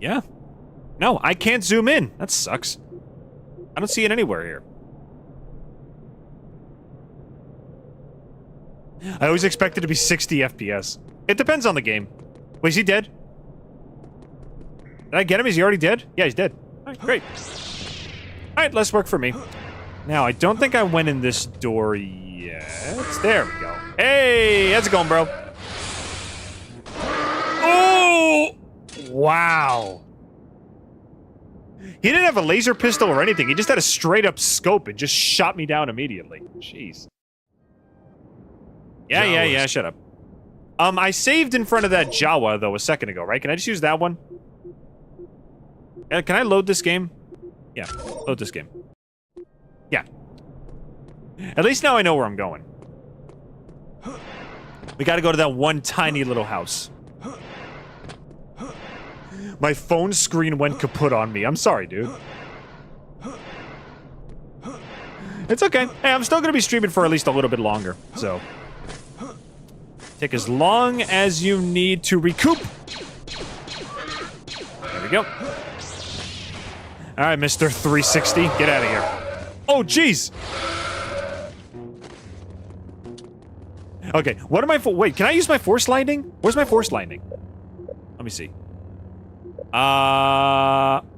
Yeah. No, I can't zoom in. That sucks. I don't see it anywhere here. I always expect it to be 60 FPS. It depends on the game. Wait, is he dead? Did I get him? Is he already dead? Yeah, he's dead. Alright, great. Alright, less work for me. Now, I don't think I went in this door yet. There we go. Hey, how's it going, bro? Oh! Wow. He didn't have a laser pistol or anything. He just had a straight-up scope and just shot me down immediately. Jeez. Yeah, shut up. I saved in front of that Jawa, though, a second ago, right? Can I just use that one? Can I load this game? Yeah, load this game. Yeah. At least now I know where I'm going. We gotta go to that one tiny little house. My phone screen went kaput on me. I'm sorry, dude. It's okay. Hey, I'm still gonna be streaming for at least a little bit longer, so... Take as long as you need to recoup. There we go. Alright, Mr. 360, get out of here. Oh, jeez! Okay, what am I for? Wait, can I use my force lightning? Where's my force lightning? Let me see.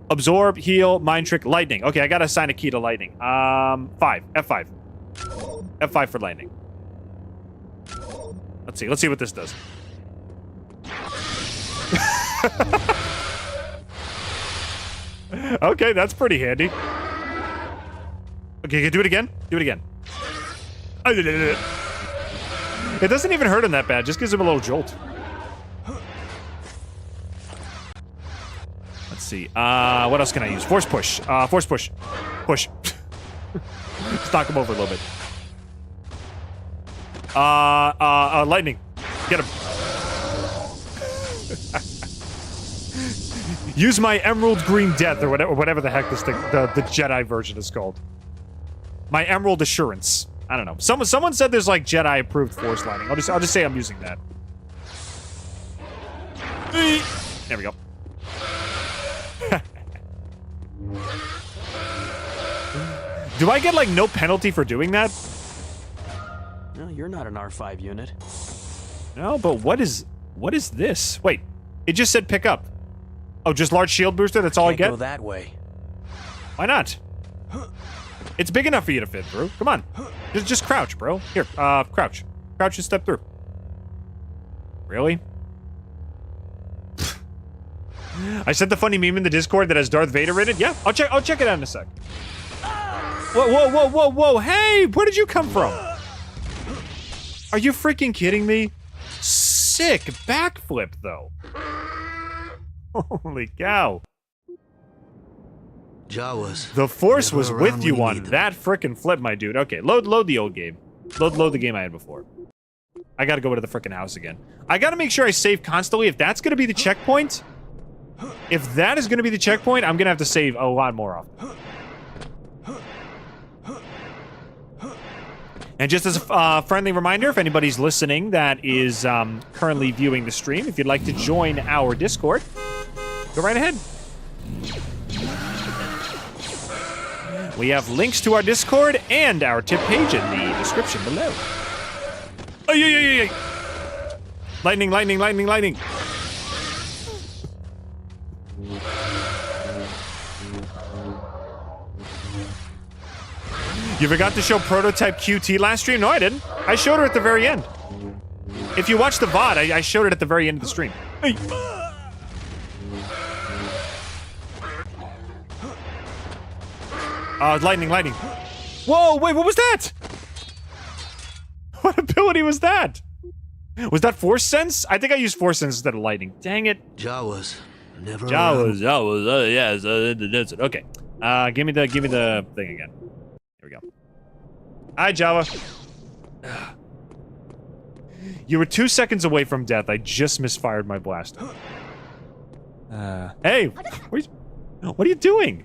Absorb, heal, mind trick, lightning. Okay, I gotta assign a key to lightning. 5. F5. F5 for lightning. Let's see what this does. Okay, that's pretty handy. Okay, do it again. Do it again. It doesn't even hurt him that bad. Just gives him a little jolt. Let's see. What else can I use? Force push. Force push. Push. Just knock him over a little bit. Lightning. Get him. Use my emerald green death or whatever the heck this thing, the Jedi version is called. My emerald assurance. I don't know. Someone said there's like Jedi approved force lightning. I'll just say I'm using that. There we go. Do I get like no penalty for doing that? No, you're not an R5 unit. No, but what is this? Wait. It just said pick up. Oh, just large shield booster? That's all I get? Go that way. Why not? It's big enough for you to fit through. Come on. Just crouch, bro. Here, crouch. Crouch and step through. Really? I sent the funny meme in the Discord that has Darth Vader in it. Yeah, I'll check it out in a sec. Whoa. Hey, where did you come from? Are you freaking kidding me? Sick backflip, though. Holy cow. Jawas. The Force never was around with when you you on need them. that frickin' flip, my dude. Okay, load the old game. Load the game I had before. I gotta go to the frickin' house again. I gotta make sure I save constantly. If that's gonna be the checkpoint, if that is gonna be the checkpoint, I'm gonna have to save a lot more often. And just as a friendly reminder, if anybody's listening that is currently viewing the stream, if you'd like to join our Discord, go right ahead. We have links to our Discord and our tip page in the description below. Ay. Lightning. You forgot to show prototype QT last stream? No, I didn't. I showed her at the very end. If you watch the VOD, I showed it at the very end of the stream. Hey. Lightning. Whoa, wait, what was that? What ability was that? Was that Force Sense? I think I used Force Sense instead of lightning. Dang it. Jawas. Never Jawas, yes, that's it. Okay. Give me the thing again. Here we go. Hi, Jawa. You were 2 seconds away from death. I just misfired my blaster. Hey, what are you doing?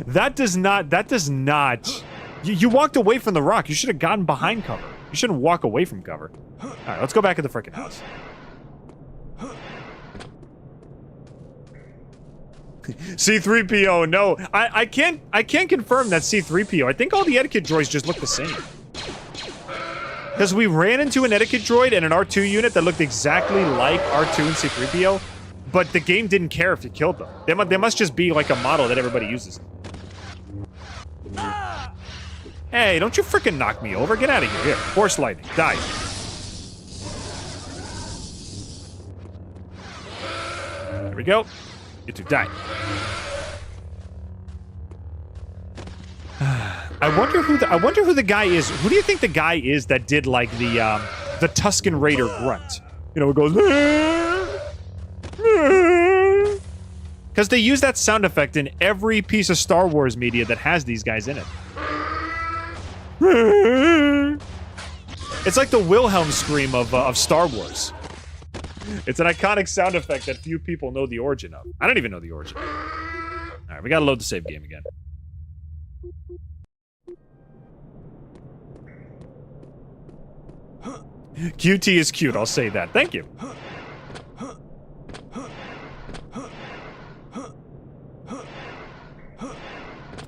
That does not. You walked away from the rock. You should have gotten behind cover. You shouldn't walk away from cover. All right, let's go back to the frickin' house. C-3PO, no. I can't confirm that C-3PO. I think all the etiquette droids just look the same. Because we ran into an etiquette droid and an R2 unit that looked exactly like R2 and C-3PO, but the game didn't care if you killed them. They must just be like a model that everybody uses. Hey, don't you frickin' knock me over. Get out of here. Here, Force Lightning. Die. There we go. You two die. I wonder who the guy is. Who do you think the guy is that did like the Tusken Raider grunt? You know, it goes. Because they use that sound effect in every piece of Star Wars media that has these guys in it. It's like the Wilhelm scream of Star Wars. It's an iconic sound effect that few people know the origin of. I don't even know the origin. All right, we gotta load the save game again. QT is cute, I'll say that. Thank you.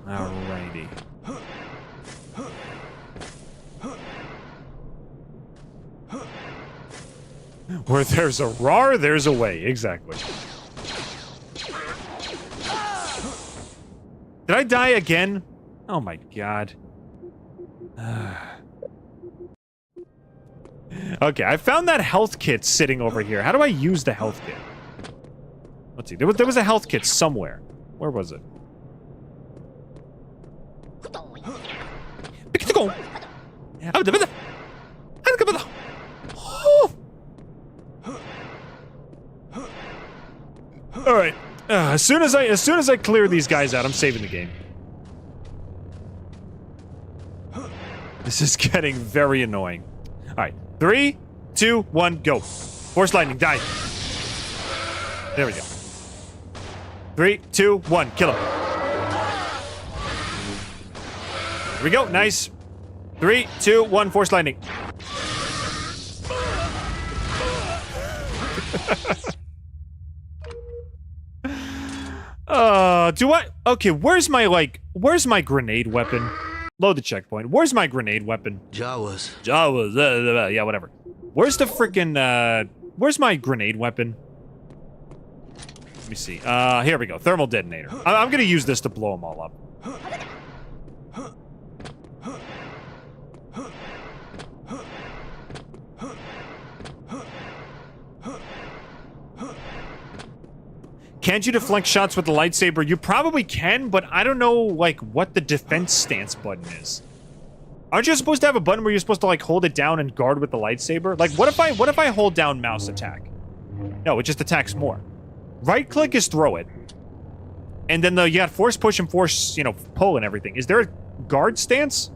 Alrighty. Where there's a roar, there's a way. Exactly. Did I die again? Oh my god. Okay, I found that health kit sitting over here. How do I use the health kit? Let's see. There was a health kit somewhere. Where was it? All right. As soon as I clear these guys out, I'm saving the game. This is getting very annoying. All right. 3, 2, 1, go. Force Lightning, die. There we go. 3, 2, 1, kill him. Here we go. Nice. 3, 2, 1, Force Lightning. Do I? Okay, where's my grenade weapon? Load the checkpoint. Where's my grenade weapon? Jawas. Yeah, whatever. Where's the freaking, where's my grenade weapon? Let me see. Here we go. Thermal detonator. I'm gonna use this to blow them all up. Can't you deflect shots with the lightsaber? You probably can, but I don't know, like, what the defense stance button is. Aren't you supposed to have a button where you're supposed to, like, hold it down and guard with the lightsaber? Like, what if I hold down mouse attack? No, it just attacks more. Right-click is throw it. And then you got force push and force, you know, pull and everything. Is there a guard stance?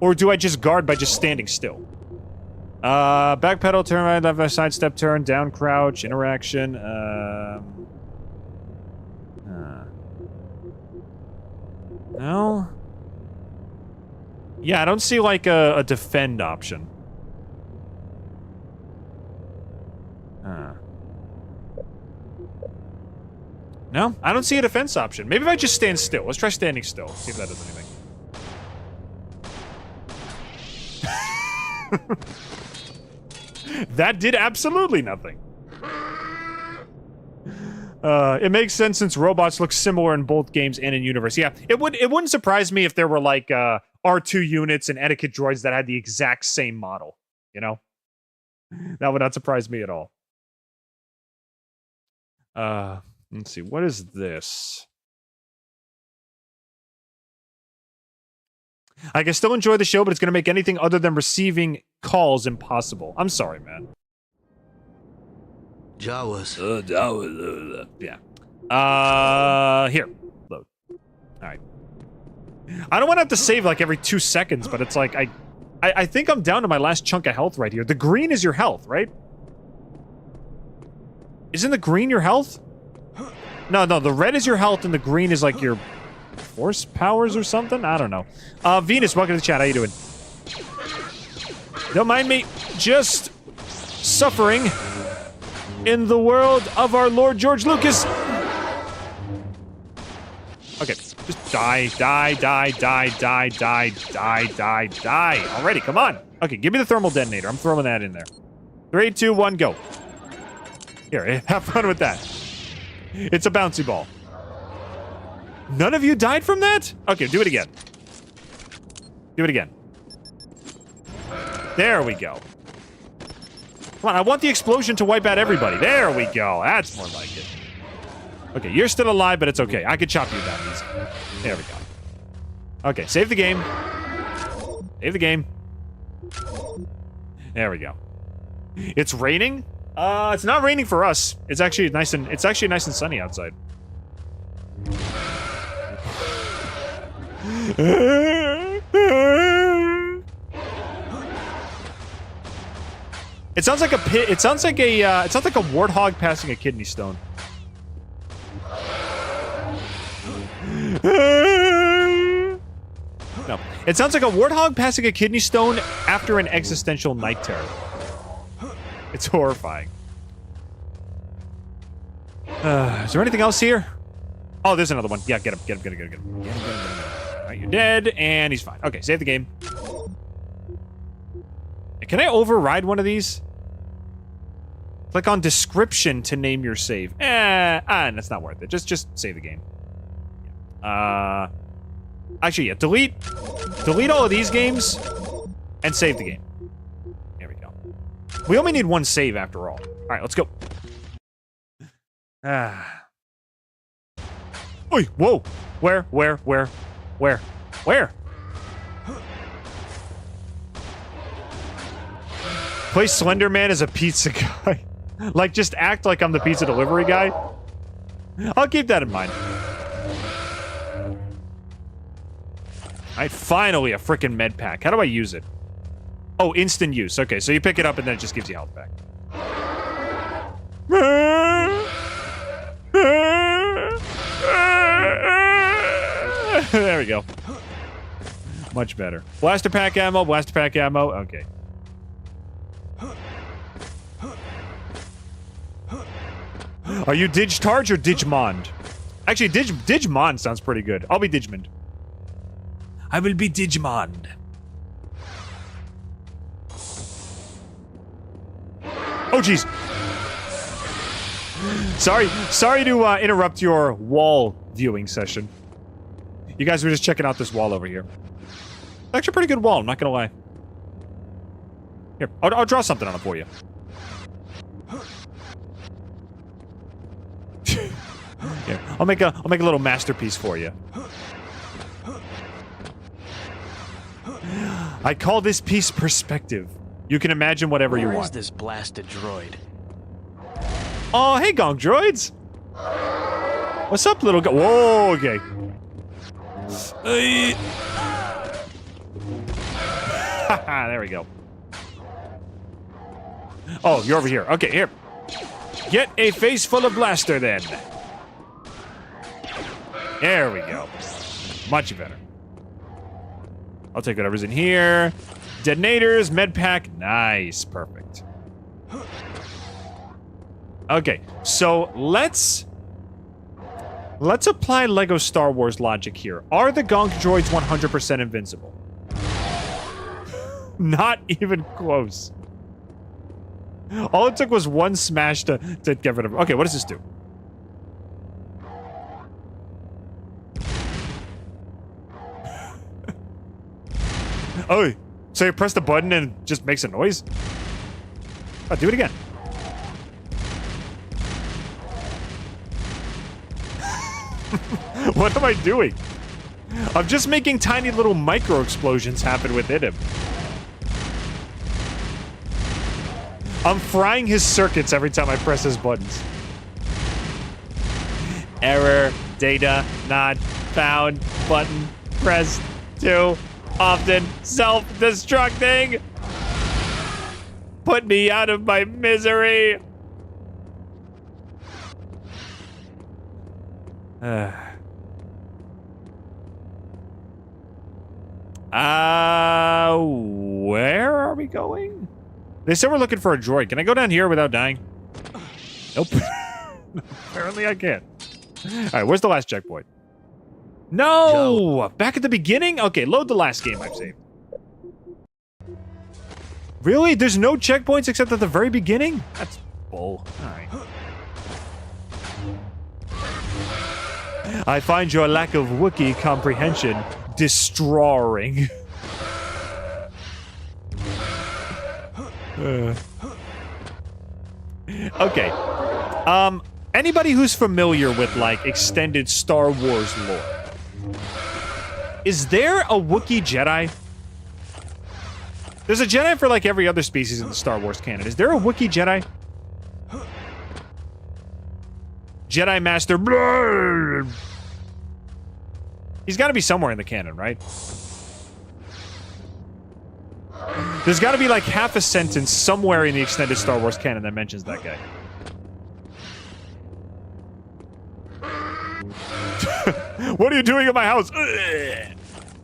Or do I just guard by just standing still? Back pedal, turn right, left, left, side step, turn, down, crouch, interaction, no? Yeah, I don't see, like, a defend option. No? I don't see a defense option. Maybe if I just stand still. Let's try standing still. See if that does anything. That did absolutely nothing. It makes sense since robots look similar in both games and in universe. Yeah, it wouldn't surprise me if there were like R2 units and etiquette droids that had the exact same model, you know? That would not surprise me at all. Let's see, what is this? I can still enjoy the show, but it's going to make anything other than receiving calls impossible. I'm sorry, man. Jawas. Yeah. Here. Load. Alright. I don't want to have to save like every 2 seconds, but it's like, I think I'm down to my last chunk of health right here. The green is your health, right? Isn't the green your health? No, the red is your health and the green is like your force powers or something? I don't know. Venus, welcome to the chat. How you doing? Don't mind me. Just suffering in the world of our Lord George Lucas. Okay, just die. Already, come on. Okay, give me the thermal detonator. I'm throwing that in there. 3, 2, 1, go. Here, have fun with that. It's a bouncy ball. None of you died from that? Okay, do it again. Do it again. There we go. Come on, I want the explosion to wipe out everybody. There we go. That's more like it. Okay, you're still alive, but it's okay. I could chop you down easy. There we go. Okay, save the game. Save the game. There we go. It's raining? It's not raining for us. It's actually nice and sunny outside. It sounds like a pit. It sounds like a warthog passing a kidney stone. No, it sounds like a warthog passing a kidney stone after an existential night terror. It's horrifying. Is there anything else here? Oh, there's another one. Yeah, get him. Get him. All right, you're dead, and he's fine. Okay, save the game. Can I override one of these? Click on description to name your save. That's not worth it. Just save the game. Actually, yeah, delete all of these games and save the game. There we go. We only need one save after all. All right, let's go. Oi, whoa. Where? Play Slender Man as a pizza guy. Like, just act like I'm the pizza delivery guy. I'll keep that in mind. Alright, finally a frickin' med pack. How do I use it? Oh, instant use. Okay, so you pick it up and then it just gives you health back. There we go. Much better. Blaster pack ammo. Okay. Are you Digitarge or Digimond? Actually, Digimond sounds pretty good. I'll be Digimond. I will be Digimond. Oh, jeez. Sorry to interrupt your wall viewing session. You guys were just checking out this wall over here. It's actually a pretty good wall, I'm not gonna lie. Here, I'll draw something on it for you. Here, I'll make a little masterpiece for you. I call this piece perspective. You can imagine whatever you want. Where is this blasted droid? Oh, hey, Gong Droids! What's up, little guy? Whoa, okay. There we go. Oh, you're over here. Okay, here. Get a face full of blaster, then. There we go. Much better. I'll take whatever's in here. Detonators, med pack. Nice. Perfect. Okay, so let's apply Lego Star Wars logic here. Are the Gonk droids 100% invincible? Not even close. All it took was one smash to get rid of them. Okay, what does this do? Oh, so you press the button and it just makes a noise? Oh, do it again. What am I doing? I'm just making tiny little micro explosions happen within him. I'm frying his circuits every time I press his buttons. Error, data not found, button pressed too often, self-destructing. Put me out of my misery. Where are we going? They said we're looking for a droid. Can I go down here without dying? Nope. Apparently I can't. Alright, where's the last checkpoint? No! Back at the beginning? Okay, load the last game I've saved. Really? There's no checkpoints except at the very beginning? That's bull. Alright. I find your lack of Wookiee comprehension destroying. Okay. Anybody who's familiar with, like, extended Star Wars lore, is there a Wookiee Jedi? There's a Jedi for, like, every other species in the Star Wars canon. Is there a Wookiee Jedi? Jedi Master. He's got to be somewhere in the canon, right? There's got to be like half a sentence somewhere in the extended Star Wars canon that mentions that guy. What are you doing in my house?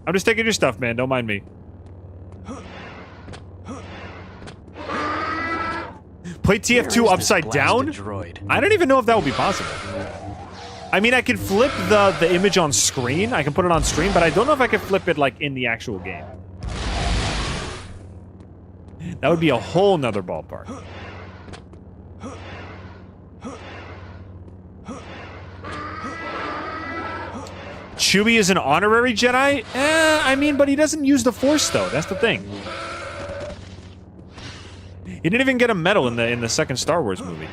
I'm just taking your stuff, man. Don't mind me. Play TF2 upside down? I don't even know if that would be possible. I mean, I can flip the image on screen. I can put it on screen, but I don't know if I can flip it, like, in the actual game. That would be a whole nother ballpark. Chewie is an honorary Jedi? I mean, but he doesn't use the Force, though. That's the thing. He didn't even get a medal in the second Star Wars movie.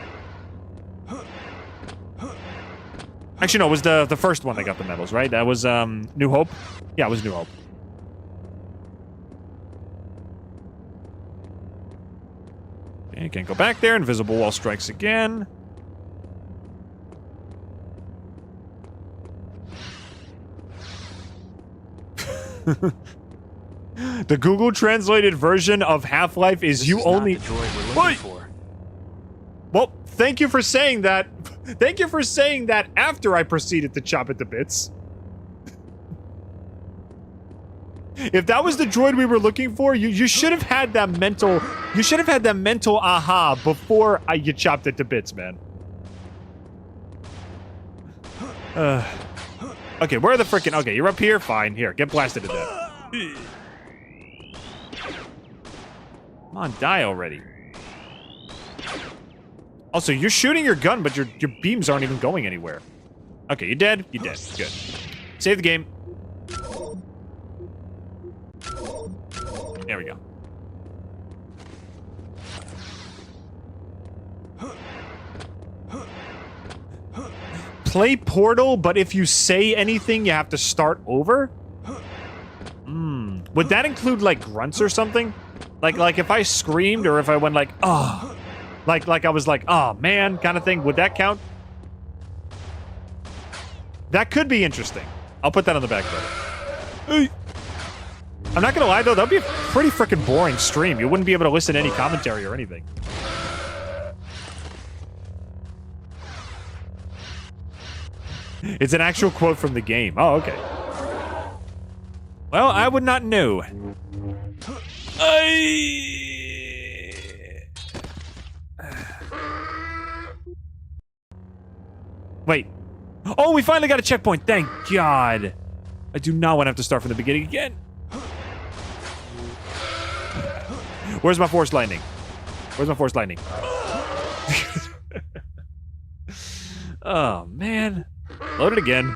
Actually, no, it was the first one that got the medals, right? That was New Hope? Yeah, it was New Hope. Okay, can't go back there. Invisible wall strikes again. The Google translated version of Half-Life is you only... Wait! Well, thank you for saying that. Thank you for saying that after I proceeded to chop it to bits. If that was the droid we were looking for, you should have had that mental... You should have had that mental aha before you chopped it to bits, man. Okay, where are the frickin'... Okay, you're up here? Fine. Here, get blasted to death. Come on, die already. Also, you're shooting your gun, but your beams aren't even going anywhere. Okay, you dead? You dead. Good. Save the game. There we go. Play Portal, but if you say anything, you have to start over? Would that include, like, grunts or something? Like if I screamed or if I went like, oh. Like I was like, oh, man, kind of thing. Would that count? That could be interesting. I'll put that on the back burner. I'm not gonna lie, though. That'd be a pretty freaking boring stream. You wouldn't be able to listen to any commentary or anything. It's an actual quote from the game. Oh, okay. Well, I would not know. Wait. Oh, we finally got a checkpoint. Thank God. I do not want to have to start from the beginning again. Where's my force lightning? Where's my force lightning? Oh, man. Load it again.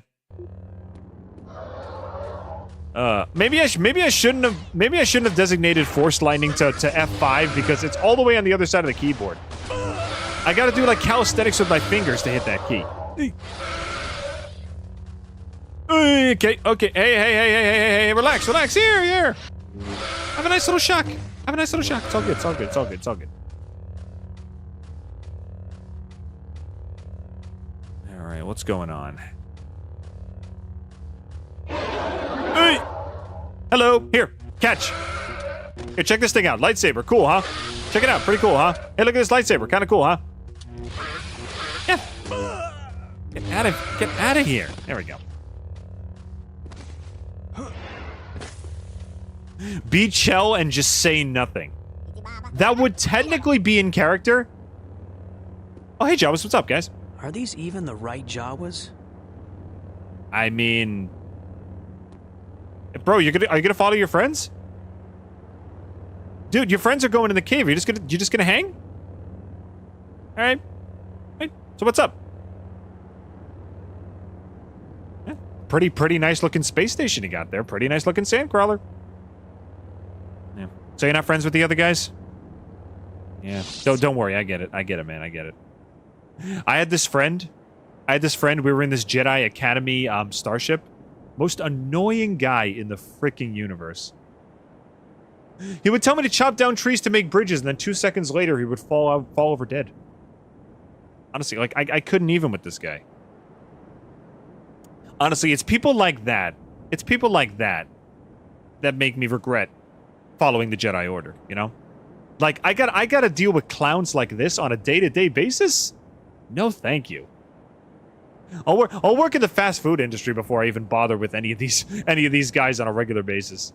Maybe I shouldn't have designated force lightning to F5 because it's all the way on the other side of the keyboard. I gotta do like calisthenics with my fingers to hit that key. Okay. Hey, relax. Here. Have a nice little shock. It's all good. All right, what's going on? Hey! Hello, here, catch. Here, check this thing out. Lightsaber, cool, huh? Check it out, pretty cool, huh? Hey, look at this lightsaber, kind of cool, huh? Yeah. Get out of here. There we go. Be chill and just say nothing. That would technically be in character. Oh, hey, Jawas, what's up, guys? Are these even the right Jawas? I mean... Bro, are you gonna follow your friends? Dude, your friends are going in the cave. You're just gonna hang? Alright. Hey, so what's up? Yeah, pretty nice looking space station you got there. Pretty nice looking sandcrawler. Yeah. So you're not friends with the other guys? Yeah. Don't worry, I get it, man, I get it. I had this friend, we were in this Jedi Academy starship. Most annoying guy in the freaking universe. He would tell me to chop down trees to make bridges, and then 2 seconds later, he would fall over dead. Honestly, like, I couldn't even with this guy. Honestly, it's people like that. It's people like that that make me regret following the Jedi Order, you know? Like, I gotta deal with clowns like this on a day-to-day basis? No, thank you. I'll work in the fast food industry before I even bother with any of these guys on a regular basis.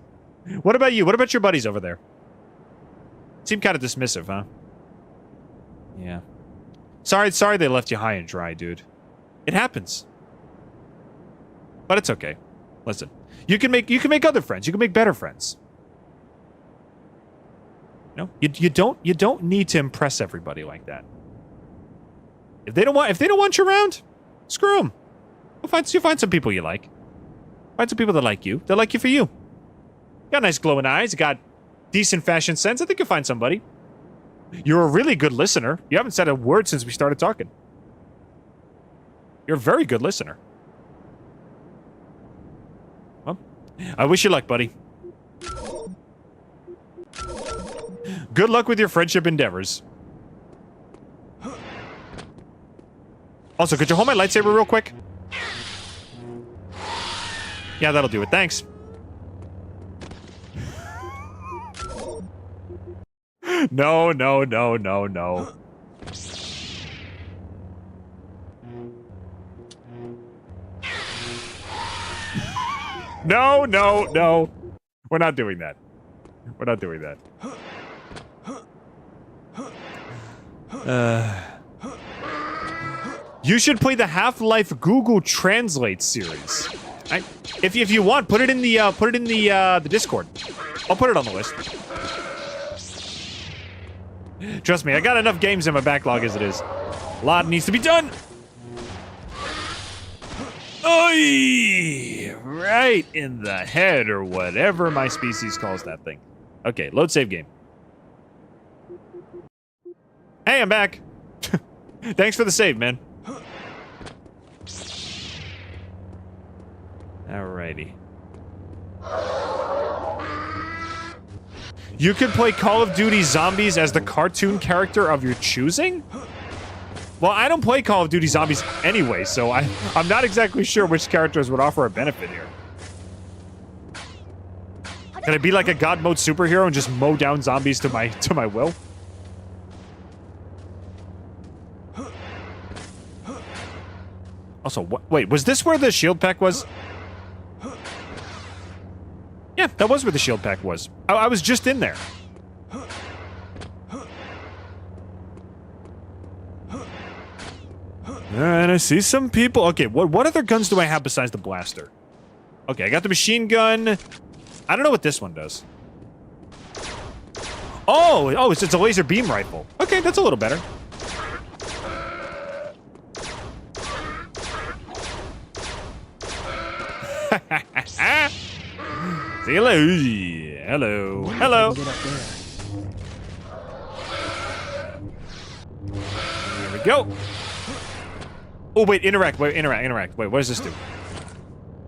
What about you? What about your buddies over there? Seem kind of dismissive, huh? Yeah. Sorry they left you high and dry, dude. It happens. But it's okay. Listen, you can make other friends. You can make better friends. No, you don't need to impress everybody like that. If they don't want you around, screw them. You find some people you like. Find some people that like you. They'll like you for you. Got nice glowing eyes. You got decent fashion sense. I think you'll find somebody. You're a really good listener. You haven't said a word since we started talking. You're a very good listener. Well, I wish you luck, buddy. Good luck with your friendship endeavors. Also, could you hold my lightsaber real quick? Yeah, that'll do it. Thanks. No. No. We're not doing that. We're not doing that. You should play the Half-Life Google Translate series. If you want, put it in the Discord. I'll put it on the list. Trust me, I got enough games in my backlog as it is. A lot needs to be done. Oy! Right in the head, or whatever my species calls that thing. Okay, load save game. Hey, I'm back. Thanks for the save, man. Alrighty. You could play Call of Duty Zombies as the cartoon character of your choosing? Well, I don't play Call of Duty Zombies anyway, so I'm not exactly sure which characters would offer a benefit here. Can I be like a god mode superhero and just mow down zombies to my will? Also, wait, was this where the shield pack was? Yeah, that was where the shield pack was. I was just in there. And I see some people. Okay, what other guns do I have besides the blaster? Okay, I got the machine gun. I don't know what this one does. Oh, it's a laser beam rifle. Okay, that's a little better. Say hello. Hello. Hello. Here we go. Oh, wait, interact. Wait, interact. Wait, what does this do?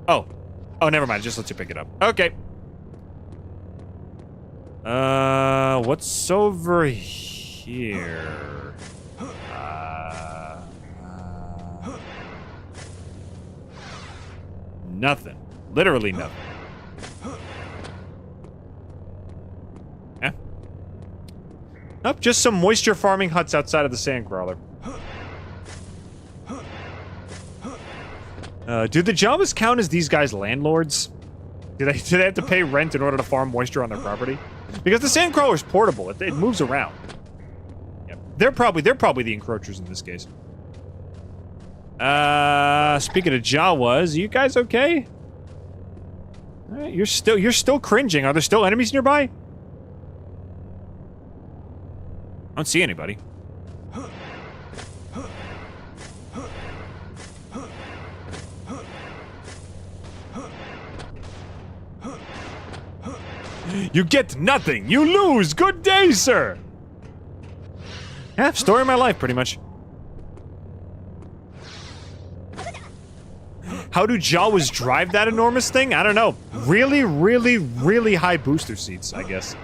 Oh, never mind. It just lets you pick it up. Okay. What's over here? Nothing. Literally nothing. Eh? Nope, just some moisture farming huts outside of the sandcrawler. Do the Jawas count as these guys' landlords? Do they have to pay rent in order to farm moisture on their property? Because the sandcrawler's portable, it moves around. Yep. They're probably the encroachers in this case. Speaking of Jawas, are you guys okay? Alright, you're still cringing. Are there still enemies nearby? I don't see anybody. You get nothing. You lose. Good day, sir. Yeah, story of my life, pretty much. How do Jawas drive that enormous thing? I don't know. Really, really, really high booster seats, I guess.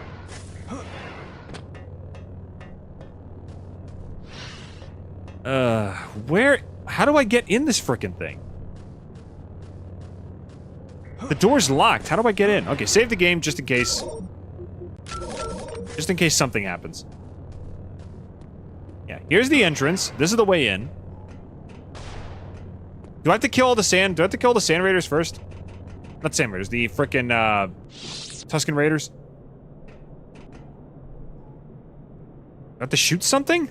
How do I get in this frickin' thing? The door's locked. How do I get in? Okay, save the game just in case. Just in case something happens. Yeah, here's the entrance. This is the way in. Do I have to kill all the sand? Do I have to kill the sand raiders first? Not sand raiders, the frickin' Tusken Raiders. Do I have to shoot something?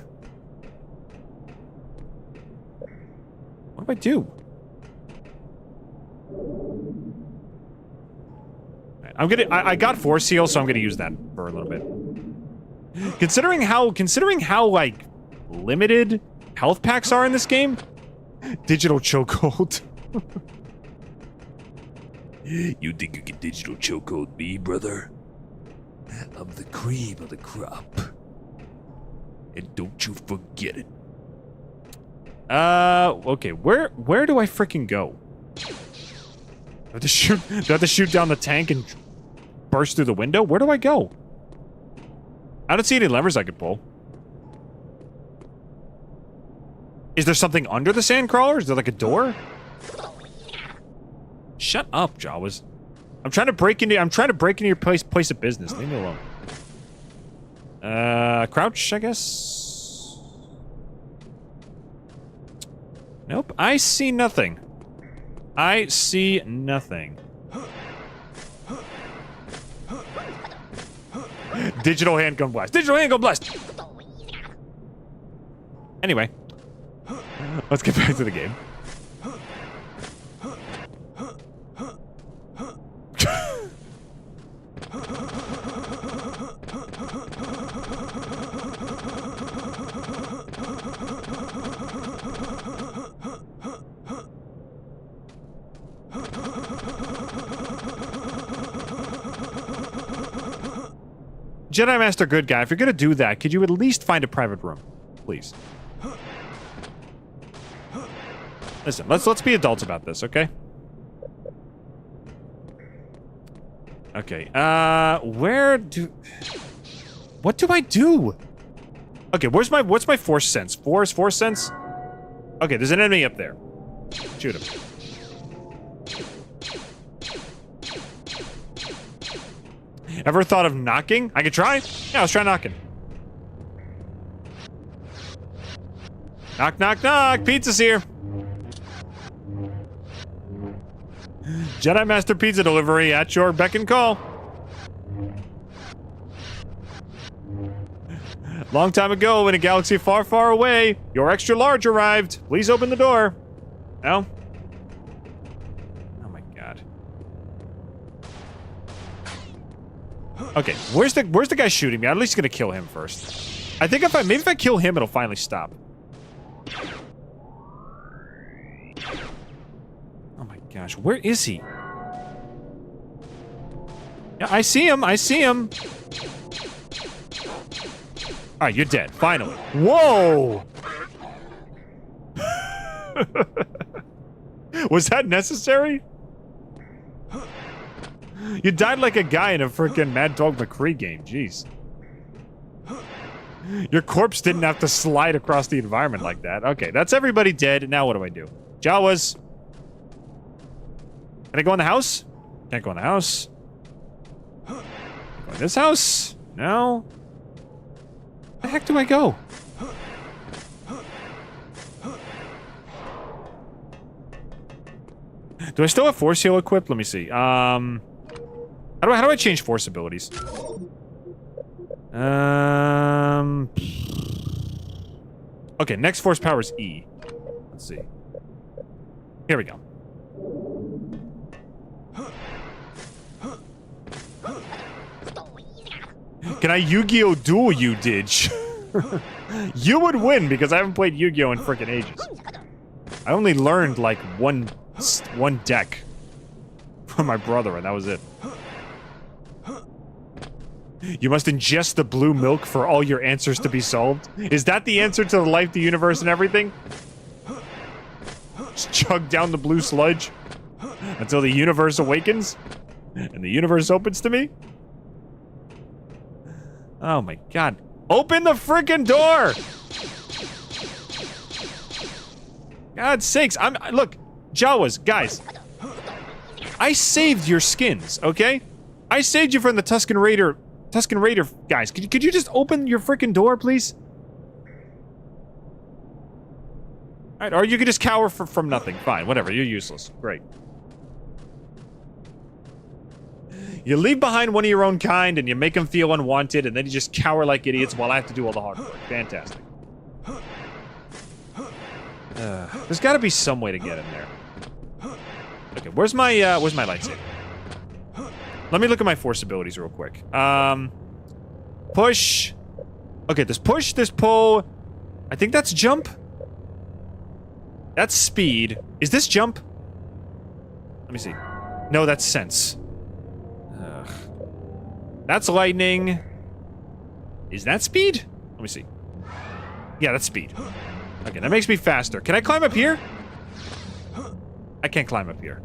What do I do? I got Force Seal, so I'm gonna use that for a little bit. Considering how like limited health packs are in this game, digital chokehold. You think you can digital chokehold me, brother? I'm the cream of the crop. And don't you forget it. Okay, where do I freaking go? Do I have to shoot down the tank and burst through the window? Where do I go? I don't see any levers I could pull. Is there something under the sandcrawler? Is there like a door? Shut up, Jawas. I'm trying to break into your place of business. Leave me alone. Crouch, I guess. Nope, I see nothing. I see nothing. Digital handgun blast. Digital handgun blast! Anyway. Let's get back to the game. Jedi Master Good Guy, if you're gonna do that, could you at least find a private room? Please. Listen, let's be adults about this, okay? Okay, what do I do? Okay, what's my force sense? Force sense? Okay, there's an enemy up there. Shoot him. Ever thought of knocking? I could try. Yeah, let's try knocking. Knock, knock, knock. Pizza's here. Jedi Master Pizza Delivery at your beck and call. Long time ago, in a galaxy far, far away, your extra large arrived. Please open the door. No? Oh my god. Okay, where's the guy shooting me? I'm at least gonna kill him first. I think maybe if I kill him, it'll finally stop. Oh my gosh, where is he? Yeah, I see him. I see him. All right, you're dead. Finally. Whoa! Was that necessary? You died like a guy in a freaking Mad Dog McCree game. Jeez. Your corpse didn't have to slide across the environment like that. Okay, that's everybody dead. Now what do I do? Jawas. Can I go in the house? Can't go in the house. Go in this house? No. Where the heck do I go? Do I still have force heal equipped? Let me see. How do I change force abilities? Okay, next force power is E. Let's see. Here we go. Can I Yu-Gi-Oh! Duel you, Didge? You would win because I haven't played Yu-Gi-Oh! In frickin' ages. I only learned like one deck from my brother, and that was it. You must ingest the blue milk for all your answers to be solved? Is that the answer to the life, the universe, and everything? Just chug down the blue sludge until the universe awakens and the universe opens to me? Oh my god. Open the frickin' door! God's sakes, look, Jawas, guys. I saved your skins, okay? I saved you from the Tusken Raider guys. Could you just open your frickin' door, please? Alright, or you could just cower from nothing. Fine, whatever, you're useless. Great. You leave behind one of your own kind and you make them feel unwanted and then you just cower like idiots while I have to do all the hard work. Fantastic. There's gotta be some way to get in there. Okay, where's my lightsaber? Let me look at my force abilities real quick. Push. Okay, this push, this pull. I think that's jump. That's speed. Is this jump? Let me see. No, that's sense. That's lightning. Is that speed? Let me see. Yeah, that's speed. Okay, that makes me faster. Can I climb up here? I can't climb up here.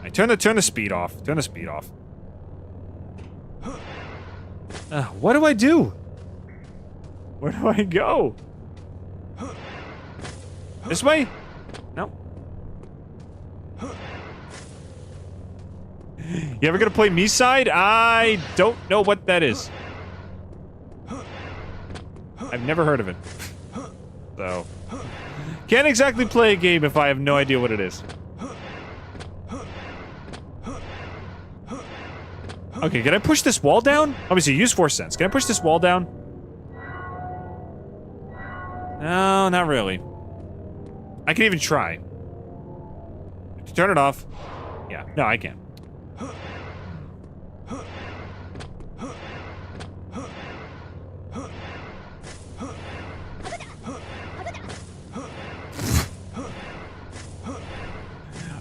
I turn the speed off. Turn the speed off. What do I do? Where do I go? This way? No. You ever gonna play me side? I don't know what that is. I've never heard of it. So, can't exactly play a game if I have no idea what it is. Okay, can I push this wall down? Let me see, use force sense. Can I push this wall down? No, not really. I can even try. Turn it off. Yeah, no, I can't.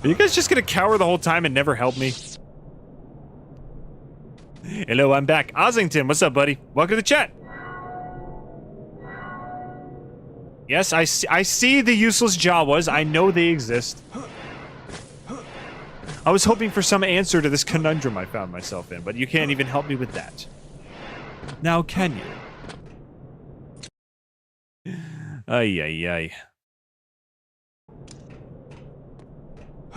Are you guys just gonna cower the whole time and never help me? Hello, I'm back. Ossington, what's up, buddy? Welcome to the chat. Yes, I see the useless Jawas. I know they exist. I was hoping for some answer to this conundrum I found myself in, but you can't even help me with that. Now, can you? Ay, ay, ay.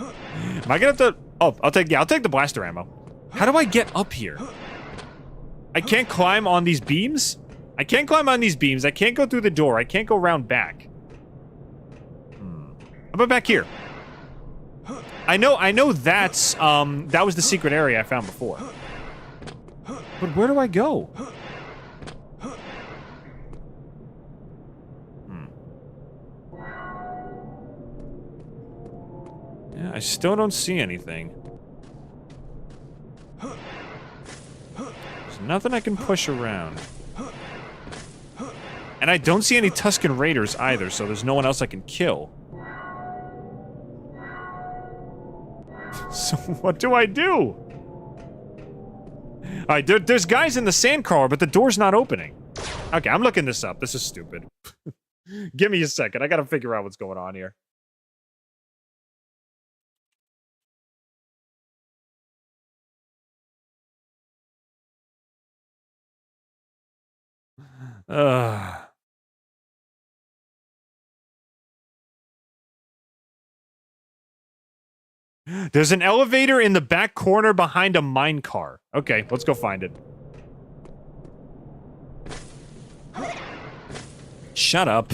Am I gonna have to... Oh, I'll take the blaster ammo. How do I get up here? I can't climb on these beams? I can't climb on these beams. I can't go through the door. I can't go around back. How about back here? I know that's, that was the secret area I found before. But where do I go? Yeah, I still don't see anything. There's nothing I can push around. And I don't see any Tusken Raiders either, so there's no one else I can kill. So what do I do? Alright, there's guys in the sandcrawler, but the door's not opening. Okay, I'm looking this up. This is stupid. Give me a second. I gotta figure out what's going on here. There's an elevator in the back corner behind a mine car. Okay, let's go find it. Shut up.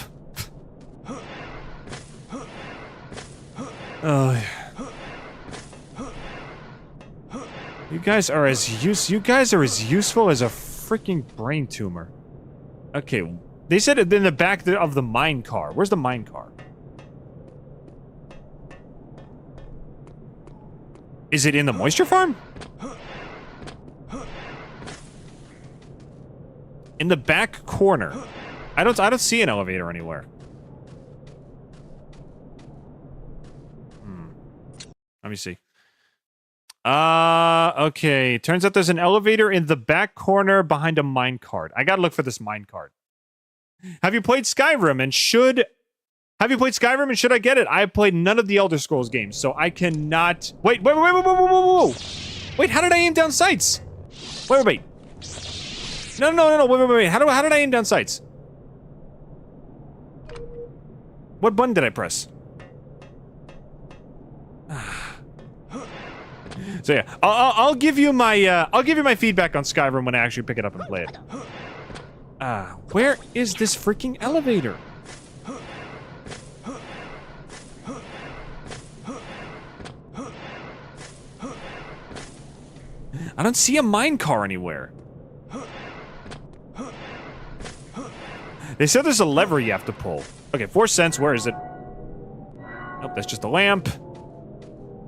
You guys are as useful as a freaking brain tumor. Okay, they said it in the back of the mine car. Where's the mine car? Is it in the moisture farm? In the back corner. I don't see an elevator anywhere. Let me see. Okay. Turns out there's an elevator in the back corner behind a minecart. I gotta look for this minecart. Have you played Skyrim and should I get it? I have played none of the Elder Scrolls games, so I cannot... Wait, whoa. Wait, how did I aim down sights? Wait. No, wait. How did I aim down sights? What button did I press? So yeah, I'll give you my feedback on Skyrim when I actually pick it up and play it. Where is this freaking elevator? I don't see a mine car anywhere. They said there's a lever you have to pull. Okay, 4 cents, where is it? Nope, that's just a lamp.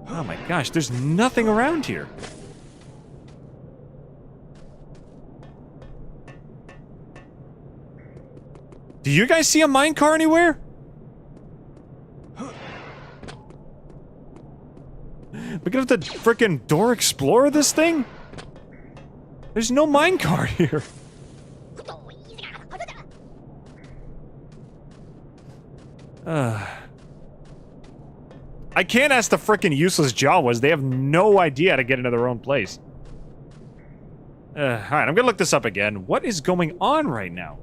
Oh my gosh, there's nothing around here. Do you guys see a mine car anywhere? We're gonna have to frickin' door explorer this thing? There's no mine car here. I can't ask the frickin' useless Jawas. They have no idea how to get into their own place. Alright, I'm gonna look this up again. What is going on right now?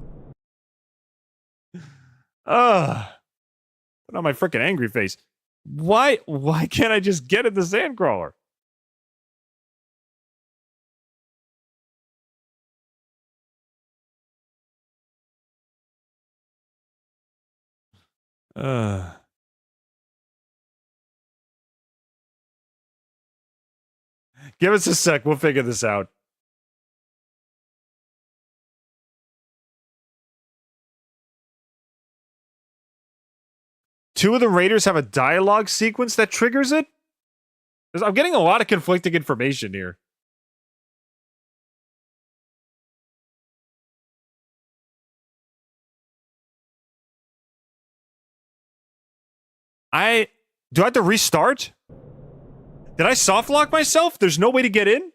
Put on my frickin' angry face. Why can't I just get at the sandcrawler? Give us a sec, we'll figure this out. Two of the raiders have a dialogue sequence that triggers it? I'm getting a lot of conflicting information here. Do I have to restart? Did I soft lock myself? There's no way to get in?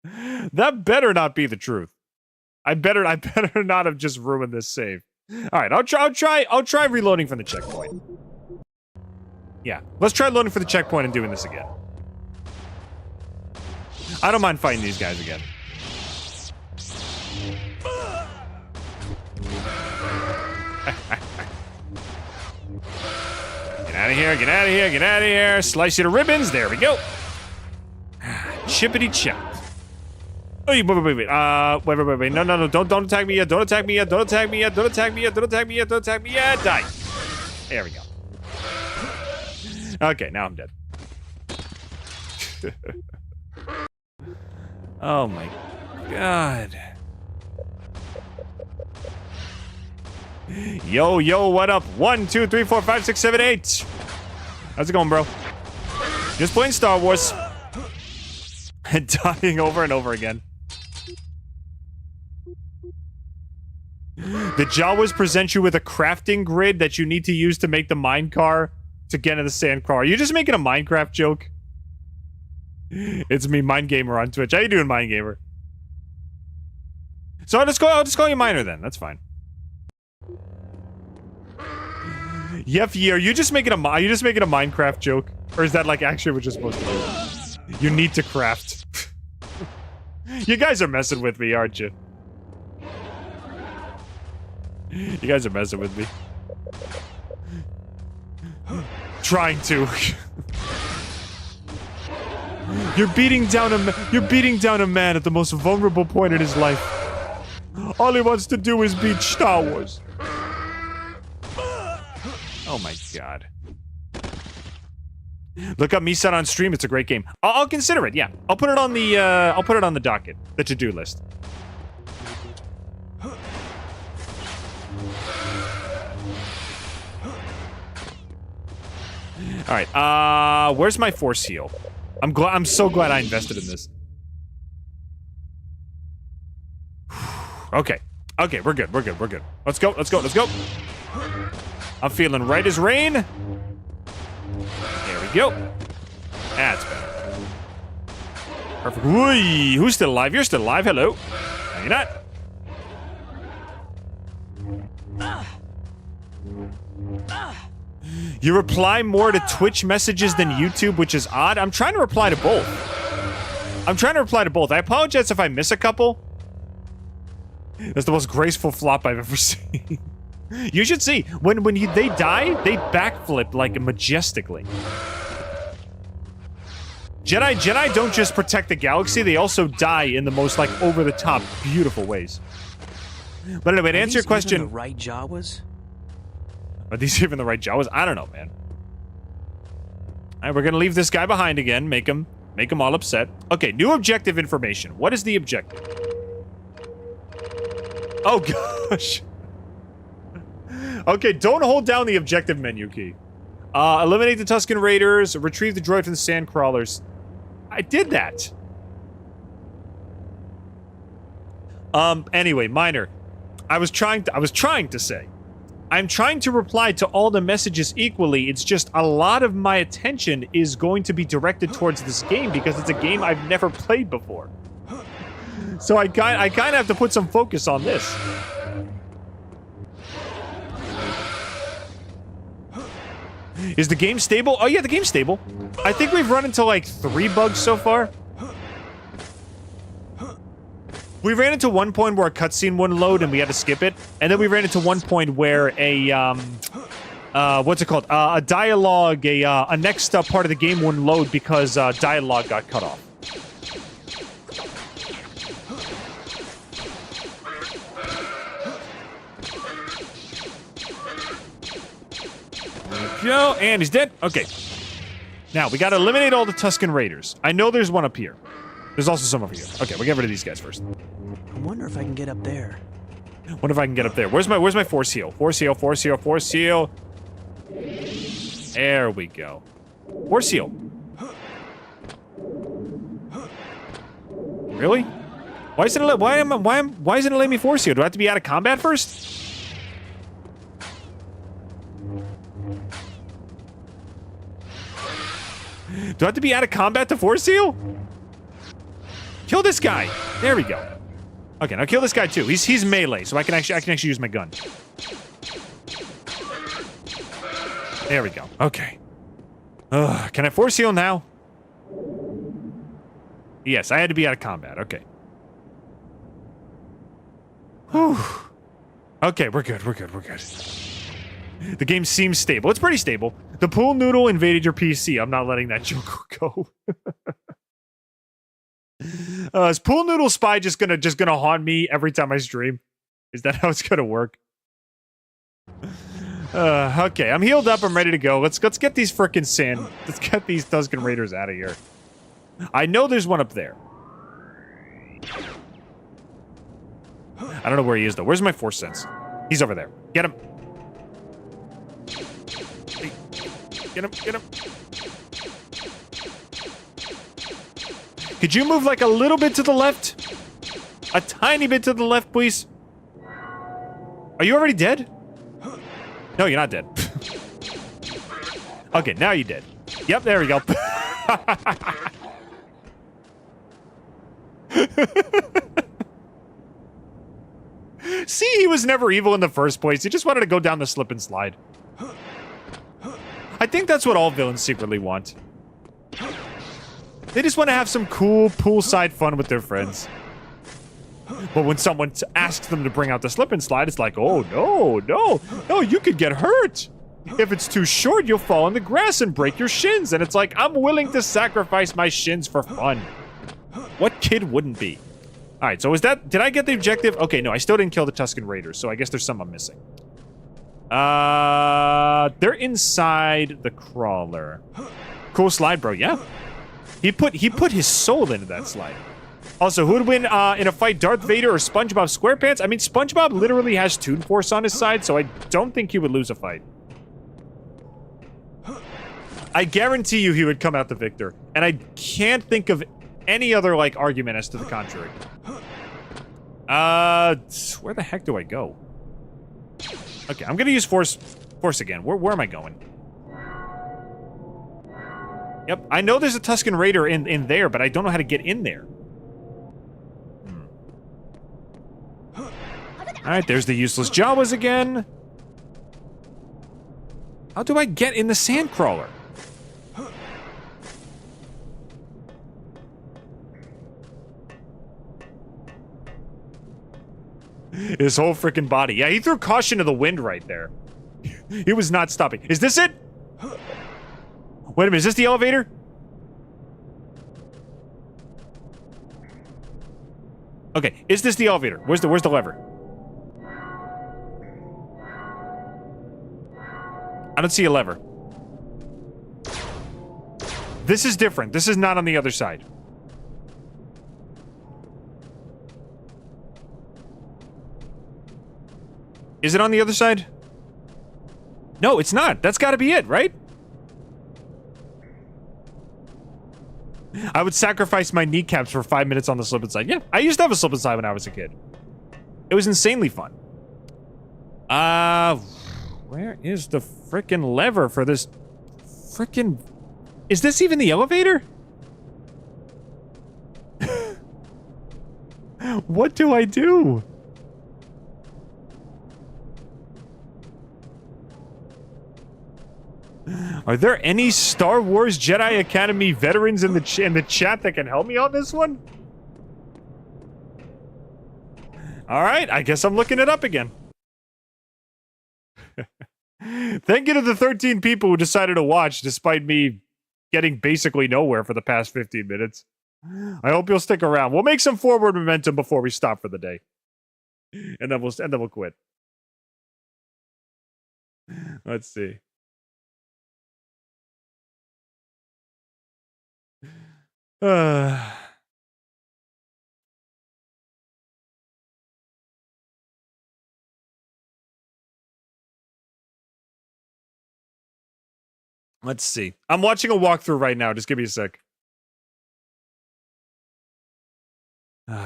That better not be the truth. I better not have just ruined this save. All right, I'll try reloading from the checkpoint. Yeah, let's try loading for the checkpoint and doing this again. I don't mind fighting these guys again. Get out of here, get out of here, get out of here. Slice you to ribbons. There we go. Chippity chop. Oh, wait. Wait. No. Don't attack me yet. Don't attack me yet. Don't attack me yet. Don't attack me yet. Don't attack me yet. Don't attack me yet. Die. There we go. Okay, now I'm dead. Oh my god. Yo, what up? 1, 2, 3, 4, 5, 6, 7, 8. How's it going, bro? Just playing Star Wars. And dying over and over again. The Jawas present you with a crafting grid that you need to use to make the mine car to get in the sand car. Are you just making a Minecraft joke? It's me, Mind Gamer on Twitch. How you doing, Mind Gamer? So I'll just call you Miner then. That's fine. Yef, are you just making a Minecraft joke? Or is that like actually what you're supposed to do? You need to craft. You guys are messing with me, aren't you? You guys are messing with me. Trying to. You're beating down a man at the most vulnerable point in his life. All he wants to do is beat Star Wars. Oh my god. Look up Misa on stream. It's a great game. I'll consider it. Yeah, I'll put it on the docket, the to-do list. All right. Where's my force heal? I'm so glad I invested in this. Okay, we're good. Let's go. I'm feeling right as rain. There we go. That's better. Perfect. Whee! Who's still alive? You're still alive. Hello. No, you're not. You reply more to Twitch messages than YouTube, which is odd. I'm trying to reply to both. I apologize if I miss a couple. That's the most graceful flop I've ever seen. You should see. When they die, they backflip like majestically. Jedi don't just protect the galaxy, they also die in the most like over-the-top, beautiful ways. But anyway, to answer your question... Are these even the right Jawas? Are these even the right Jawas? I don't know, man. Alright, we're gonna leave this guy behind again, make him all upset. Okay, new objective information. What is the objective? Oh gosh. Okay, don't hold down the objective menu key. Eliminate the Tusken Raiders, retrieve the droid from the sand crawlers. I did that. Anyway, Miner. I was trying to say. I'm trying to reply to all the messages equally. It's just a lot of my attention is going to be directed towards this game because it's a game I've never played before. So I kind of have to put some focus on this. Is the game stable? Oh yeah, the game's stable. I think we've run into like 3 bugs so far. We ran into one point where a cutscene wouldn't load and we had to skip it. And then we ran into one point where a, what's it called? A dialogue, a next part of the game wouldn't load because dialogue got cut off. There we go, and he's dead. Okay. Now, we gotta eliminate all the Tusken Raiders. I know there's one up here. There's also some over here. Okay, we'll get rid of these guys first. I wonder if I can get up there. Wonder if I can get up there. Where's my force heal? Force heal. There we go. Force heal. Really? Why isn't it letting me force heal? Do I have to be out of combat first? Do I have to be out of combat to force heal? Kill this guy. There we go. Okay, now kill this guy too. He's melee, so I can actually use my gun. There we go. Okay. Can I force heal now? Yes, I had to be out of combat. Okay. Whew. Okay, we're good. The game seems stable. It's pretty stable. The pool noodle invaded your PC. I'm not letting that joke go. Is pool noodle spy just gonna haunt me every time I stream? Is that how it's gonna work? Okay, I'm healed up. I'm ready to go. Let's get these frickin' Let's get these Tusken Raiders out of here. I know there's one up there. I don't know where he is though. Where's my force sense? He's over there. Get him. Hey. Get him. Could you move like a little bit to the left? A tiny bit to the left, please. Are you already dead? No, you're not dead. Okay, now you're dead. Yep, there we go. See, he was never evil in the first place. He just wanted to go down the slip and slide. I think that's what all villains secretly want. They just want to have some cool poolside fun with their friends. But when someone asks them to bring out the slip and slide, it's like, oh, no, you could get hurt. If it's too short, you'll fall in the grass and break your shins. And it's like, I'm willing to sacrifice my shins for fun. What kid wouldn't be? All right, so did I get the objective? Okay, no, I still didn't kill the Tusken Raiders, so I guess there's some I'm missing. They're inside the crawler. Cool slide, bro, yeah. He put his soul into that slide. Also, who would win in a fight, Darth Vader or SpongeBob SquarePants? I mean, SpongeBob literally has Toon Force on his side, so I don't think he would lose a fight. I guarantee you he would come out the victor. And I can't think of any other, like, argument as to the contrary. Where the heck do I go? Okay, I'm gonna use Force again. Where am I going? Yep, I know there's a Tusken Raider in there, but I don't know how to get in there. Alright, there's the useless Jawas again. How do I get in the sandcrawler? His whole freaking body. Yeah, he threw caution to the wind right there. He was not stopping. Is this it? Wait a minute, is this the elevator? Okay, is this the elevator? Where's the lever? I don't see a lever. This is different. This is not on the other side. Is it on the other side? No, it's not. That's gotta be it, right? I would sacrifice my kneecaps for 5 minutes on the slip and slide. Yeah, I used to have a slip and slide when I was a kid. It was insanely fun. Where is the frickin' lever for this frickin'... Is this even the elevator? What do I do? Are there any Star Wars Jedi Academy veterans in the chat that can help me on this one? All right, I guess I'm looking it up again. Thank you to the 13 people who decided to watch despite me getting basically nowhere for the past 15 minutes. I hope you'll stick around. We'll make some forward momentum before we stop for the day. And then we'll quit. Let's see. Let's see. I'm watching a walkthrough right now. Just give me a sec.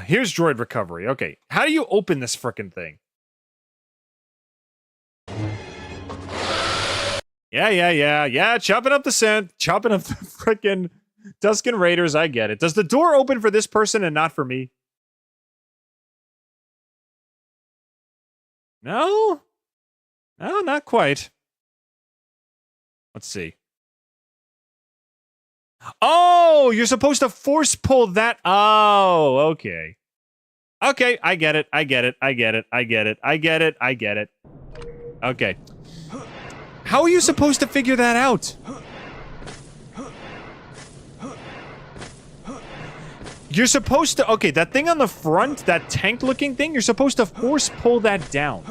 Here's droid recovery. Okay. How do you open this frickin' thing? Yeah. Chopping up the scent. Chopping up the frickin'... Tusken Raiders, I get it. Does the door open for this person and not for me? No? No, not quite. Let's see. Oh, you're supposed to force pull that. Oh, okay. Okay, I get it. I get it. I get it. I get it. I get it. I get it. Okay. How are you supposed to figure that out? You're supposed to... Okay, that thing on the front, that tank-looking thing, you're supposed to force pull that down.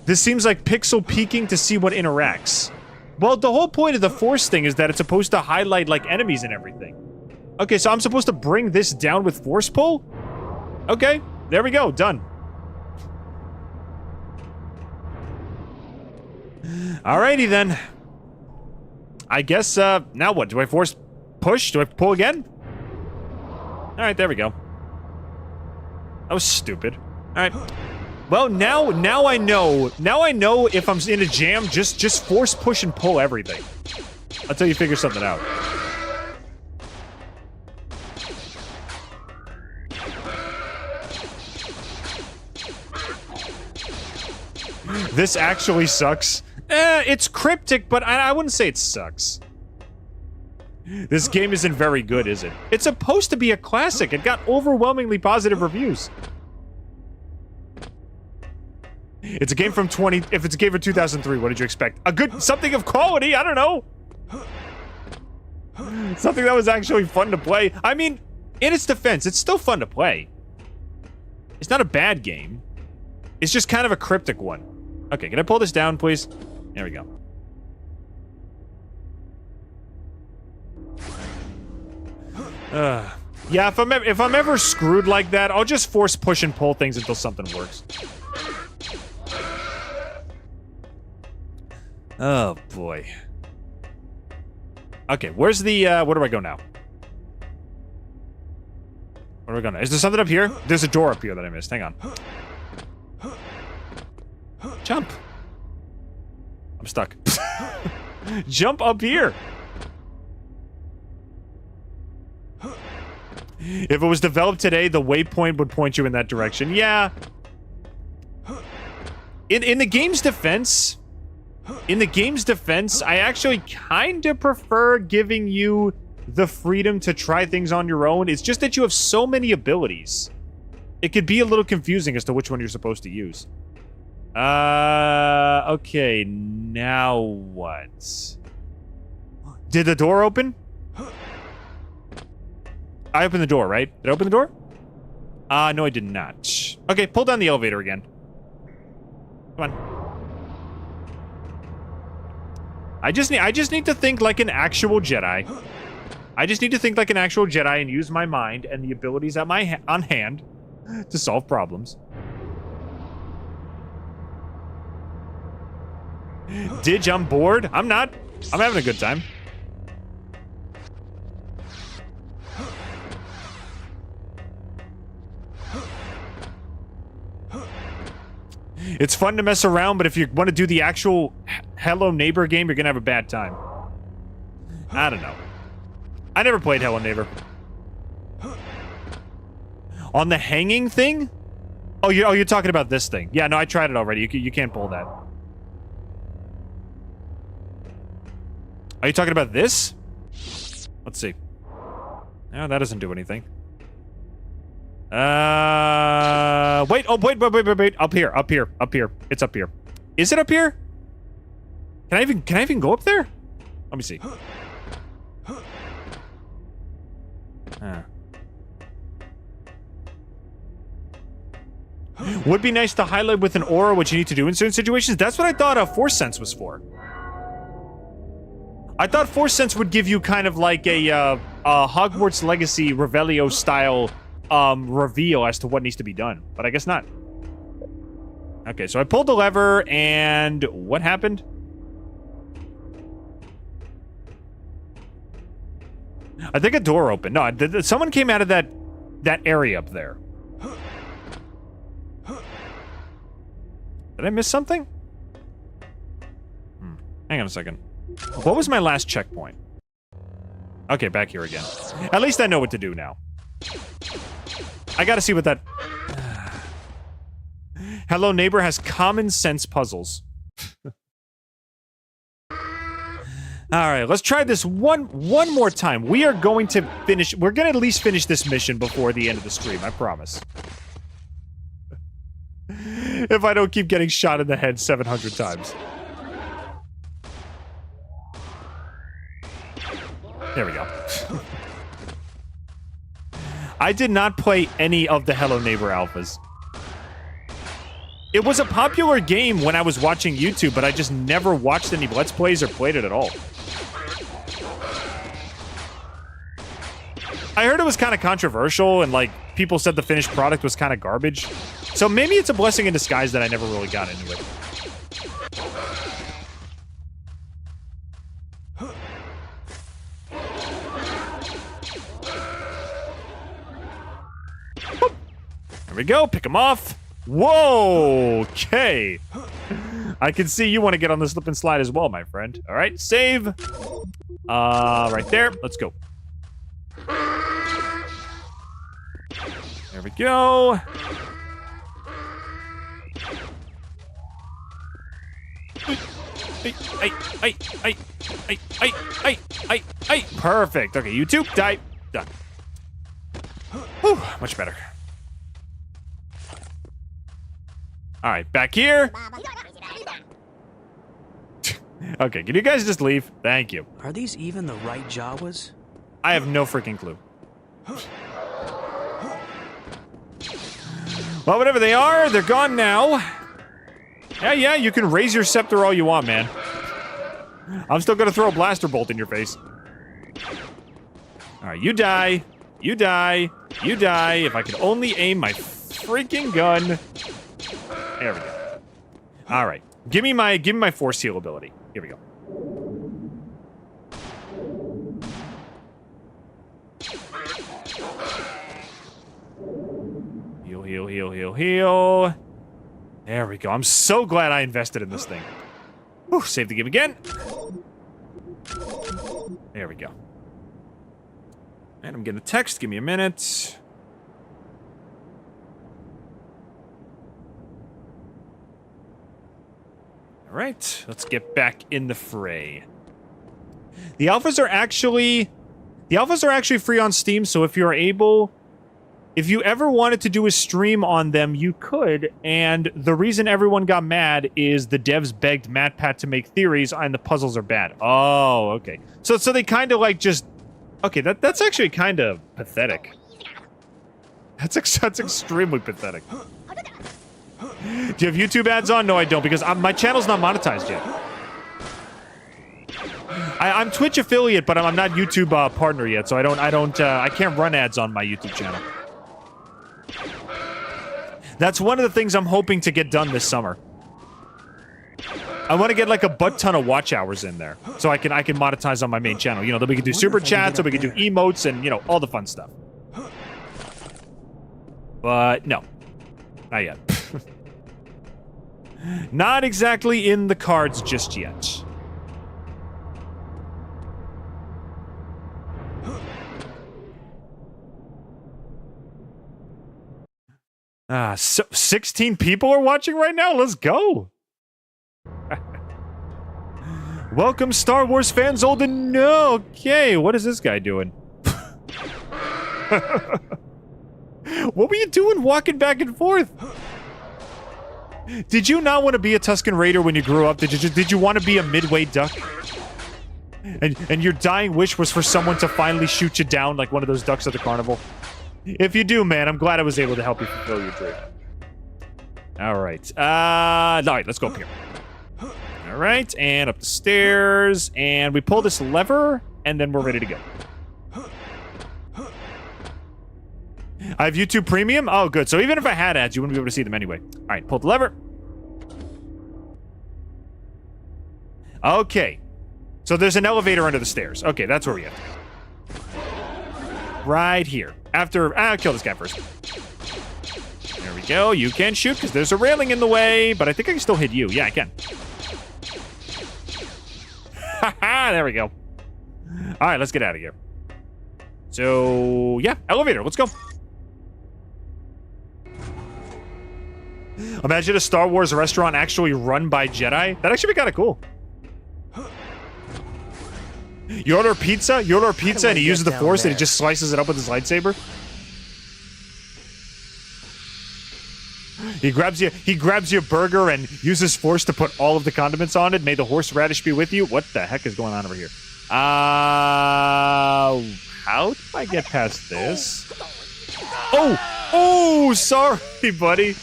This seems like pixel peeking to see what interacts. Well, the whole point of the force thing is that it's supposed to highlight, like, enemies and everything. Okay, so I'm supposed to bring this down with force pull? Okay, there we go, done. Alrighty then. I guess, now what? Do I force push? Do I pull again? Alright, there we go. That was stupid. Alright. Well, now I know. Now I know if I'm in a jam, just force push and pull everything. Until you figure something out. This actually sucks. It's cryptic, but I wouldn't say it sucks. This game isn't very good, is it? It's supposed to be a classic. It got overwhelmingly positive reviews. It's a game from if it's a game from 2003, what did you expect? Something of quality, I don't know. Something that was actually fun to play. I mean, in its defense, it's still fun to play. It's not a bad game. It's just kind of a cryptic one. Okay, can I pull this down, please? There we go. Yeah, if I'm ever screwed like that, I'll just force push and pull things until something works. Oh, boy. Okay, where's the, where do I go now? Where do I go now? Is there something up here? There's a door up here that I missed. Hang on. Jump. I'm stuck. Jump up here. If it was developed today, the waypoint would point you in that direction. Yeah. In the game's defense... I actually kind of prefer giving you the freedom to try things on your own. It's just that you have so many abilities. It could be a little confusing as to which one you're supposed to use. Okay, now what? Did the door open? I opened the door, right? Did I open the door? No, I did not. Okay, pull down the elevator again. Come on. I just need to think like an actual Jedi. I just need to think like an actual Jedi and use my mind and the abilities at my on hand to solve problems. Didge, I'm bored. I'm not. I'm having a good time. It's fun to mess around, but if you want to do the actual Hello Neighbor game, you're gonna have a bad time. I don't know. I never played Hello Neighbor. On the hanging thing? Oh, you're talking about this thing. Yeah, no, I tried it already. You can't pull that. Are you talking about this? Let's see. No, that doesn't do anything. Wait, oh, wait. Up here. It's up here. Is it up here? Can I even go up there? Let me see. Would be nice to highlight with an aura what you need to do in certain situations. That's what I thought Force Sense was for. I thought Force Sense would give you kind of like a Hogwarts Legacy Revelio style reveal as to what needs to be done, but I guess not. Okay, so I pulled the lever, and what happened? I think a door opened. No, someone came out of that area up there. Did I miss something? Hang on a second. What was my last checkpoint? Okay, back here again. At least I know what to do now. I gotta see what that... Hello Neighbor has common sense puzzles. Alright, let's try this one more time. We are going to finish... We're gonna at least finish this mission before the end of the stream, I promise. If I don't keep getting shot in the head 700 times. There we go. I did not play any of the Hello Neighbor alphas. It was a popular game when I was watching YouTube, but I just never watched any Let's Plays or played it at all. I heard it was kind of controversial, and like people said the finished product was kind of garbage. So maybe it's a blessing in disguise that I never really got into it. There we go, pick him off. Whoa, okay. I can see you want to get on the slip and slide as well, my friend. All right, save. Right there, let's go. There we go. Perfect. Okay, you two, die. Done. Whew, much better. All right, back here. Okay, can you guys just leave? Thank you. Are these even the right Jawas? I have no freaking clue. Well, whatever they are, they're gone now. Yeah, you can raise your scepter all you want, man. I'm still gonna throw a blaster bolt in your face. All right, you die. You die. You die. If I could only aim my freaking gun. There we go. All right, give me my force heal ability. Here we go. Heal. There we go. I'm so glad I invested in this thing. Whew, save the game again. There we go. And I'm getting a text. Give me a minute. All right, let's get back in the fray. The alphas are actually free on Steam, so if you're able... If you ever wanted to do a stream on them, you could, and the reason everyone got mad is the devs begged MatPat to make theories, and the puzzles are bad. Oh, okay. So they kind of like just... Okay, that's actually kind of pathetic. That's extremely pathetic. Do you have YouTube ads on? No, I don't, because my channel's not monetized yet. I'm Twitch affiliate, but I'm not YouTube partner yet, so I can't run ads on my YouTube channel. That's one of the things I'm hoping to get done this summer. I want to get like a butt ton of watch hours in there, so I can monetize on my main channel. You know, that we can do super chats, so we can do emotes, and you know, all the fun stuff. But no, not yet. Not exactly in the cards just yet. So 16 people are watching right now? Let's go! Welcome, Star Wars fans old and no. Okay, what is this guy doing? What were you doing walking back and forth? Did you not want to be a Tusken Raider when you grew up? Did you want to be a Midway Duck? And your dying wish was for someone to finally shoot you down like one of those ducks at the carnival? If you do, man, I'm glad I was able to help you fulfill your dream. Alright. Alright, let's go up here. Alright, and up the stairs. And we pull this lever, and then we're ready to go. I have YouTube Premium? Oh, good. So even if I had ads, you wouldn't be able to see them anyway. Alright, pull the lever. Okay. So there's an elevator under the stairs. Okay, that's where we have to go. Right here. After... I'll kill this guy first. There we go. You can shoot, because there's a railing in the way, but I think I can still hit you. Yeah, I can. There we go. All right, let's get out of here. So, yeah, elevator. Let's go. Imagine a Star Wars restaurant actually run by Jedi. That'd actually be kind of cool. You order pizza, and he uses the Force, and he just slices it up with his lightsaber. He grabs your burger and uses Force to put all of the condiments on it. May the horseradish be with you. What the heck is going on over here? How do I get past this? Oh, sorry, buddy.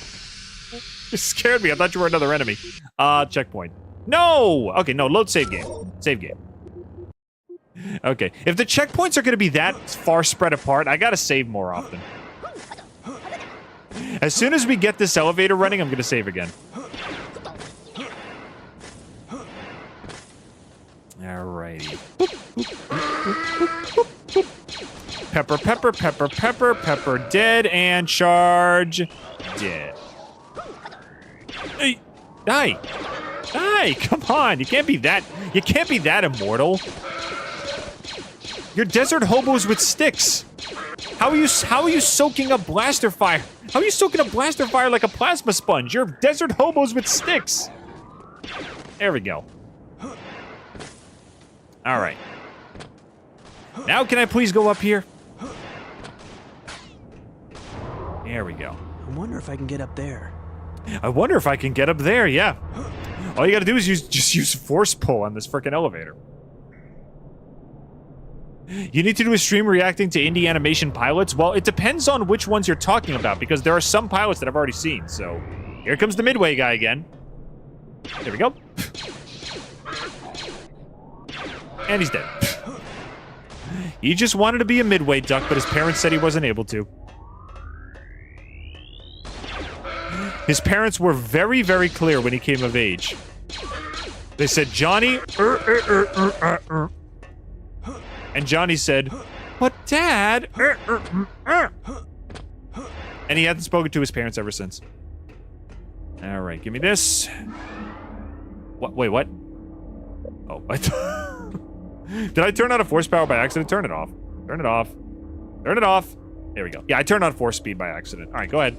You scared me. I thought you were another enemy. Checkpoint. No! Okay, no, load save game. Save game. Okay, if the checkpoints are going to be that far spread apart, I gotta save more often. As soon as we get this elevator running, I'm going to save again. Alrighty. Pepper, pepper, pepper, pepper, pepper, dead, and charge, dead. Hey, die. Die, come on, you can't be that immortal. You're desert hobos with sticks. How are you soaking up blaster fire? How are you soaking up blaster fire like a plasma sponge? You're desert hobos with sticks. There we go. All right. Now can I please go up here? There we go. I wonder if I can get up there. I wonder if I can get up there, yeah. All you gotta do is just use force pull on this frickin' elevator. You need to do a stream reacting to indie animation pilots? Well, it depends on which ones you're talking about, because there are some pilots that I've already seen, so... Here comes the Midway guy again. There we go. And he's dead. He just wanted to be a Midway duck, but his parents said he wasn't able to. His parents were very, very clear when he came of age. They said, Johnny, and Johnny said, but Dad, and he hasn't spoken to his parents ever since. All right, give me this. What? Wait, what? Oh, what? Did I turn on a force power by accident? Turn it off. Turn it off. Turn it off. There we go. Yeah, I turned on force speed by accident. All right, go ahead.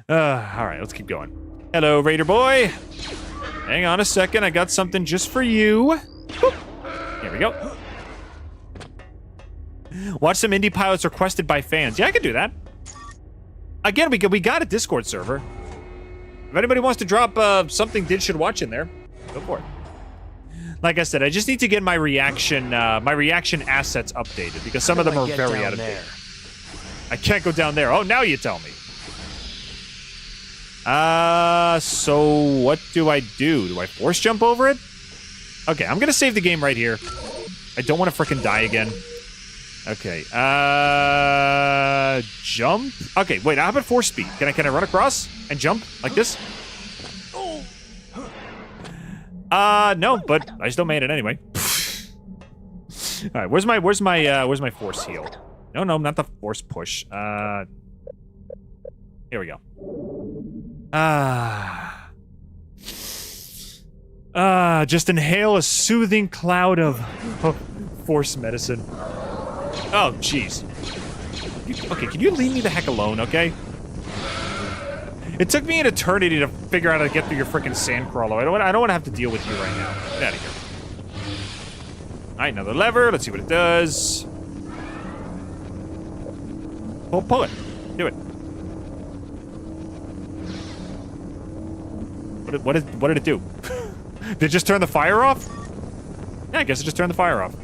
All right, let's keep going. Hello, Raider boy. Hang on a second, I got something just for you. Boop. Here we go. Watch some indie pilots requested by fans. Yeah, I can do that. Again, we got a Discord server. If anybody wants to drop something Didge should watch in there, go for it. Like I said, I just need to get my reaction assets updated because some of them are very out of date. I can't go down there. Oh, now you tell me. So what do I do? Do I force jump over it? Okay, I'm gonna save the game right here. I don't want to frickin' die again. Okay, jump? Okay, wait, how about force speed? Can I run across and jump like this? No, but I still made it anyway. All right, where's my force heal? No, not the force push. Here we go. Just inhale a soothing cloud of force medicine. Oh, jeez. Okay, can you leave me the heck alone, okay? It took me an eternity to figure out how to get through your freaking sandcrawler. I don't want to have to deal with you right now. Get out of here. All right, another lever. Let's see what it does. Pull it. Do it. What did it do? Did it just turn the fire off? Yeah, I guess it just turned the fire off.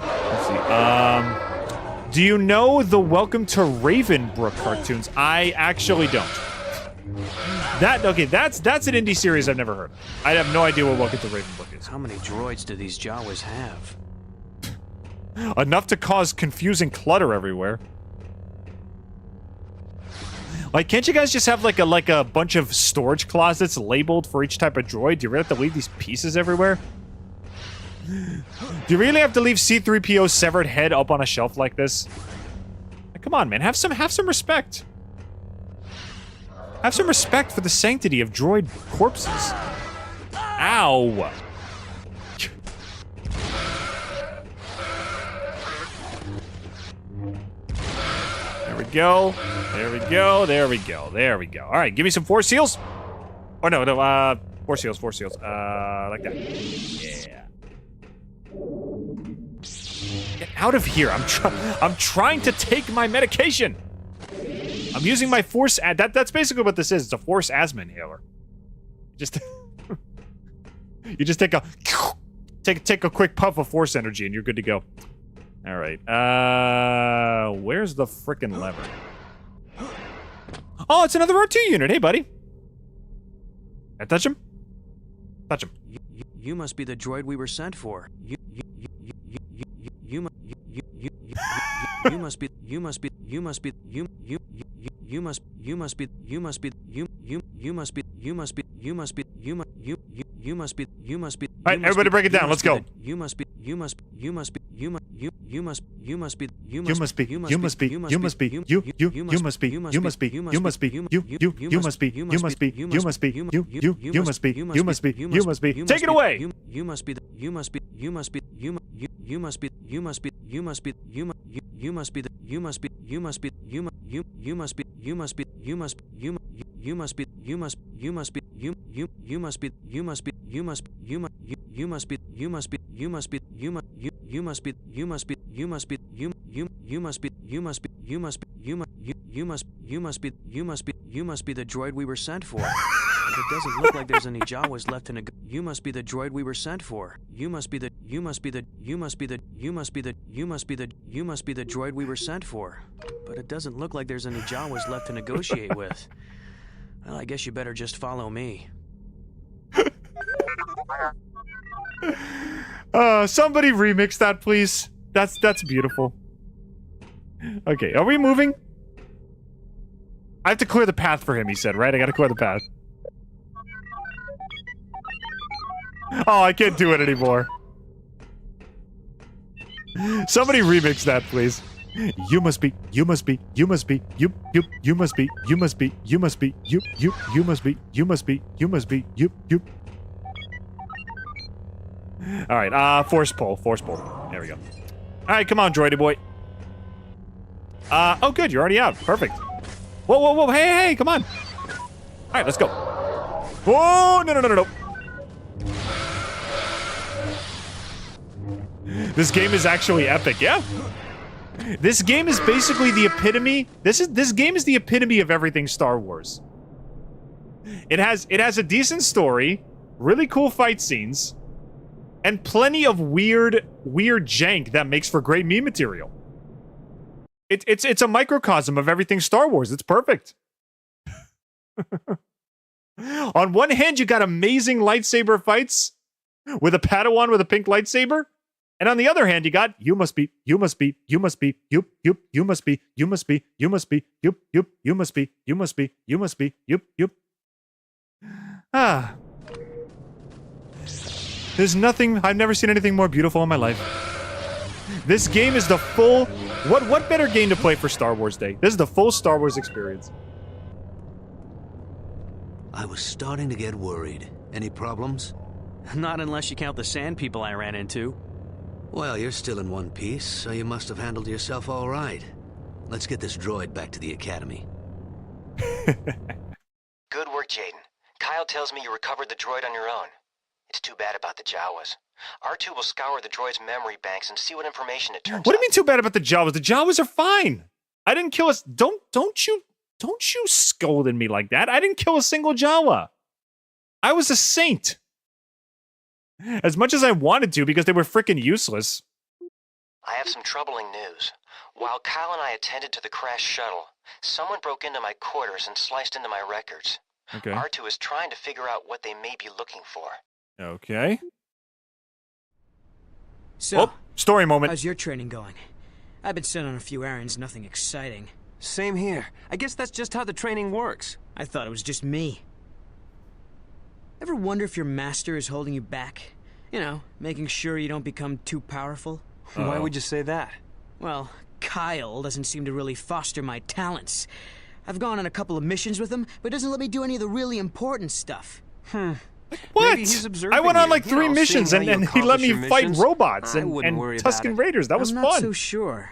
Let's see. Do you know the Welcome to Ravenbrook cartoons? I actually don't. That's an indie series I've never heard of. I have no idea what Welcome to Ravenbrook is. How many droids do these Jawas have? Enough to cause confusing clutter everywhere. Like, can't you guys just have like a bunch of storage closets labeled for each type of droid? Do you really have to leave these pieces everywhere? Do you really have to leave C-3PO's severed head up on a shelf like this? Come on, man. Have some respect. Have some respect for the sanctity of droid corpses. Ow. There we go. There we go. There we go. There we go. All right, give me some force seals. Oh, no, no, force seals, force seals. Like that. Yeah. Get out of here. I'm trying to take my medication. I'm using my force that's basically what this is. It's a force asthma inhaler. Just you just take a quick puff of force energy and you're good to go. All right. Where's the frickin' lever? Oh, it's another R2 unit. Hey, buddy. Can I touch him? Touch him. You must be the droid we were sent for. You must be All right, everybody break it down. Let's go. You must be Take it away. the droid we were sent for. It doesn't look like there's any Jawas left in a. You must be the droid we were sent for. You must be the droid we were sent for. But it doesn't look like there's any Jawas left to negotiate with. Well, I guess you better just follow me. Somebody remix that, please. That's beautiful. Okay, are we moving? I have to clear the path for him, he said, right? I gotta clear the path. Oh, I can't do it anymore. Somebody remix that, please. You must be, you must be, you must be, you must be, you must be, you must be, you must be, you must be, you must be, you. Alright, force pull. There we go. Alright, come on, droidy boy. Oh good, you're already out. Perfect. Whoa, hey, come on. Alright, let's go. Whoa, no. This game is actually epic, yeah? This game is basically the epitome. This game is the epitome of everything Star Wars. It has a decent story, really cool fight scenes, and plenty of weird jank that makes for great meme material. It's a microcosm of everything Star Wars. It's perfect. On one hand, you got amazing lightsaber fights with a Padawan with a pink lightsaber. And on the other hand, you got you must be. Ah. There's nothing, I've never seen anything more beautiful in my life. This game is the full, what better game to play for Star Wars Day? This is the full Star Wars experience. I was starting to get worried. Any problems? Not unless you count the sand people I ran into. Well, you're still in one piece, so you must have handled yourself all right. Let's get this droid back to the Academy. Good work, Jaden. Kyle tells me you recovered the droid on your own. It's too bad about the Jawas. R2 will scour the droid's memory banks and see what information it turns up. What do you mean too bad about the Jawas? The Jawas are fine. I didn't kill us. Don't you scold at me like that. I didn't kill a single Jawa. I was a saint. As much as I wanted to because they were freaking useless. I have some troubling news. While Kyle and I attended to the crashed shuttle, someone broke into my quarters and sliced into my records. Okay. R2 is trying to figure out what they may be looking for. Okay. So, story moment. How's your training going? I've been sent on a few errands, nothing exciting. Same here. I guess that's just how the training works. I thought it was just me. Ever wonder if your master is holding you back? You know, making sure you don't become too powerful? Why would you say that? Well, Kyle doesn't seem to really foster my talents. I've gone on a couple of missions with him, but doesn't let me do any of the really important stuff. What? Maybe he's observing I went on you. like 3 You know, missions seeing how and you he let me accomplish your fight missions, robots I wouldn't worry and about Tusken it. Raiders. That was I'm not fun. so sure.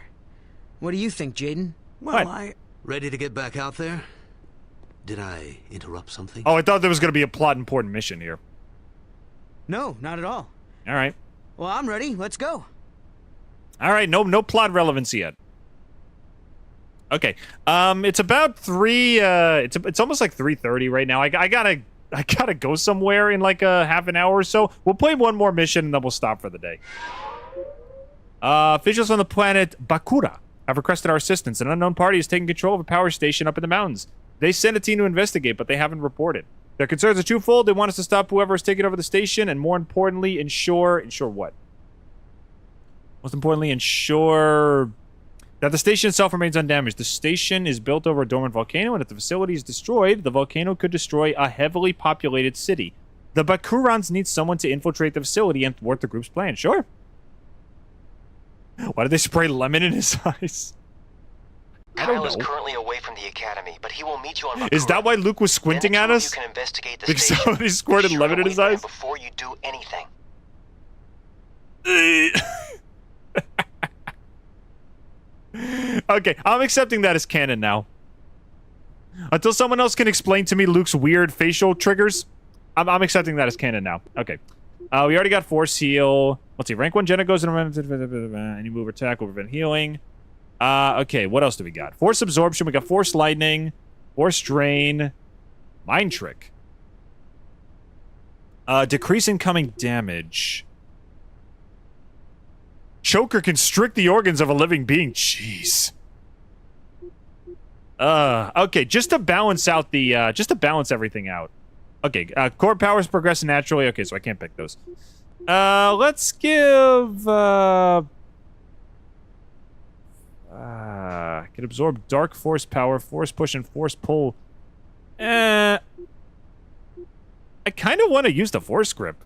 What do you think, Jaden? Well, What? Ready to get back out there? Did I interrupt something? Oh, I thought there was going to be a plot important mission here. No, not at all. All right. Well, I'm ready. Let's go. All right, no plot relevance yet. Okay. It's about 3 it's almost like 3:30 right now. I gotta go somewhere in like a half an hour or so. We'll play one more mission and then we'll stop for the day. Officials on the planet Bakura have requested our assistance. An unknown party is taking control of a power station up in the mountains. They sent a team to investigate, but they haven't reported. Their concerns are twofold. They want us to stop whoever is taking over the station, and more importantly, ensure what? Most importantly, ensure that the station itself remains undamaged. The station is built over a dormant volcano, and if the facility is destroyed, the volcano could destroy a heavily populated city. The Bakurans need someone to infiltrate the facility and thwart the group's plan. Sure. Why did they spray lemon in his eyes? I don't Kyle is know. currently away from the academy, but he will meet you on Bakura. Is that why Luke was squinting Then at the two of us? You can investigate the Because station. somebody squirted Be sure lemon to in his wait for him eyes? before you do anything. Okay, I'm accepting that as canon now. Until someone else can explain to me Luke's weird facial triggers, I'm accepting that as canon now. Okay. We already got Force Heal. Let's see. Rank 1 Jenna goes in any move or attack will prevent healing. Okay, what else do we got? Force Absorption. We got Force Lightning. Force Drain. Mind Trick. Decrease incoming damage. Choker constrict the organs of a living being. Jeez. Okay, just to balance out the, just to balance everything out. Okay, core powers progress naturally. Okay, so I can't pick those. Let's give, can absorb dark force power, force push, and force pull. I kind of want to use the force grip.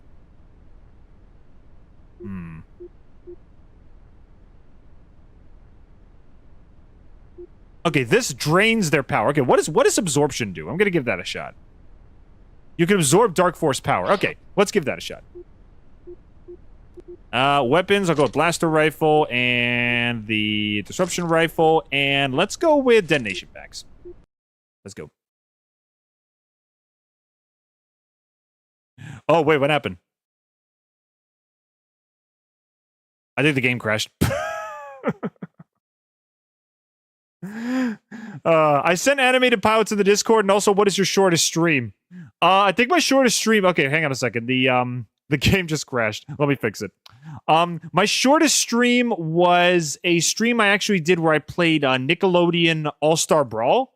Okay, this drains their power. Okay, what does absorption do? I'm gonna give that a shot. You can absorb dark force power. Okay, let's give that a shot. Weapons, I'll go with blaster rifle and the disruption rifle, and let's go with detonation packs. Let's go. Oh, wait, what happened? I think the game crashed. I sent animated pilots in the Discord, and also, what is your shortest stream? I think my shortest stream... Okay, hang on a second. The game just crashed. Let me fix it. My shortest stream was a stream I actually did where I played Nickelodeon All-Star Brawl.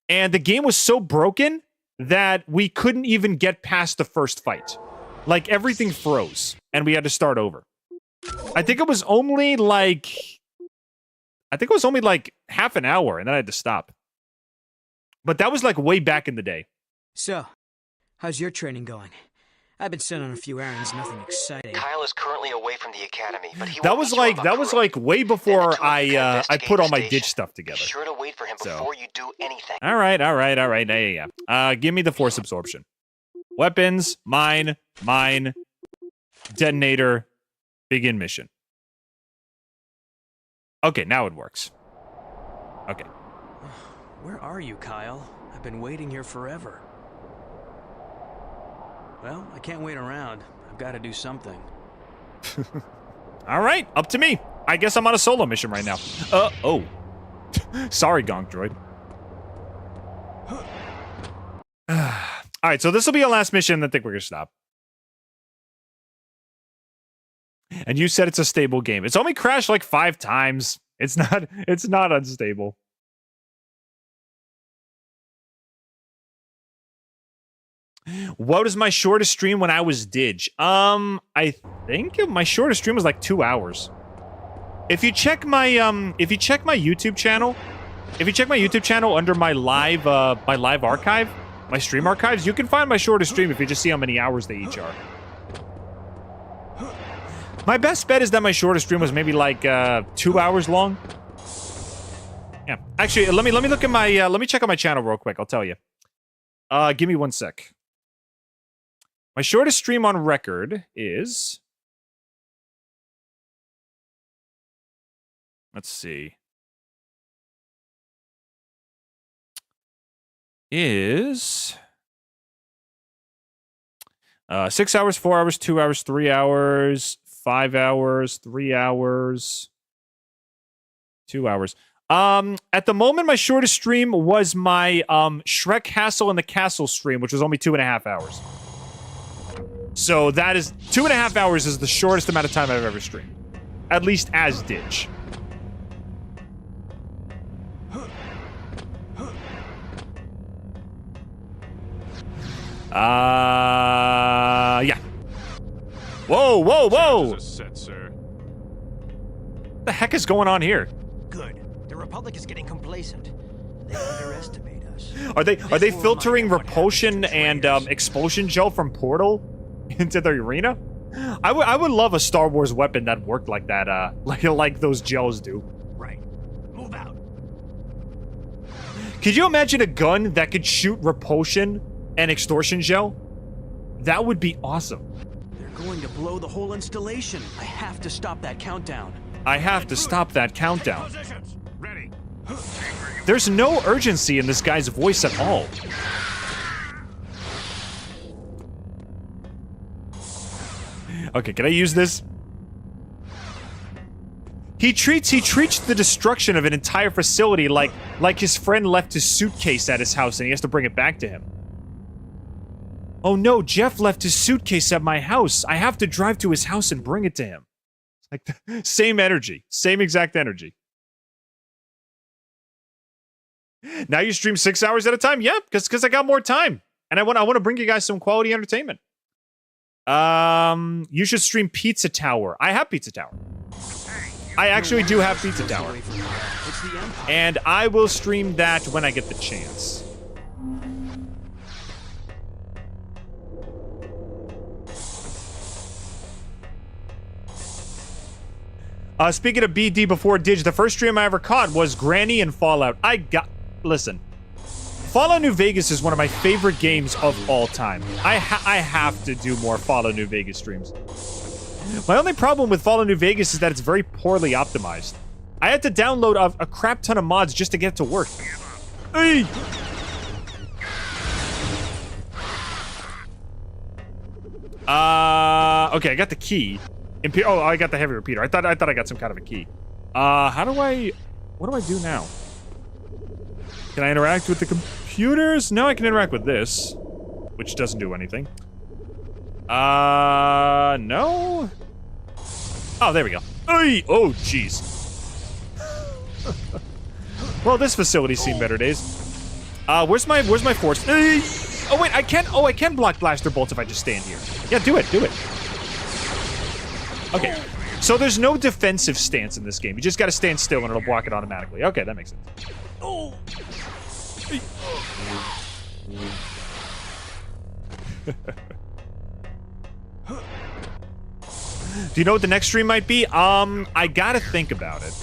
And the game was so broken that we couldn't even get past the first fight. Like, everything froze, and we had to start over. I think it was only like half an hour, and then I had to stop. But that was like way back in the day. So, how's your training going? I've been sent on a few errands, nothing exciting. Kyle is currently away from the academy, but he That will was meet you on like Bakura. way before Then the two of you can I investigate put all the my station. ditch stuff Be together. sure to wait for him So. before you do anything. All right. Yeah. Give me the force absorption. Weapons, mine, detonator, begin mission. Okay, now it works. Okay. Where are you, Kyle? I've been waiting here forever. Well, I can't wait around. I've got to do something. All right, up to me. I guess I'm on a solo mission right now. Oh. Sorry, Gonk Droid. All right, so this will be a last mission, and I think we're going to stop. And you said it's a stable game. It's only crashed like 5 times. It's not unstable. What was my shortest stream when I was Didge? I think my shortest stream was like 2 hours. If you check my YouTube channel, under my live archive, my stream archives, you can find my shortest stream if you just see how many hours they each are. My best bet is that my shortest stream was maybe like 2 hours long. Yeah. Actually, let me look at my let me check on my channel real quick. I'll tell you. Give me 1 sec. My shortest stream on record is, let's see, is 6 hours, 4 hours, 2 hours, 3 hours, 5 hours, 3 hours, 2 hours. At the moment, my shortest stream was my Shrek Castle in the Castle stream, which was only 2.5 hours. So that is 2.5 hours is the shortest amount of time I've ever streamed, at least as Didge. Yeah. Whoa, whoa, whoa! Set, sir. What the heck is going on here? Good. The Republic is getting complacent. They underestimate us. Are they filtering repulsion and expulsion gel from Portal into the arena? I would love a Star Wars weapon that worked like that, like those gels do. Right. Move out. Could you imagine a gun that could shoot repulsion and extortion gel? That would be awesome. They're going to blow the whole installation. I have to stop that countdown. I have to stop that countdown. Ready. There's no urgency in this guy's voice at all. Okay, can I use this? He treats the destruction of an entire facility like his friend left his suitcase at his house and he has to bring it back to him. Oh no, Jeff left his suitcase at my house. I have to drive to his house and bring it to him. Like the same energy, same exact energy. Now you stream 6 hours at a time? Yeah, because I got more time. And I want to bring you guys some quality entertainment. You should stream Pizza Tower. I have Pizza Tower. I actually do have Pizza Tower. And I will stream that when I get the chance. Speaking of BD before Didge, the first stream I ever caught was Granny and Fallout. Listen. Fallout New Vegas is one of my favorite games of all time. I have to do more Fallout New Vegas streams. My only problem with Fallout New Vegas is that it's very poorly optimized. I had to download a crap ton of mods just to get it to work. Hey! Okay, I got the key. Oh, I got the heavy repeater. I thought I got some kind of a key. What do I do now? Can I interact with the computers? No, I can interact with this, which doesn't do anything. No. Oh, there we go. Oy! Oh, jeez. Well, this facility's seen better days. Where's my force? Oh wait, I can block blaster bolts if I just stand here. Yeah, do it. Okay, so there's no defensive stance in this game. You just gotta stand still and it'll block it automatically. Okay, that makes sense. Oh. Do you know what the next stream might be? I gotta think about it.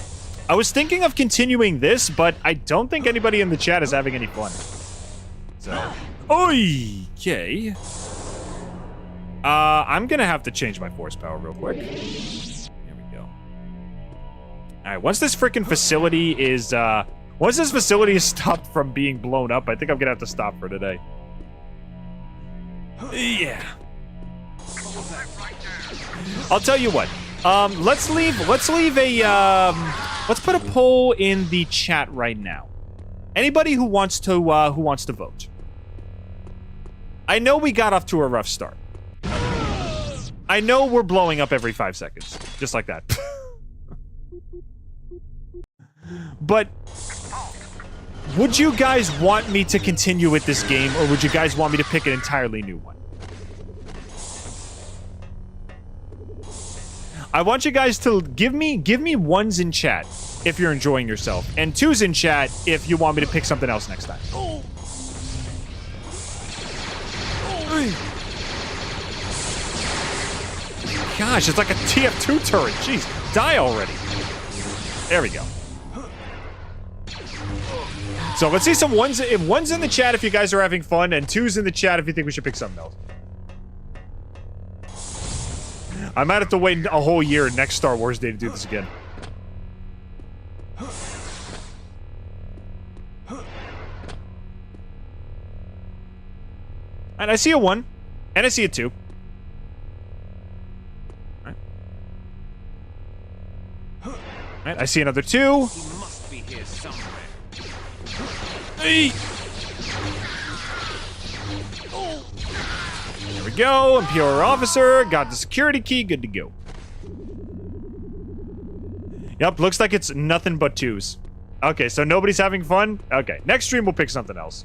I was thinking of continuing this, but I don't think anybody in the chat is having any fun. So, okay. I'm gonna have to change my force power real quick. Here we go. All right, once this freaking facility is stopped from being blown up, I think I'm gonna have to stop for today. Yeah. I'll tell you what. Let's put a poll in the chat right now. Anybody who wants to vote. I know we got off to a rough start. I know we're blowing up every 5 seconds, just like that. But would you guys want me to continue with this game, or would you guys want me to pick an entirely new one? I want you guys to give me ones in chat if you're enjoying yourself, and twos in chat if you want me to pick something else next time. gosh, it's like a TF2 turret. Jeez, die already. There we go. So let's see some ones. If one's in the chat if you guys are having fun, and two's in the chat if you think we should pick something else. I might have to wait a whole year next Star Wars Day to do this again. And I see a 1, and I see a 2. All right, I see another 2. He must be here somewhere. Hey. There we go. Imperial officer. Got the security key. Good to go. Yep, looks like it's nothing but 2s. Okay, so nobody's having fun? Okay, next stream we'll pick something else.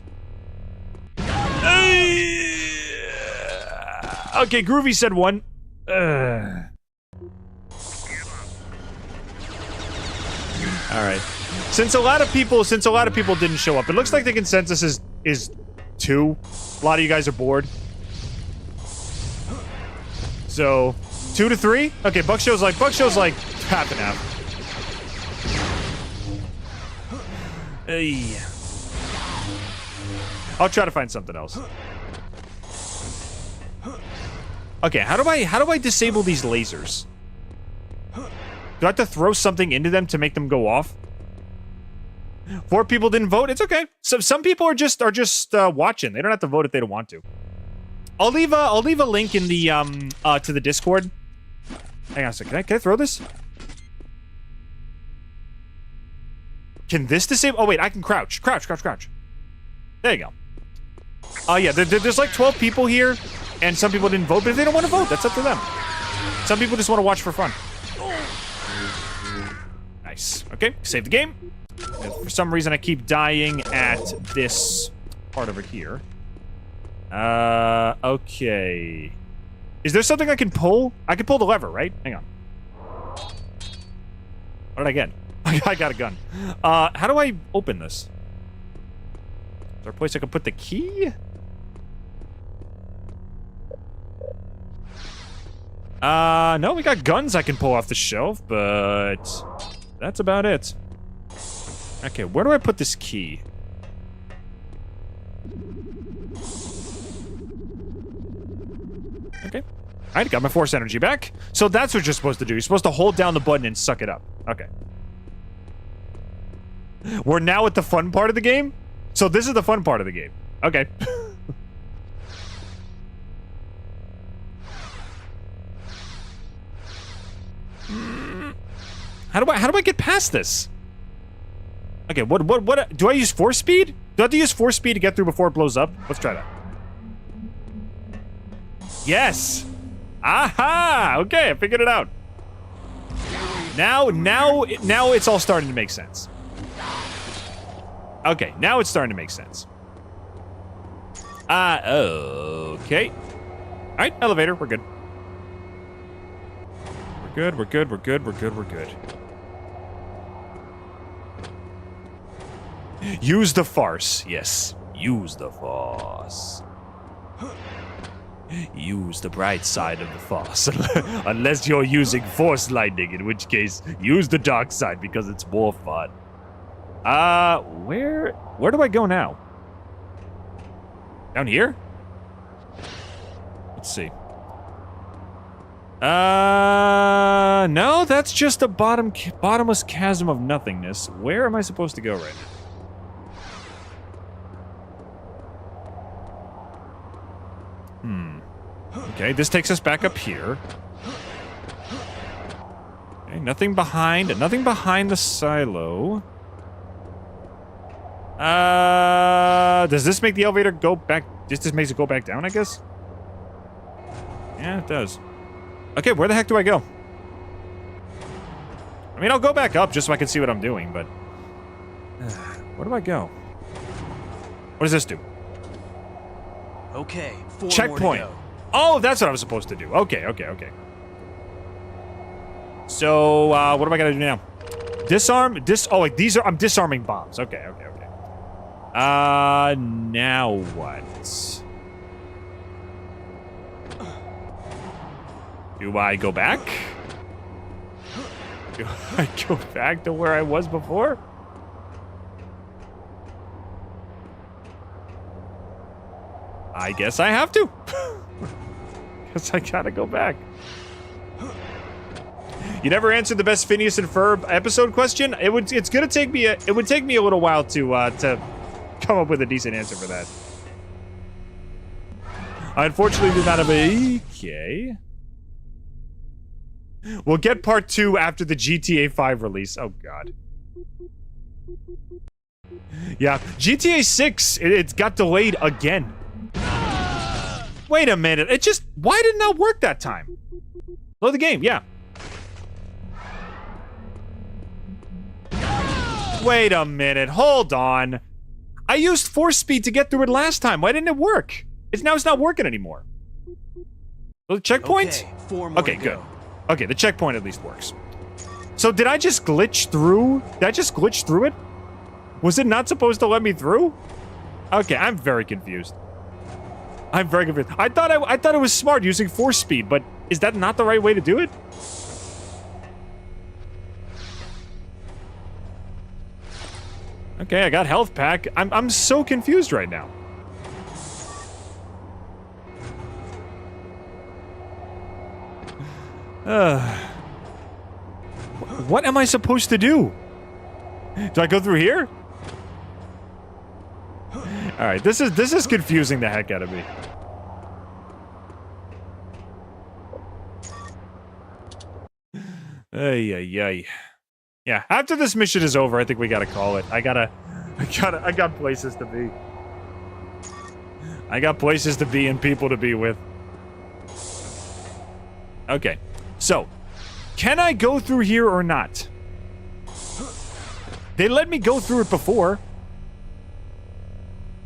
Okay, Groovy said 1. Alright. Since a lot of people didn't show up, it looks like the consensus is 2. A lot of you guys are bored. So 2 to 3? Okay, Buck show's like half and half. Hey. I'll try to find something else. Okay, how do I disable these lasers? Do I have to throw something into them to make them go off? 4 people didn't vote. It's okay. So some people are just watching. They don't have to vote if they don't want to. I'll leave a link in the to the Discord. Hang on a second. Can I throw this? Can this disable? Oh wait, I can crouch. Crouch. There you go. Yeah, there's like 12 people here, and some people didn't vote, but if they don't want to vote, that's up to them. Some people just want to watch for fun. Nice. Okay, save the game. And for some reason, I keep dying at this part over here. Okay. Is there something I can pull? I can pull the lever, right? Hang on. What did I get? I got a gun. How do I open this? Is there a place I can put the key? No, we got guns I can pull off the shelf, but that's about it. Okay, where do I put this key? Okay. Alright, got my force energy back. So that's what you're supposed to do. You're supposed to hold down the button and suck it up. Okay. We're now at the fun part of the game? So this is the fun part of the game. Okay. How do I get past this? Okay, what do I use force speed? Do I have to use force speed to get through before it blows up? Let's try that. Yes! Aha! Okay, I figured it out. Now it's all starting to make sense. Okay, now it's starting to make sense. Okay. Alright, elevator, we're good. We're good. Use the farce. Yes, use the farce. Use the bright side of the force. Unless you're using force lightning, in which case, use the dark side because it's more fun. Where do I go now? Down here? Let's see. No, that's just a bottomless chasm of nothingness. Where am I supposed to go right now? Okay, this takes us back up here. Okay, nothing behind the silo. Does this make the elevator go back? This makes it go back down, I guess? Yeah, it does. Okay, where the heck do I go? I mean, I'll go back up just so I can see what I'm doing, but... where do I go? What does this do? Okay, 4 checkpoint. More to go. Oh, that's what I was supposed to do. Okay. So, what am I gonna do now? Disarm? Oh, wait, I'm disarming bombs. Okay. Now what? Do I go back? Do I go back to where I was before? I guess I have to. Guess I gotta go back. You never answered the best Phineas and Ferb episode question. It would take me a little while to come up with a decent answer for that. I unfortunately did not have a... Okay. We'll get part 2 after the GTA 5 release. Oh, God. Yeah, GTA 6, it got delayed again. Wait a minute. Why did it not work that time? Load the game, yeah. Wait a minute. Hold on. I used force speed to get through it last time. Why didn't it work? It's not working anymore. The checkpoint? Okay, 4 more okay, to good. go. Okay, the checkpoint at least works. So did I just glitch through? Did I just glitch through it? Was it not supposed to let me through? Okay, I'm very confused. I'm very confused. I thought it was smart using force speed, but is that not the right way to do it? Okay, I got health pack. I'm so confused right now. What am I supposed to do? Do I go through here? All right, this is confusing the heck out of me. Ay. Yeah, after this mission is over, I think we gotta call it. I got places to be. I got places to be and people to be with. Okay, so, can I go through here or not? They let me go through it before.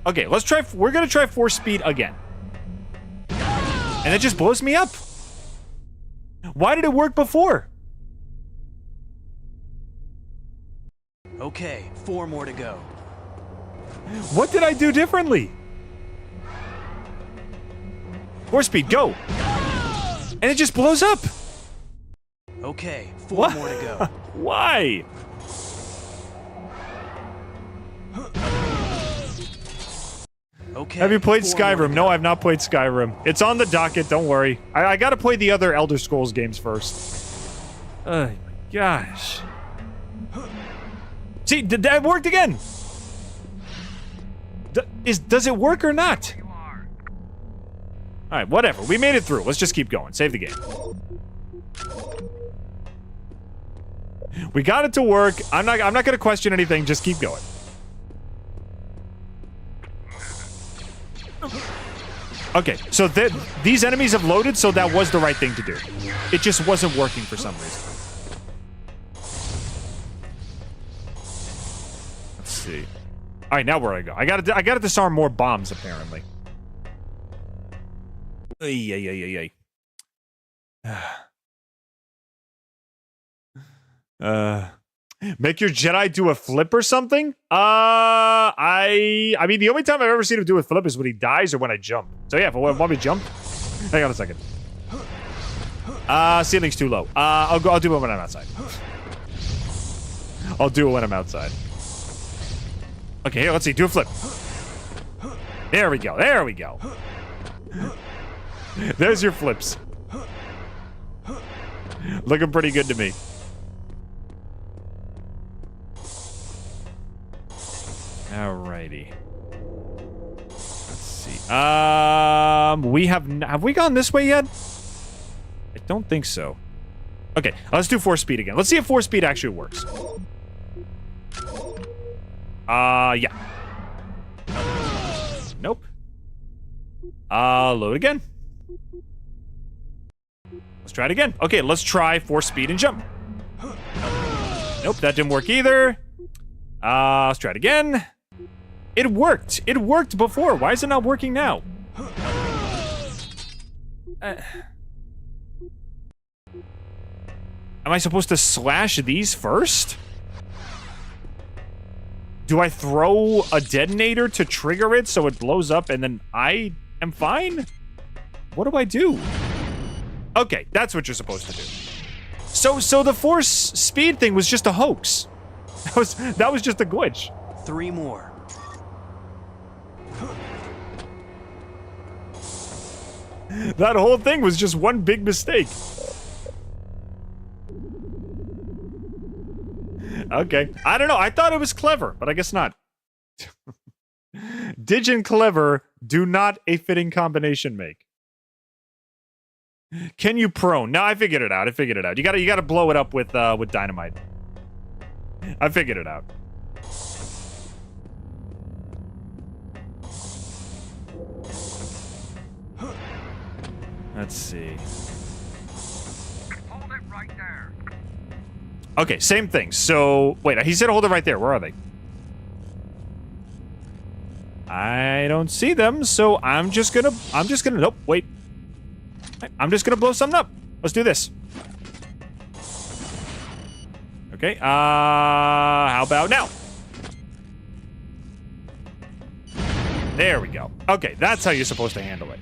Okay, let's try, we're gonna try force speed again. And it just blows me up. Why did it work before? Okay, 4 more to go. What did I do differently? Force speed, go! And it just blows up! Okay, 4 what? more to go. Why? Okay. Have you played 4 more to Skyrim? go. No, I've not played Skyrim. It's on the docket, don't worry. I gotta play the other Elder Scrolls games first. Oh my gosh. See, that worked again! Does it work or not? Alright, whatever. We made it through. Let's just keep going. Save the game. We got it to work. I'm not gonna question anything. Just keep going. Okay, so these enemies have loaded, so that was the right thing to do. It just wasn't working for some reason. Let's see. All right, now where do I go? I gotta disarm more bombs, apparently. Ay. Make your Jedi do a flip or something? I mean, the only time I've ever seen him do a flip is when he dies or when I jump. So yeah, if I want me to jump, hang on a second. Ceiling's too low. I'll do it when I'm outside. I'll do it when I'm outside. Okay, here, let's see. Do a flip. There we go. There we go. There's your flips. Looking pretty good to me. Alrighty. Let's see. Have we gone this way yet? I don't think so. Okay, let's do force speed again. Let's see if force speed actually works. Yeah. Nope. Load again. Let's try it again. Okay, let's try force speed and jump. Nope, that didn't work either. Let's try it again. It worked. It worked before. Why is it not working now? Am I supposed to slash these first? Do I throw a detonator to trigger it so it blows up and then I am fine? What do I do? Okay, that's what you're supposed to do. So the force speed thing was just a hoax. That was just a glitch. 3 more. That whole thing was just one big mistake. Okay. I don't know. I thought it was clever, but I guess not. Didge and clever do not a fitting combination make. Can you prone? No, I figured it out. You gotta blow it up with dynamite. I figured it out. Let's see. Hold it right there. Okay, same thing. So, wait, he said hold it right there. Where are they? I don't see them, so I'm just gonna, nope, wait. I'm just gonna blow something up. Let's do this. Okay, how about now? There we go. Okay, that's how you're supposed to handle it.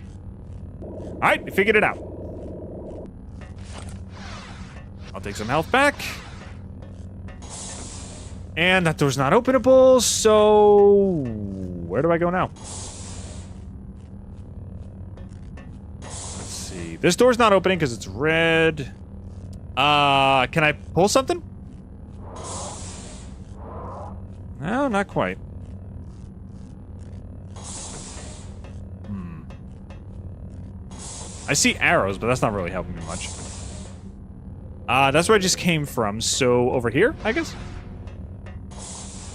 All right, we figured it out. I'll take some health back. And that door's not openable, so where do I go now? Let's see. This door's not opening because it's red. Can I pull something? No, not quite. I see arrows, but that's not really helping me much. That's where I just came from. So over here, I guess?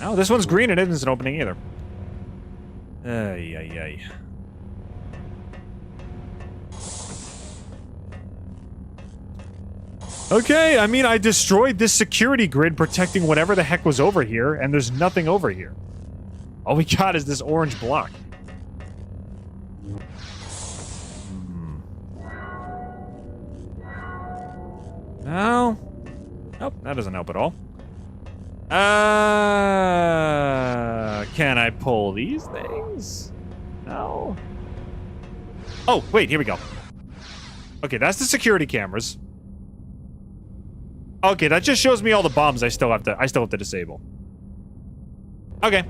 No, this one's green and it isn't opening either. Ay. Okay, I mean, I destroyed this security grid protecting whatever the heck was over here, and there's nothing over here. All we got is this orange block. No. Nope, that doesn't help at all. Can I pull these things? No. Oh, wait, here we go. Okay, that's the security cameras. Okay, that just shows me all the bombs I still have to disable. Okay,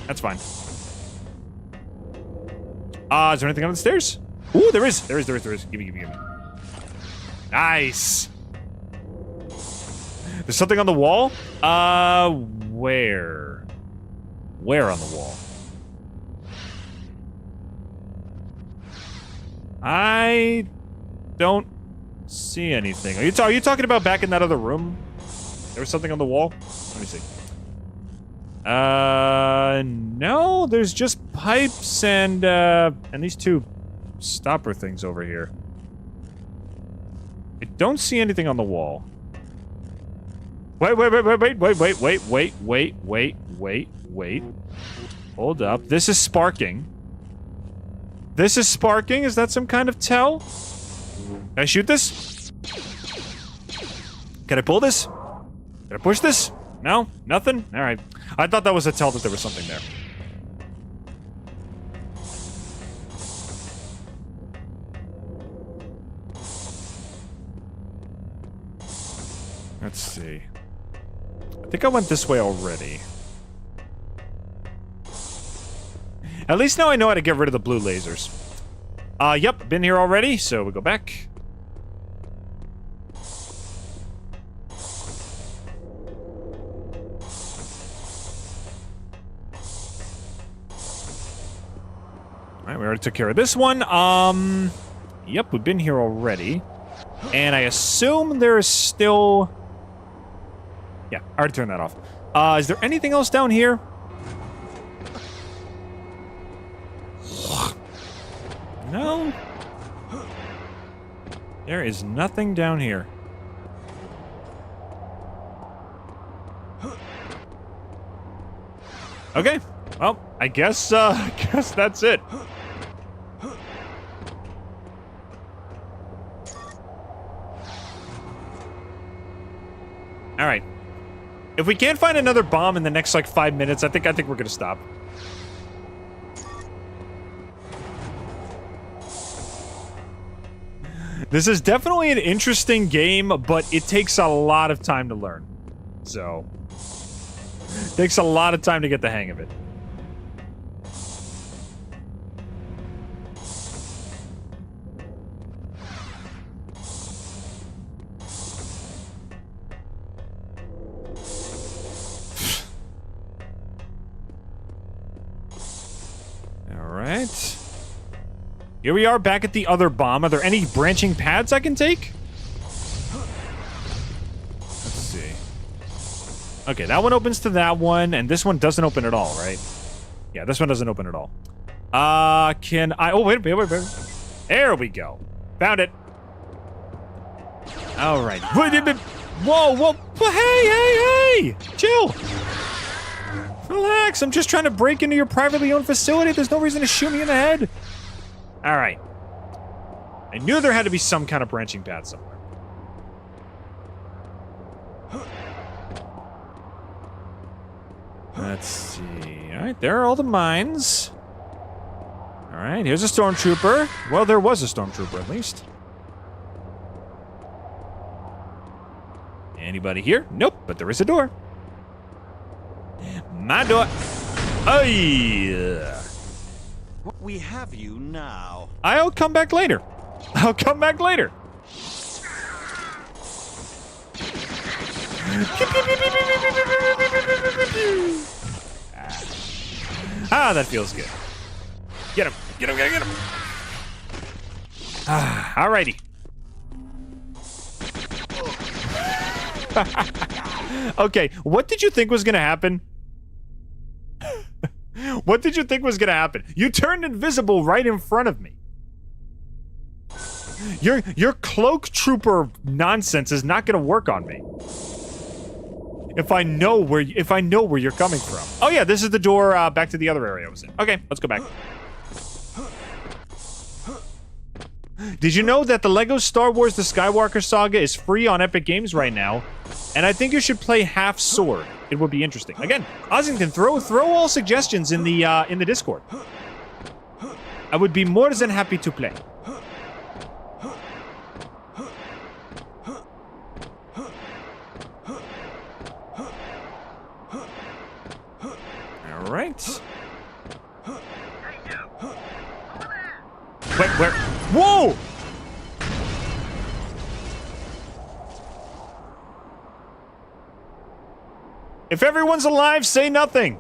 that's fine. Is there anything on the stairs? Ooh, there is. There is. Give me. Nice. There's something on the wall? Where? Where on the wall? I don't see anything. Are you talking about back in that other room? There was something on the wall? Let me see. No, there's just pipes and these two stopper things over here. I don't see anything on the wall. Wait. Hold up. This is sparking. Is that some kind of tell? Can I shoot this? Can I pull this? Can I push this? No? Nothing? Alright. I thought that was a tell that there was something there. Let's see. I think I went this way already. At least now I know how to get rid of the blue lasers. Yep, been here already, so we go back. Alright, we already took care of this one. Yep, we've been here already. And I assume there's still... Yeah, I already turned that off. Is there anything else down here? No. There is nothing down here. Okay. Well, I guess that's it. All right. If we can't find another bomb in the next like 5 minutes, I think we're gonna stop. This is definitely an interesting game, but it takes a lot of time to learn. So, it takes a lot of time to get the hang of it. Alright. Here we are back at the other bomb. Are there any branching paths I can take? Let's see. Okay, that one opens to that one, and this one doesn't open at all, right? Yeah, this one doesn't open at all. Can I... Oh, wait. There we go. Found it. Alright. Whoa. Hey. Chill. Relax. I'm just trying to break into your privately owned facility. There's no reason to shoot me in the head. All right. I knew there had to be some kind of branching path somewhere. Let's see. All right, there are all the mines. All right, here's a stormtrooper. Well, there was a stormtrooper at least. Anybody here? Nope, but there is a door. My door. Oh, yeah. We have you now. I'll come back later. That feels good. Get him. Alrighty. Okay, what did you think was gonna happen? What did you think was gonna happen? You turned invisible right in front of me. Your cloak trooper nonsense is not gonna work on me. If I know where you're coming from. Oh yeah, this is the door back to the other area I was in. Okay, let's go back. Did you know that the Lego Star Wars The Skywalker Saga is free on Epic Games right now? And I think you should play Half Sword. It would be interesting. Again, Ossington, throw all suggestions in the Discord. I would be more than happy to play. All right. Wait, where? Whoa! If everyone's alive, say nothing.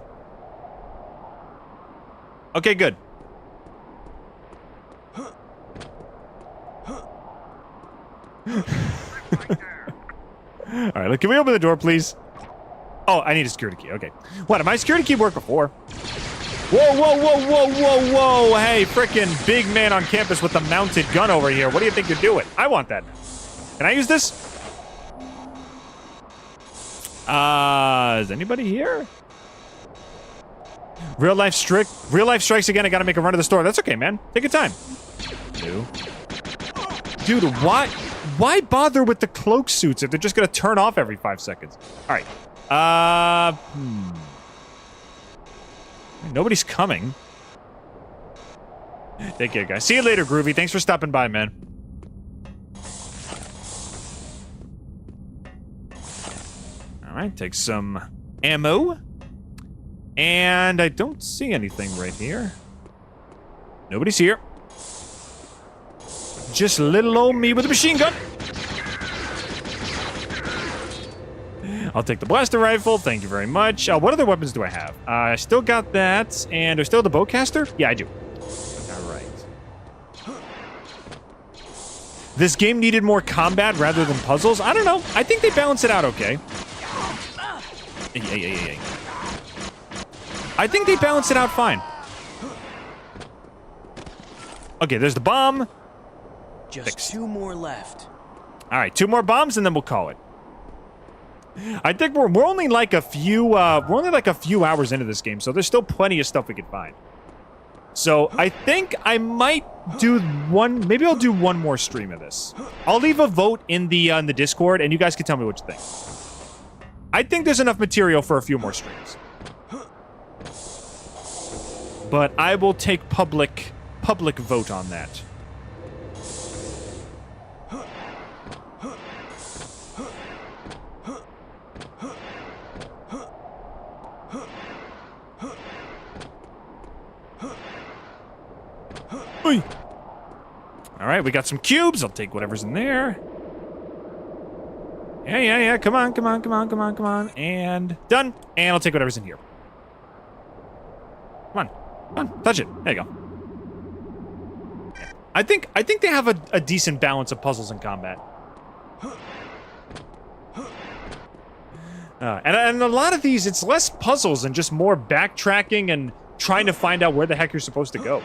Okay, good. All right, look, can we open the door, please? Oh, I need a security key. Okay. What, did my security key work before? Whoa. Hey, frickin' big man on campus with the mounted gun over here. What do you think you're doing? I want that. Can I use this? Is anybody here? Real life strikes again. I gotta make a run to the store. That's okay, man. Take your time. Dude, why bother with the cloak suits if they're just gonna turn off every 5 seconds? All right. Nobody's coming. Take care, guys. See you later, Groovy. Thanks for stopping by, man. All right, take some ammo. And I don't see anything right here. Nobody's here. Just little old me with a machine gun. I'll take the blaster rifle. Thank you very much. What other weapons do I have? I still got that. And do I still have the bowcaster? Yeah, I do. All right. This game needed more combat rather than puzzles. I don't know. I think they balance it out okay. Hey. I think they balance it out fine. Okay, there's the bomb. Just 2 more left. All right, 2 more bombs and then we'll call it. I think we're only like a few hours into this game, so there's still plenty of stuff we can find. So I think I might do one. Maybe I'll do one more stream of this. I'll leave a vote in the Discord, and you guys can tell me what you think. I think there's enough material for a few more streams, but I will take public vote on that. Oy. All right, we got some cubes. I'll take whatever's in there. Yeah. Come on. And done. And I'll take whatever's in here. Come on. Touch it. There you go. I think they have a decent balance of puzzles in combat. And a lot of these, it's less puzzles and just more backtracking and trying to find out where the heck you're supposed to go.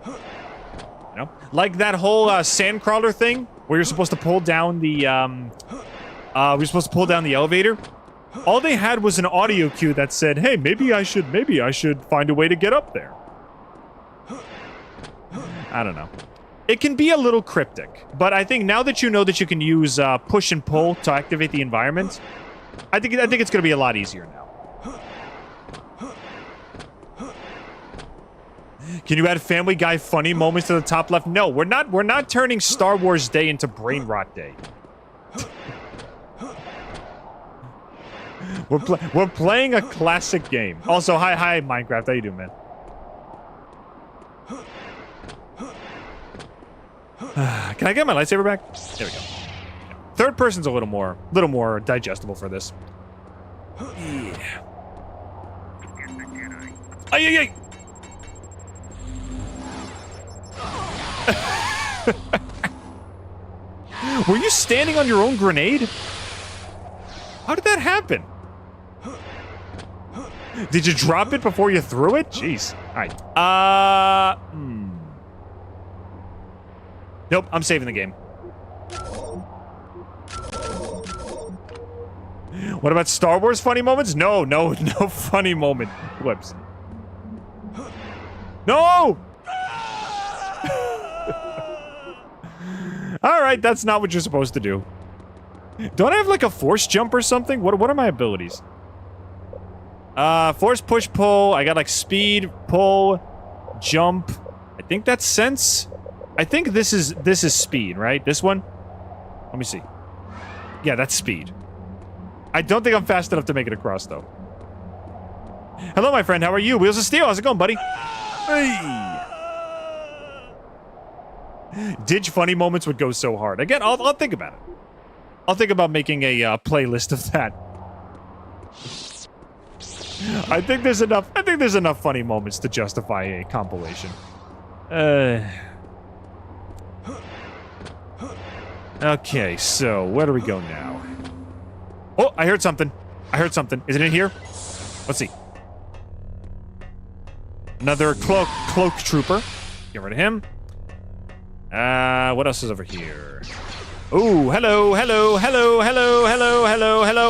You know? Like that whole sandcrawler thing, where you're supposed to pull down the, we're supposed to pull down the elevator. All they had was an audio cue that said, hey, maybe I should find a way to get up there. I don't know. It can be a little cryptic, but I think now that you know that you can use push and pull to activate the environment, I think it's going to be a lot easier now. Can you add Family Guy funny moments to the top left? No, we're not turning Star Wars Day into Brain Rot Day. We're playing a classic game. Also, hi Minecraft. How you doing, man? Can I get my lightsaber back? There we go. Third person's a little more digestible for this. Yeah. Ay. Were you standing on your own grenade? How did that happen? Did you drop it before you threw it? Jeez. All right. Nope, I'm saving the game. What about Star Wars funny moments? No funny moment. Whoops. No! Alright, that's not what you're supposed to do. Don't I have like a force jump or something? What are my abilities? Force push pull. I got like speed, pull, jump. I think that's sense. I think this is speed, right? This one? Let me see. Yeah, that's speed. I don't think I'm fast enough to make it across, though. Hello, my friend. How are you? Wheels of Steel. How's it going, buddy? Hey. Didge funny moments would go so hard. Again, I'll think about it. I'll think about making a playlist of that. I think there's enough funny moments to justify a compilation. Okay, so where do we go now? Oh, I heard something. Is it in here? Let's see. Another cloak trooper. Get rid of him. What else is over here? Ooh, hello. I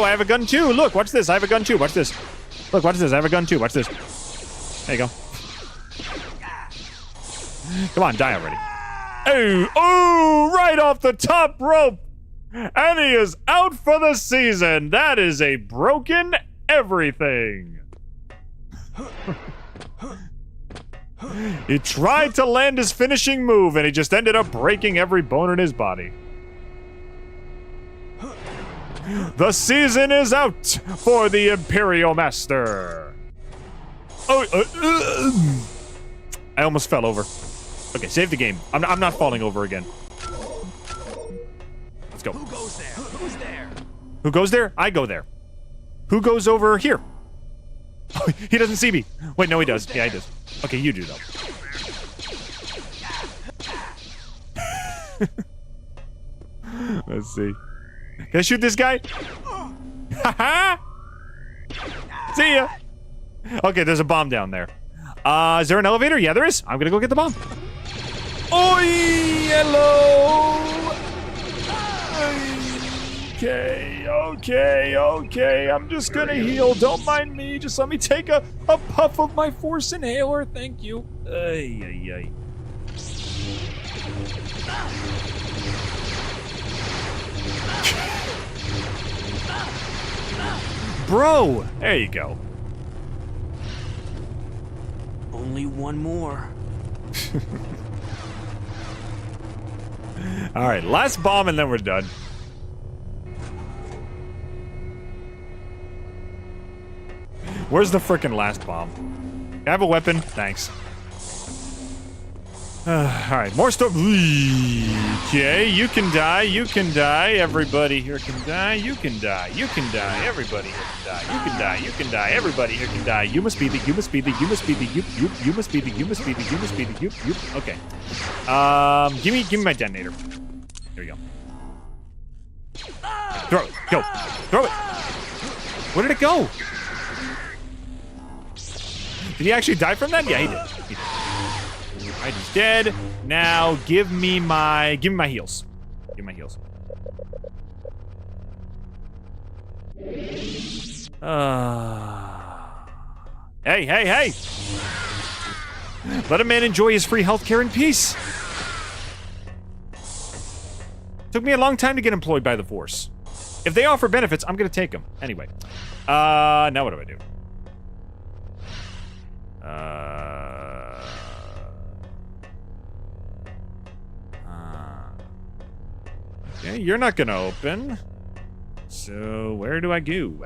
have a gun too. Look, watch this. I have a gun too. Watch this. Look, watch this. I have a gun too. Watch this. There you go. Come on, die already. Oh, right off the top rope. And he is out for the season. That is a broken everything. He tried to land his finishing move, and he just ended up breaking every bone in his body. The season is out for the Imperial Master. Oh, I almost fell over. Okay, save the game. I'm not falling over again. Let's go. Who goes there? Who's there? Who goes there? I go there. Who goes over here? He doesn't see me. Wait, no, he does. Yeah, he does. Okay, you do, though. Let's see. Can I shoot this guy? Haha! See ya! Okay, there's a bomb down there. Is there an elevator? Yeah, there is. I'm gonna go get the bomb. Oi! Hello! Okay. I'm just gonna heal. Don't mind me. Just let me take a puff of my force inhaler. Thank you. Ay. Bro! There you go. Only one more. Alright, last bomb and then we're done. Where's the frickin' last bomb? I have a weapon? Thanks. Alright, more stuff. Okay, you can die, everybody here can die, you can die, everybody here can die, you can die, everybody here can die. You must be the, you must be the, you must be the, you must be the, you must be the, you must be the, you. Okay. Give me my detonator. Here we go. Throw it, go. Throw it. Where did it go? Did he actually die from that? Yeah, he did. He did. Alright, he's dead. Now give me my heals. Give me my heals. Hey! Let a man enjoy his free healthcare in peace. Took me a long time to get employed by the Force. If they offer benefits, I'm gonna take them. Anyway. Now what do I do? Okay, you're not gonna open. So where do I go?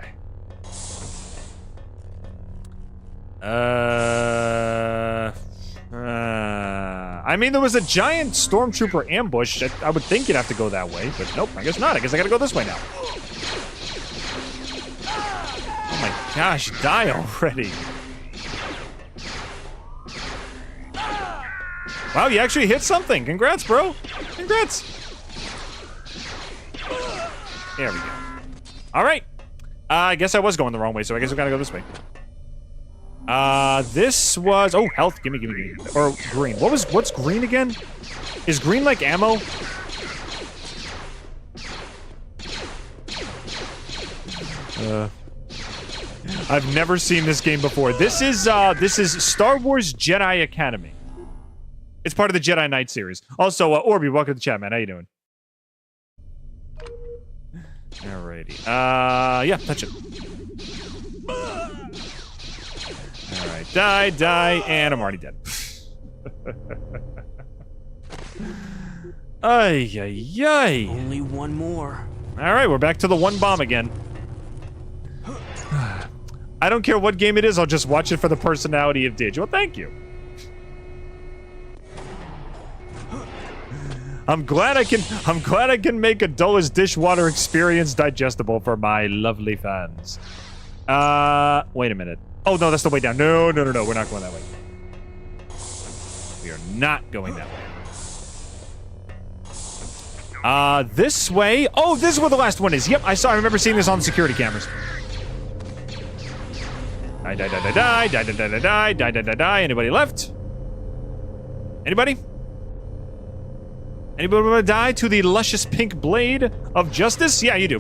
I mean, there was a giant stormtrooper ambush. I would think you'd have to go that way, but nope, I guess not. I guess I gotta go this way now. Oh my gosh, die already. Wow, you actually hit something. Congrats, bro. Congrats. There we go. All right. I guess I was going the wrong way, so I guess we gotta go this way. This was... Oh, health. Gimme. Or green. What's green again? Is green like ammo? I've never seen this game before. This is Star Wars Jedi Academy. It's part of the Jedi Knight series. Also, Orby, welcome to the chat, man. How you doing? Alrighty. Yeah, touch it. Alright, die, and I'm already dead. Ay. Only one more. Alright, we're back to the one bomb again. I don't care what game it is, I'll just watch it for the personality of Didge. Well, thank you. I'm glad I can make a dullest dishwater experience digestible for my lovely fans. Wait a minute. Oh no, that's the way down. No, we're not going that way. We are not going that way. This way. Oh, this is where the last one is. Yep, I remember seeing this on the security cameras. Die. Anybody left? Anybody? Anybody want to die to the luscious pink blade of justice? Yeah, you do.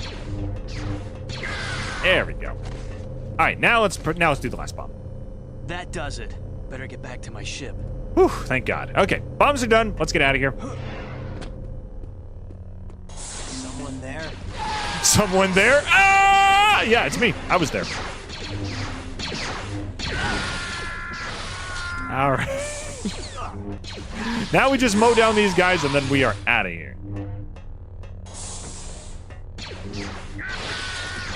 There we go. All right, now let's do the last bomb. That does it. Better get back to my ship. Whew, thank God. Okay, bombs are done. Let's get out of here. Someone there? Someone there? Ah! Yeah, it's me. I was there. All right. Now we just mow down these guys and then we are out of here. There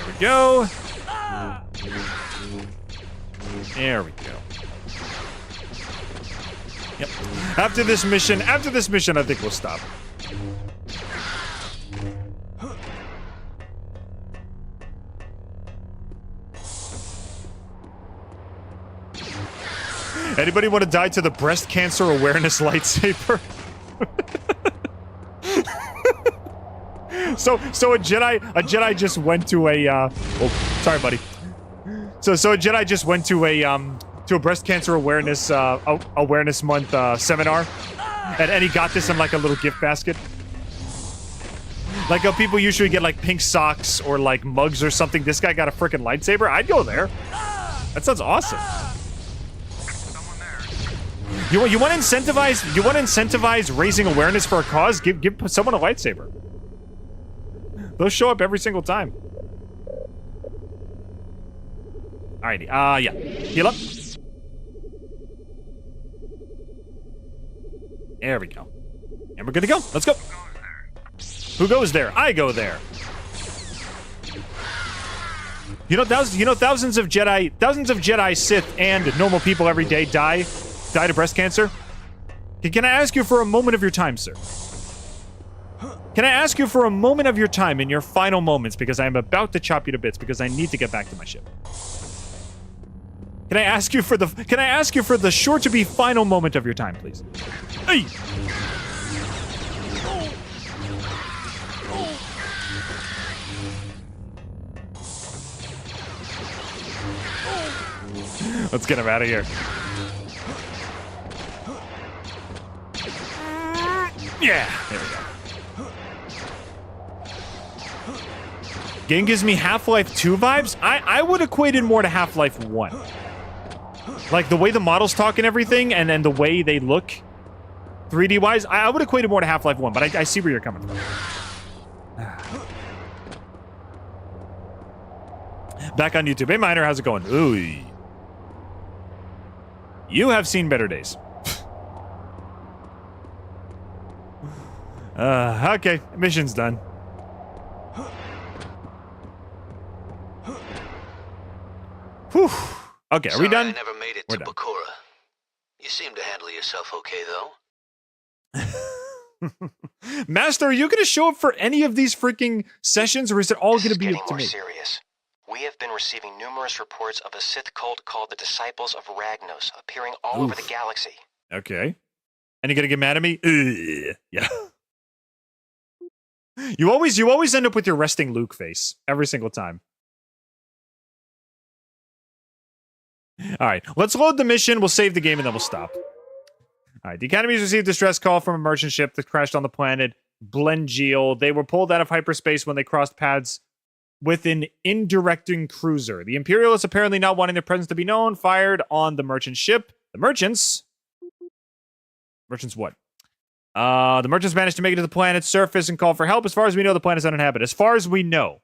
we go. There we go. Yep. After this mission, I think we'll stop. Anybody want to die to the breast cancer awareness lightsaber? So a Jedi just went to a oh, sorry buddy. So a Jedi just went to a breast cancer awareness awareness month seminar, and he got this in like a little gift basket. Like how people usually get like pink socks or like mugs or something. This guy got a freaking lightsaber. I'd go there. That sounds awesome. You want to incentivize raising awareness for a cause? Give someone a lightsaber. They'll show up every single time. Alrighty. Yeah. Heal up. There we go. And we're good to go. Let's go. Who goes there? I go there. You know, thousands of Jedi, Sith, and normal people every day die to breast cancer. Can I ask you for a moment of your time, sir? Can I ask you for a moment of your time in your final moments, because I'm about to chop you to bits because I need to get back to my ship. Can I ask you for the short to be final moment of your time, please? Hey! Let's get him out of here. Yeah, there we go. Game gives me Half-Life 2 vibes. I would equate it more to Half-Life 1. Like the way the models talk and everything, and then the way they look 3D-wise, I would equate it more to Half-Life 1, but I see where you're coming from. Back on YouTube. Hey, Miner, how's it going? Ooh. You have seen better days. Okay, mission's done. Whew. Okay, are we done? I never made it to Bakura. You seem to handle yourself okay, though. Master, are you going to show up for any of these freaking sessions, or is it all going to be up to me? Serious. We have been receiving numerous reports of a Sith cult called the Disciples of Ragnos appearing all over the galaxy. Okay. And you're going to get mad at me? Yeah. You always end up with your resting Luke face every single time. All right, let's load the mission. We'll save the game and then we'll stop. All right, the Academy has received a distress call from a merchant ship that crashed on the planet Blengiel. They were pulled out of hyperspace when they crossed paths with an indirecting cruiser. The Imperialists, apparently not wanting their presence to be known, fired on the merchant ship. The merchants what? The merchants managed to make it to the planet's surface and call for help. As far as we know, the planet's uninhabited. As far as we know.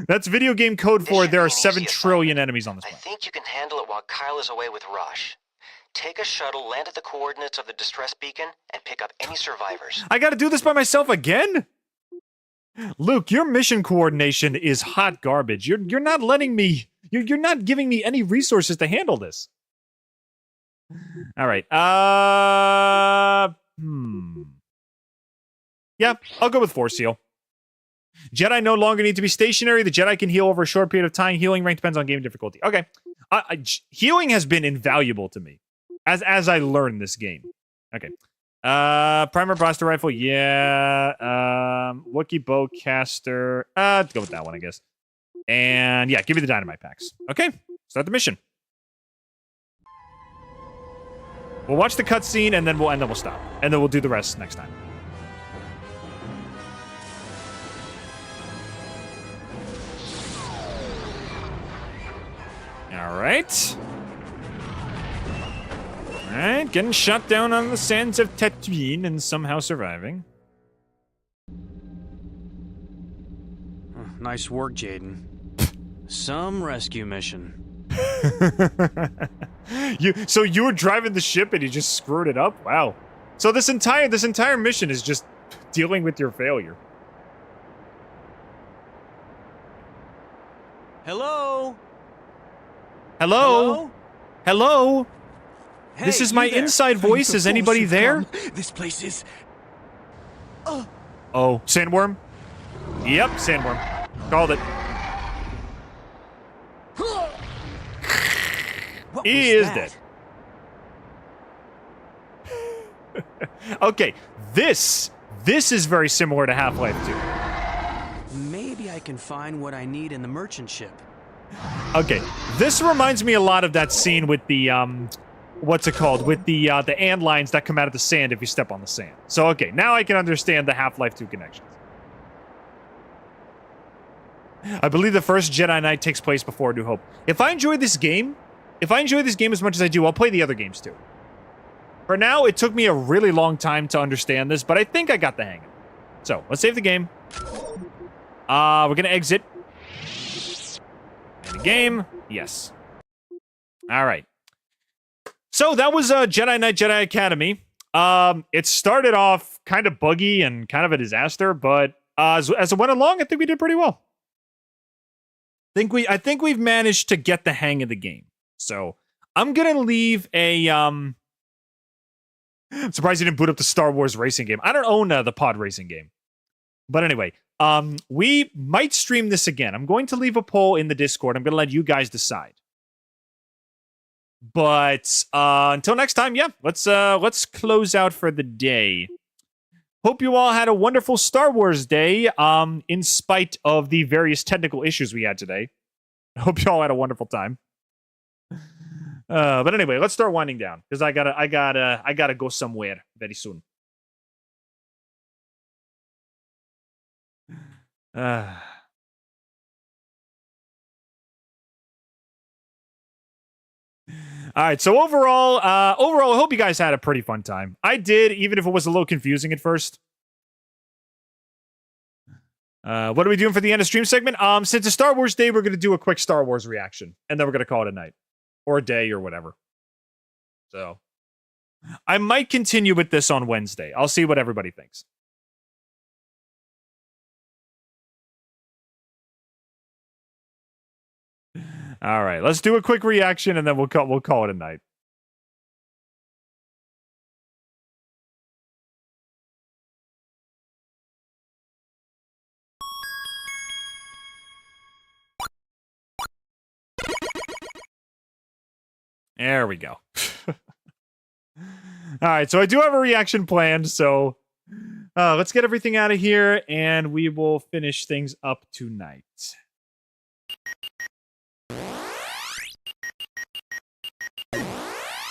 That's video game code for there are 7 trillion enemies on this planet. I think you can handle it while Kyle is away with Rosh. Take a shuttle, land at the coordinates of the distress beacon, and pick up any survivors. I gotta do this by myself again? Luke, your mission coordination is hot garbage. You're not letting me... You're not giving me any resources to handle this. All right. Yeah, I'll go with Force Heal. Jedi no longer need to be stationary. The Jedi can heal over a short period of time. Healing rank depends on game difficulty. Okay. Healing has been invaluable to me as I learn this game. Okay. Primer blaster rifle. Yeah. Wookiee bowcaster. Let's go with that one, I guess. And yeah, give me the dynamite packs. Okay. Start the mission. We'll watch the cutscene and then we'll stop. And then we'll do the rest next time. Alright. Alright, getting shot down on the sands of Tatooine and somehow surviving. Nice work, Jaden. Some rescue mission. So you were driving the ship and you just screwed it up? Wow. So this entire mission is just dealing with your failure. Hello? Hello? Hello? Hey, this is my inside voice. Is anybody there? This place is... Oh, sandworm? Yep, sandworm. Called it. He is dead. Okay, this is very similar to Half-Life 2. Maybe I can find what I need in the merchant ship. Okay, this reminds me a lot of that scene with the, what's it called? With the ant lines that come out of the sand if you step on the sand. So, okay, now I can understand the Half-Life 2 connections. I believe the first Jedi Knight takes place before New Hope. If I enjoy this game as much as I do, I'll play the other games too. For now, it took me a really long time to understand this, but I think I got the hang of it. So, let's save the game. We're gonna exit. And the game, yes. All right. So that was Jedi Knight Jedi Academy. It started off kind of buggy and kind of a disaster, but as it went along, I think we did pretty well. I think we've managed to get the hang of the game. So I'm gonna leave a I'm surprised you didn't boot up the Star Wars racing game. I don't own the pod racing game. But anyway, we might stream this again. I'm going to leave a poll in the Discord. I'm going to let you guys decide. But until next time, yeah, let's close out for the day. Hope you all had a wonderful Star Wars day, in spite of the various technical issues we had today. I hope you all had a wonderful time. But anyway, let's start winding down because I gotta go somewhere very soon. All right, so overall, I hope you guys had a pretty fun time. I did, even if it was a little confusing at first. What are we doing for the end of stream segment? Since it's Star Wars Day, we're going to do a quick Star Wars reaction, and then we're going to call it a night. Or a day, or whatever. So, I might continue with this on Wednesday. I'll see what everybody thinks. All right, let's do a quick reaction, and then we'll call it a night. There we go. All right, so I do have a reaction planned, so let's get everything out of here, and we will finish things up tonight.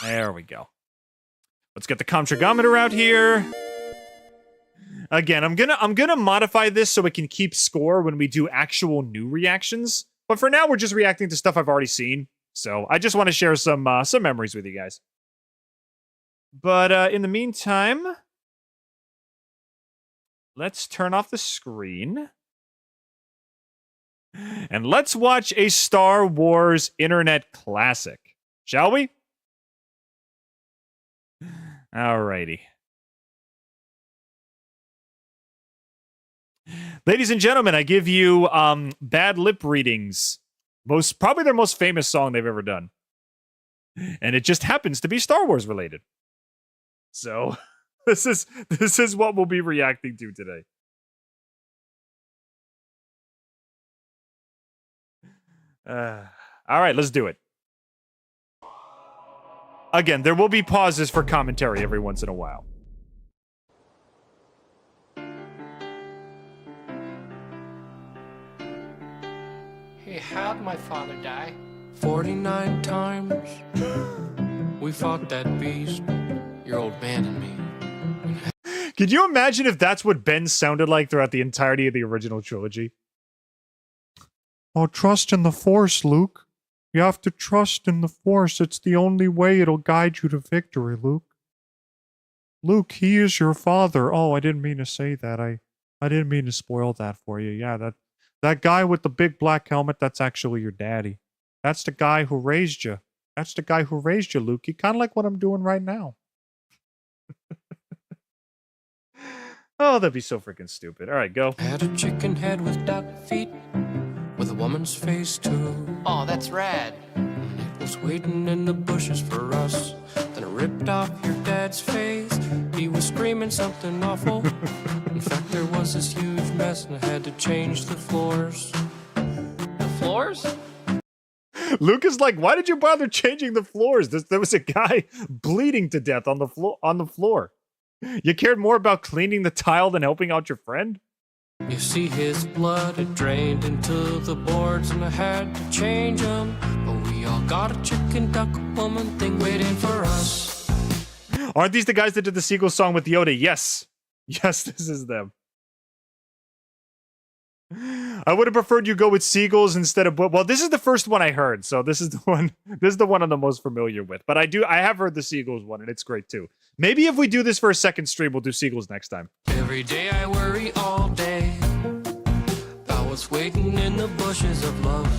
There we go. Let's get the Comtrigometer out here. Again, I'm gonna modify this so it can keep score when we do actual new reactions. But for now, we're just reacting to stuff I've already seen. So I just want to share some memories with you guys. But in the meantime, let's turn off the screen. And let's watch a Star Wars internet classic. Shall we? Alrighty. Ladies and gentlemen, I give you bad lip readings. Probably their most famous song they've ever done. And it just happens to be Star Wars related. So, this is what we'll be reacting to today. All right, let's do it. Again, there will be pauses for commentary every once in a while. Hey, how'd my father die? 49 times. We fought that beast, your old man and me. Could you imagine if that's what Ben sounded like throughout the entirety of the original trilogy? Oh, trust in the Force, Luke. You have to trust in the Force. It's the only way it'll guide you to victory, Luke. Luke, he is your father. Oh, I didn't mean to say that. I didn't mean to spoil that for you. Yeah, that guy with the big black helmet, that's actually your daddy. That's the guy who raised you. That's the guy who raised you, Luke. You kind of like what I'm doing right now. Oh, that'd be so freaking stupid. All right, go. Had a chicken head with duck feet, with a woman's face too. Oh, that's rad. It was waiting in the bushes for us. Then it ripped off your dad's face. He was screaming something awful. In fact, there was this huge mess, and I had to change the floors. The floors? Luke is like, why did you bother changing the floors? There was a guy bleeding to death on the floor. You cared more about cleaning the tile than helping out your friend? You see his blood, it drained into the boards, and I had to change them. But we all got a chicken duck woman thing waiting for us. Aren't these the guys that did the sequel song with Yoda? Yes. Yes, this is them. I would have preferred you go with seagulls instead of... Well, this is the first one I heard, so this is the one I'm the most familiar with. But I have heard the seagulls one, and it's great too. Maybe if we do this for a second stream, we'll do seagulls next time. Every day I worry all day. I was waiting in the bushes of love.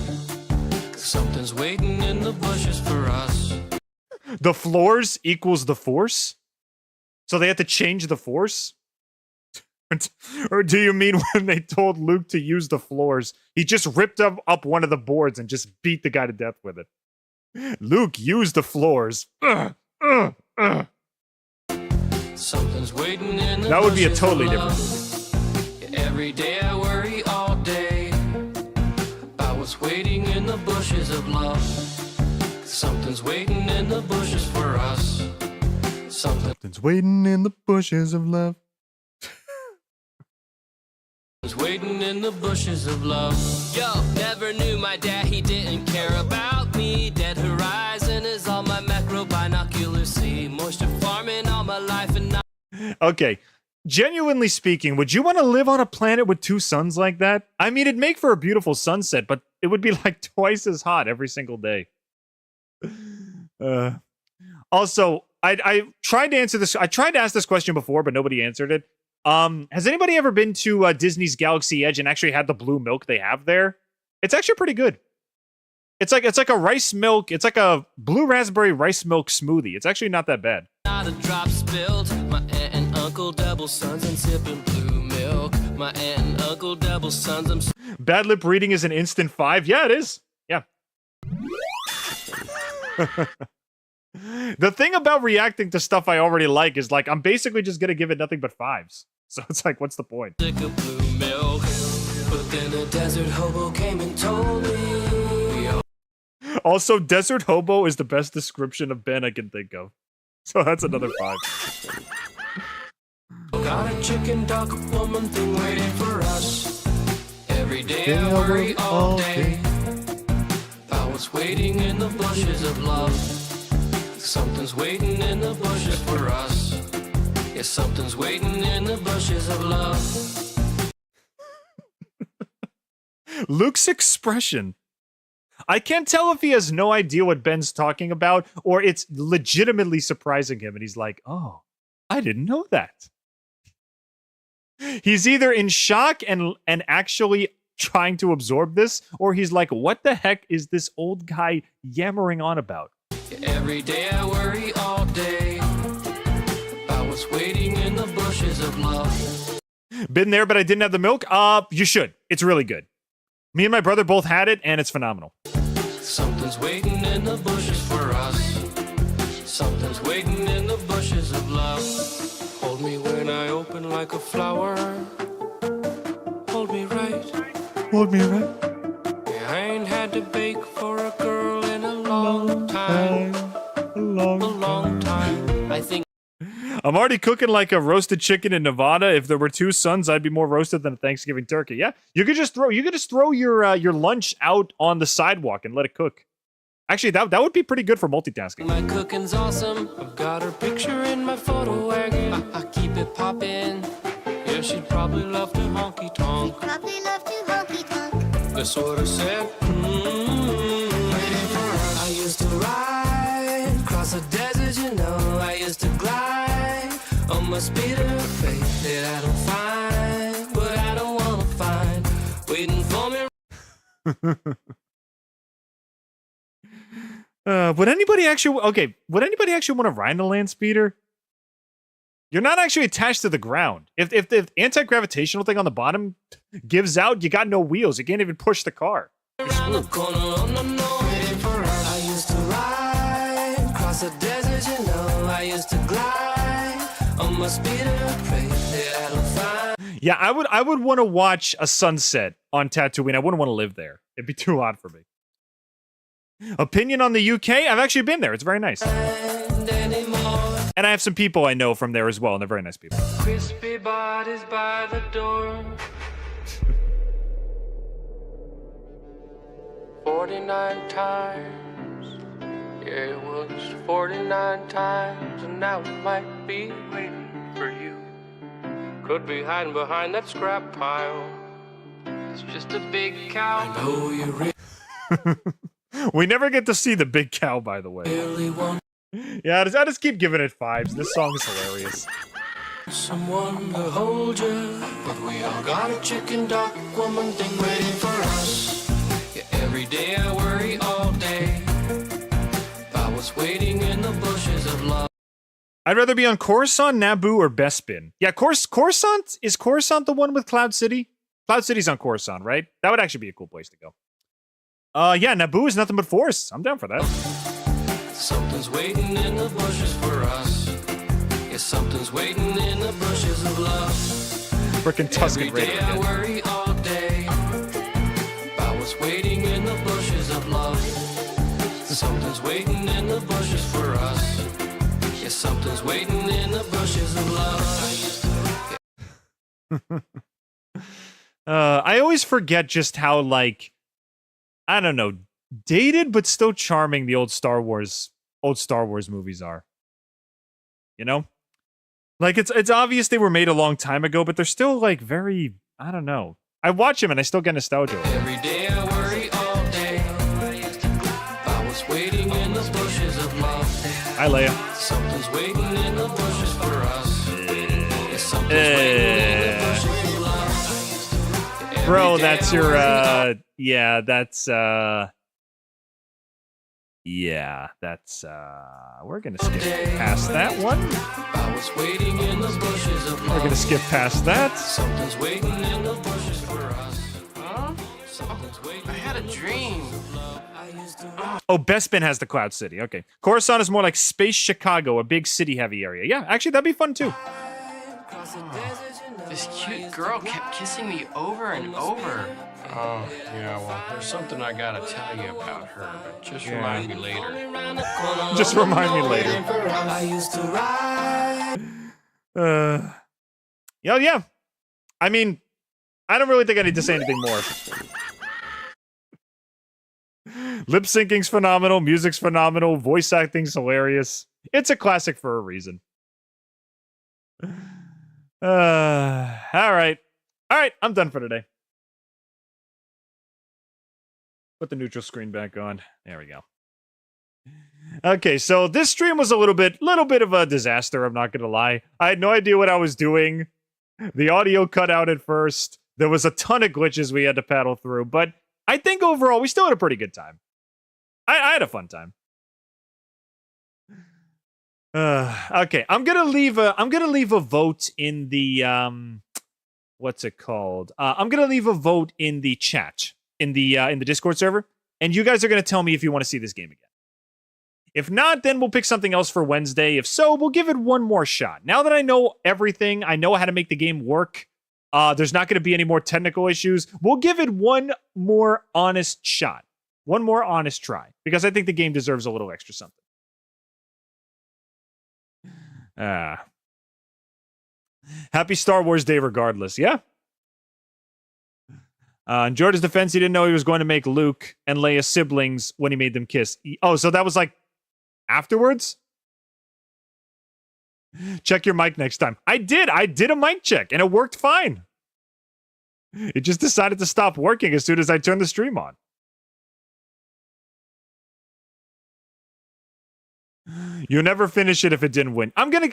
Something's waiting in the bushes for us. The floors equals the Force? So they have to change the Force? Or do you mean when they told Luke to use the floors, he just ripped up one of the boards and just beat the guy to death with it? Luke, use the floors. Something's waiting in the That would be a bushes totally of different love. movie. Every day I worry all day about what's waiting in the bushes of love. Something's waiting in the bushes for us. Something's waiting in the bushes of love. Waiting in the bushes of love. Yo, never knew my dad, he didn't care about me. Dead horizon is all my macro binoculars see. Moisture farming all my life and now. Okay, genuinely speaking, would you want to live on a planet with 2 suns like that? I mean, it'd make for a beautiful sunset, but it would be like twice as hot every single day. Also, I tried to answer this. I tried to ask this question before, but nobody answered it. Has anybody ever been to Disney's Galaxy Edge and actually had the blue milk they have there? It's actually pretty good. It's like a rice milk. It's like a blue raspberry rice milk smoothie. It's actually not that bad. Not a drop spilled. My aunt and uncle double sons and sipping blue milk. My aunt and uncle double sons. I'm Bad lip reading is an instant 5. Yeah, it is. Yeah. The thing about reacting to stuff I already like is like I'm basically just gonna give it nothing but 5s. So it's like, what's the point? sick of blue milk. But then a desert hobo came and told me. Also, desert hobo is the best description of Ben I can think of. So that's another 5. Got a chicken duck woman thing waiting for us. Every day I worry all day about what's waiting in the bushes of love. Something's waiting in the bushes for us. Yeah, something's waiting in the bushes of love. Luke's expression. I can't tell if he has no idea what Ben's talking about or it's legitimately surprising him and he's like, oh, I didn't know that. He's either in shock and actually trying to absorb this, or he's like, what the heck is this old guy yammering on about? Every day I worry all day about what's waiting in the bushes of love. Been there, but I didn't have the milk? You should. It's really good. Me and my brother both had it, and it's phenomenal. Something's waiting in the bushes for us. Something's waiting in the bushes of love. Hold me when I open like a flower. Hold me right. Hold me right. Yeah, I ain't had to bake for a girl in a long time. A long time. I think I'm already cooking like a roasted chicken in Nevada. If there were 2 suns, I'd be more roasted than a Thanksgiving turkey. Yeah, you could just throw your lunch out on the sidewalk and let it cook. Actually, that would be pretty good for multitasking. my cooking's awesome. I've got her picture in my photo wagon. I keep it poppin'. Yeah, she'd probably love to honky tonk. Probably love to honky tonk. That's what I said. I used to ride across the desert, you know. I used to glide on my speeder, faith that I don't find what I don't want to find. Waiting for me. Would anybody actually want to ride a land speeder? You're not actually attached to the ground. If the anti-gravitational thing on the bottom gives out, you got no wheels. You can't even push the car. Around the corner, oh no, no, waiting for us. I used to ride across the desert, you know. I used to glide on my speeder, pray that I don't find. Yeah, I would want to watch a sunset on Tatooine. I wouldn't want to live there. It'd be too hot for me. Opinion on the UK? I've actually been there. It's very nice. And I have some people I know from there as well, and they're very nice people. Crispy bodies by the door. 49 times. Yeah, it was 49 times, and now it might be waiting for you. Could be hiding behind that scrap pile. It's just a big cow. I know you really We never get to see the big cow, by the way. want Yeah, I just keep giving it 5s. This song is hilarious. someone to hold you, but we all got a chicken duck woman thing waiting for us. Yeah, every day I worry all day about what's waiting in the bushes of love. I'd rather be on Coruscant, Naboo, or Bespin. Yeah, Coruscant? Is Coruscant the one with Cloud City? Cloud City's on Coruscant, right? That would actually be a cool place to go. Yeah, Naboo is nothing but forests. I'm down for that. Something's waiting in the bushes for us. Yeah, something's waiting in the bushes of love. Frickin' Tusken Every day Raider I again. worry all day about what's waiting in the bushes of love. Something's waiting in the bushes for us. Yeah, something's waiting in the bushes of love. I always forget just how, like, I don't know, dated but still charming the old Star Wars movies are. You know? Like, it's obvious they were made a long time ago, but they're still, like, very, I don't know. I watch them and I still get nostalgia. Every day I worry all day about what's waiting in the bushes of love. Hi, Leia. Something's waiting in the bushes for us. Yeah, something's waiting in the bushes of love. Every Bro, day that's I your, worry yeah, that's, yeah, that's, we're gonna skip past that one. about what's waiting in the bushes of love. We're gonna skip past that. Something's waiting in the bushes for us. Huh? I had a dream. Oh, Bespin has the Cloud City. Okay. Coruscant is more like Space Chicago, a big city-heavy area. Yeah, actually, that'd be fun, too. This cute girl kept kissing me over and over. Oh, yeah, well, there's something I gotta tell you about her, but just remind me later. Just remind me later. Yeah. I mean, I don't really think I need to say anything more. Lip syncing's phenomenal, music's phenomenal, voice acting's hilarious. It's a classic for a reason. All right, I'm done for today. Put the neutral screen back on. There we go. Okay, so this stream was a little bit of a disaster, I'm not gonna lie. I had no idea what I was doing. The audio cut out at first. There was a ton of glitches we had to paddle through, but I think overall we still had a pretty good time. I had a fun time. Okay, I'm gonna leave a vote in the what's it called? I'm gonna leave a vote in the chat in the Discord server, and you guys are gonna tell me if you want to see this game again. If not, then we'll pick something else for Wednesday. If so, we'll give it one more shot. Now that I know everything, I know how to make the game work. There's not going to be any more technical issues. We'll give it one more honest shot. One more honest try. Because I think the game deserves a little extra something. Happy Star Wars Day regardless, yeah? In Jordan's defense, he didn't know he was going to make Luke and Leia siblings when he made them kiss. Oh, so that was like afterwards? Check your mic next time. I did a mic check and it worked fine. It just decided to stop working as soon as I turned the stream on. You'll never finish it if it didn't win.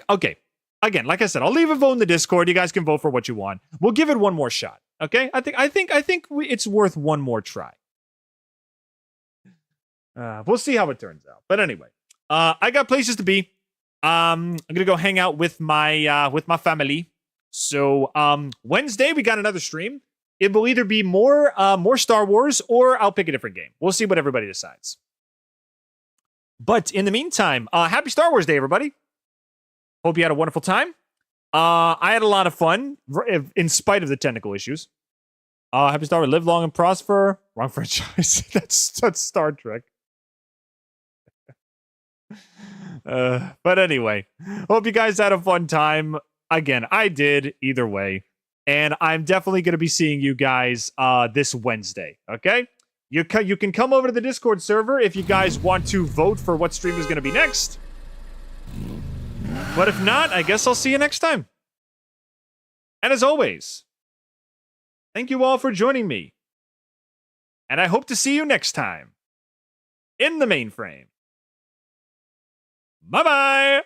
Okay. Again, like I said, I'll leave a vote in the Discord. You guys can vote for what you want. We'll give it one more shot. Okay? I think it's worth one more try. We'll see how it turns out. But anyway, I got places to be. I'm gonna go hang out with my family. So Wednesday we got another stream. It will either be more Star Wars or I'll pick a different game. We'll see what everybody decides. But in the meantime, happy Star Wars Day, everybody. Hope you had a wonderful time. I had a lot of fun, in spite of the technical issues. Happy Star Wars, live long and prosper. Wrong franchise. That's Star Trek. But anyway, hope you guys had a fun time. Again, I did either way. And I'm definitely going to be seeing you guys this Wednesday, okay? You can come over to the Discord server if you guys want to vote for what stream is going to be next. But if not, I guess I'll see you next time. And as always, thank you all for joining me. And I hope to see you next time in the mainframe. Bye-bye!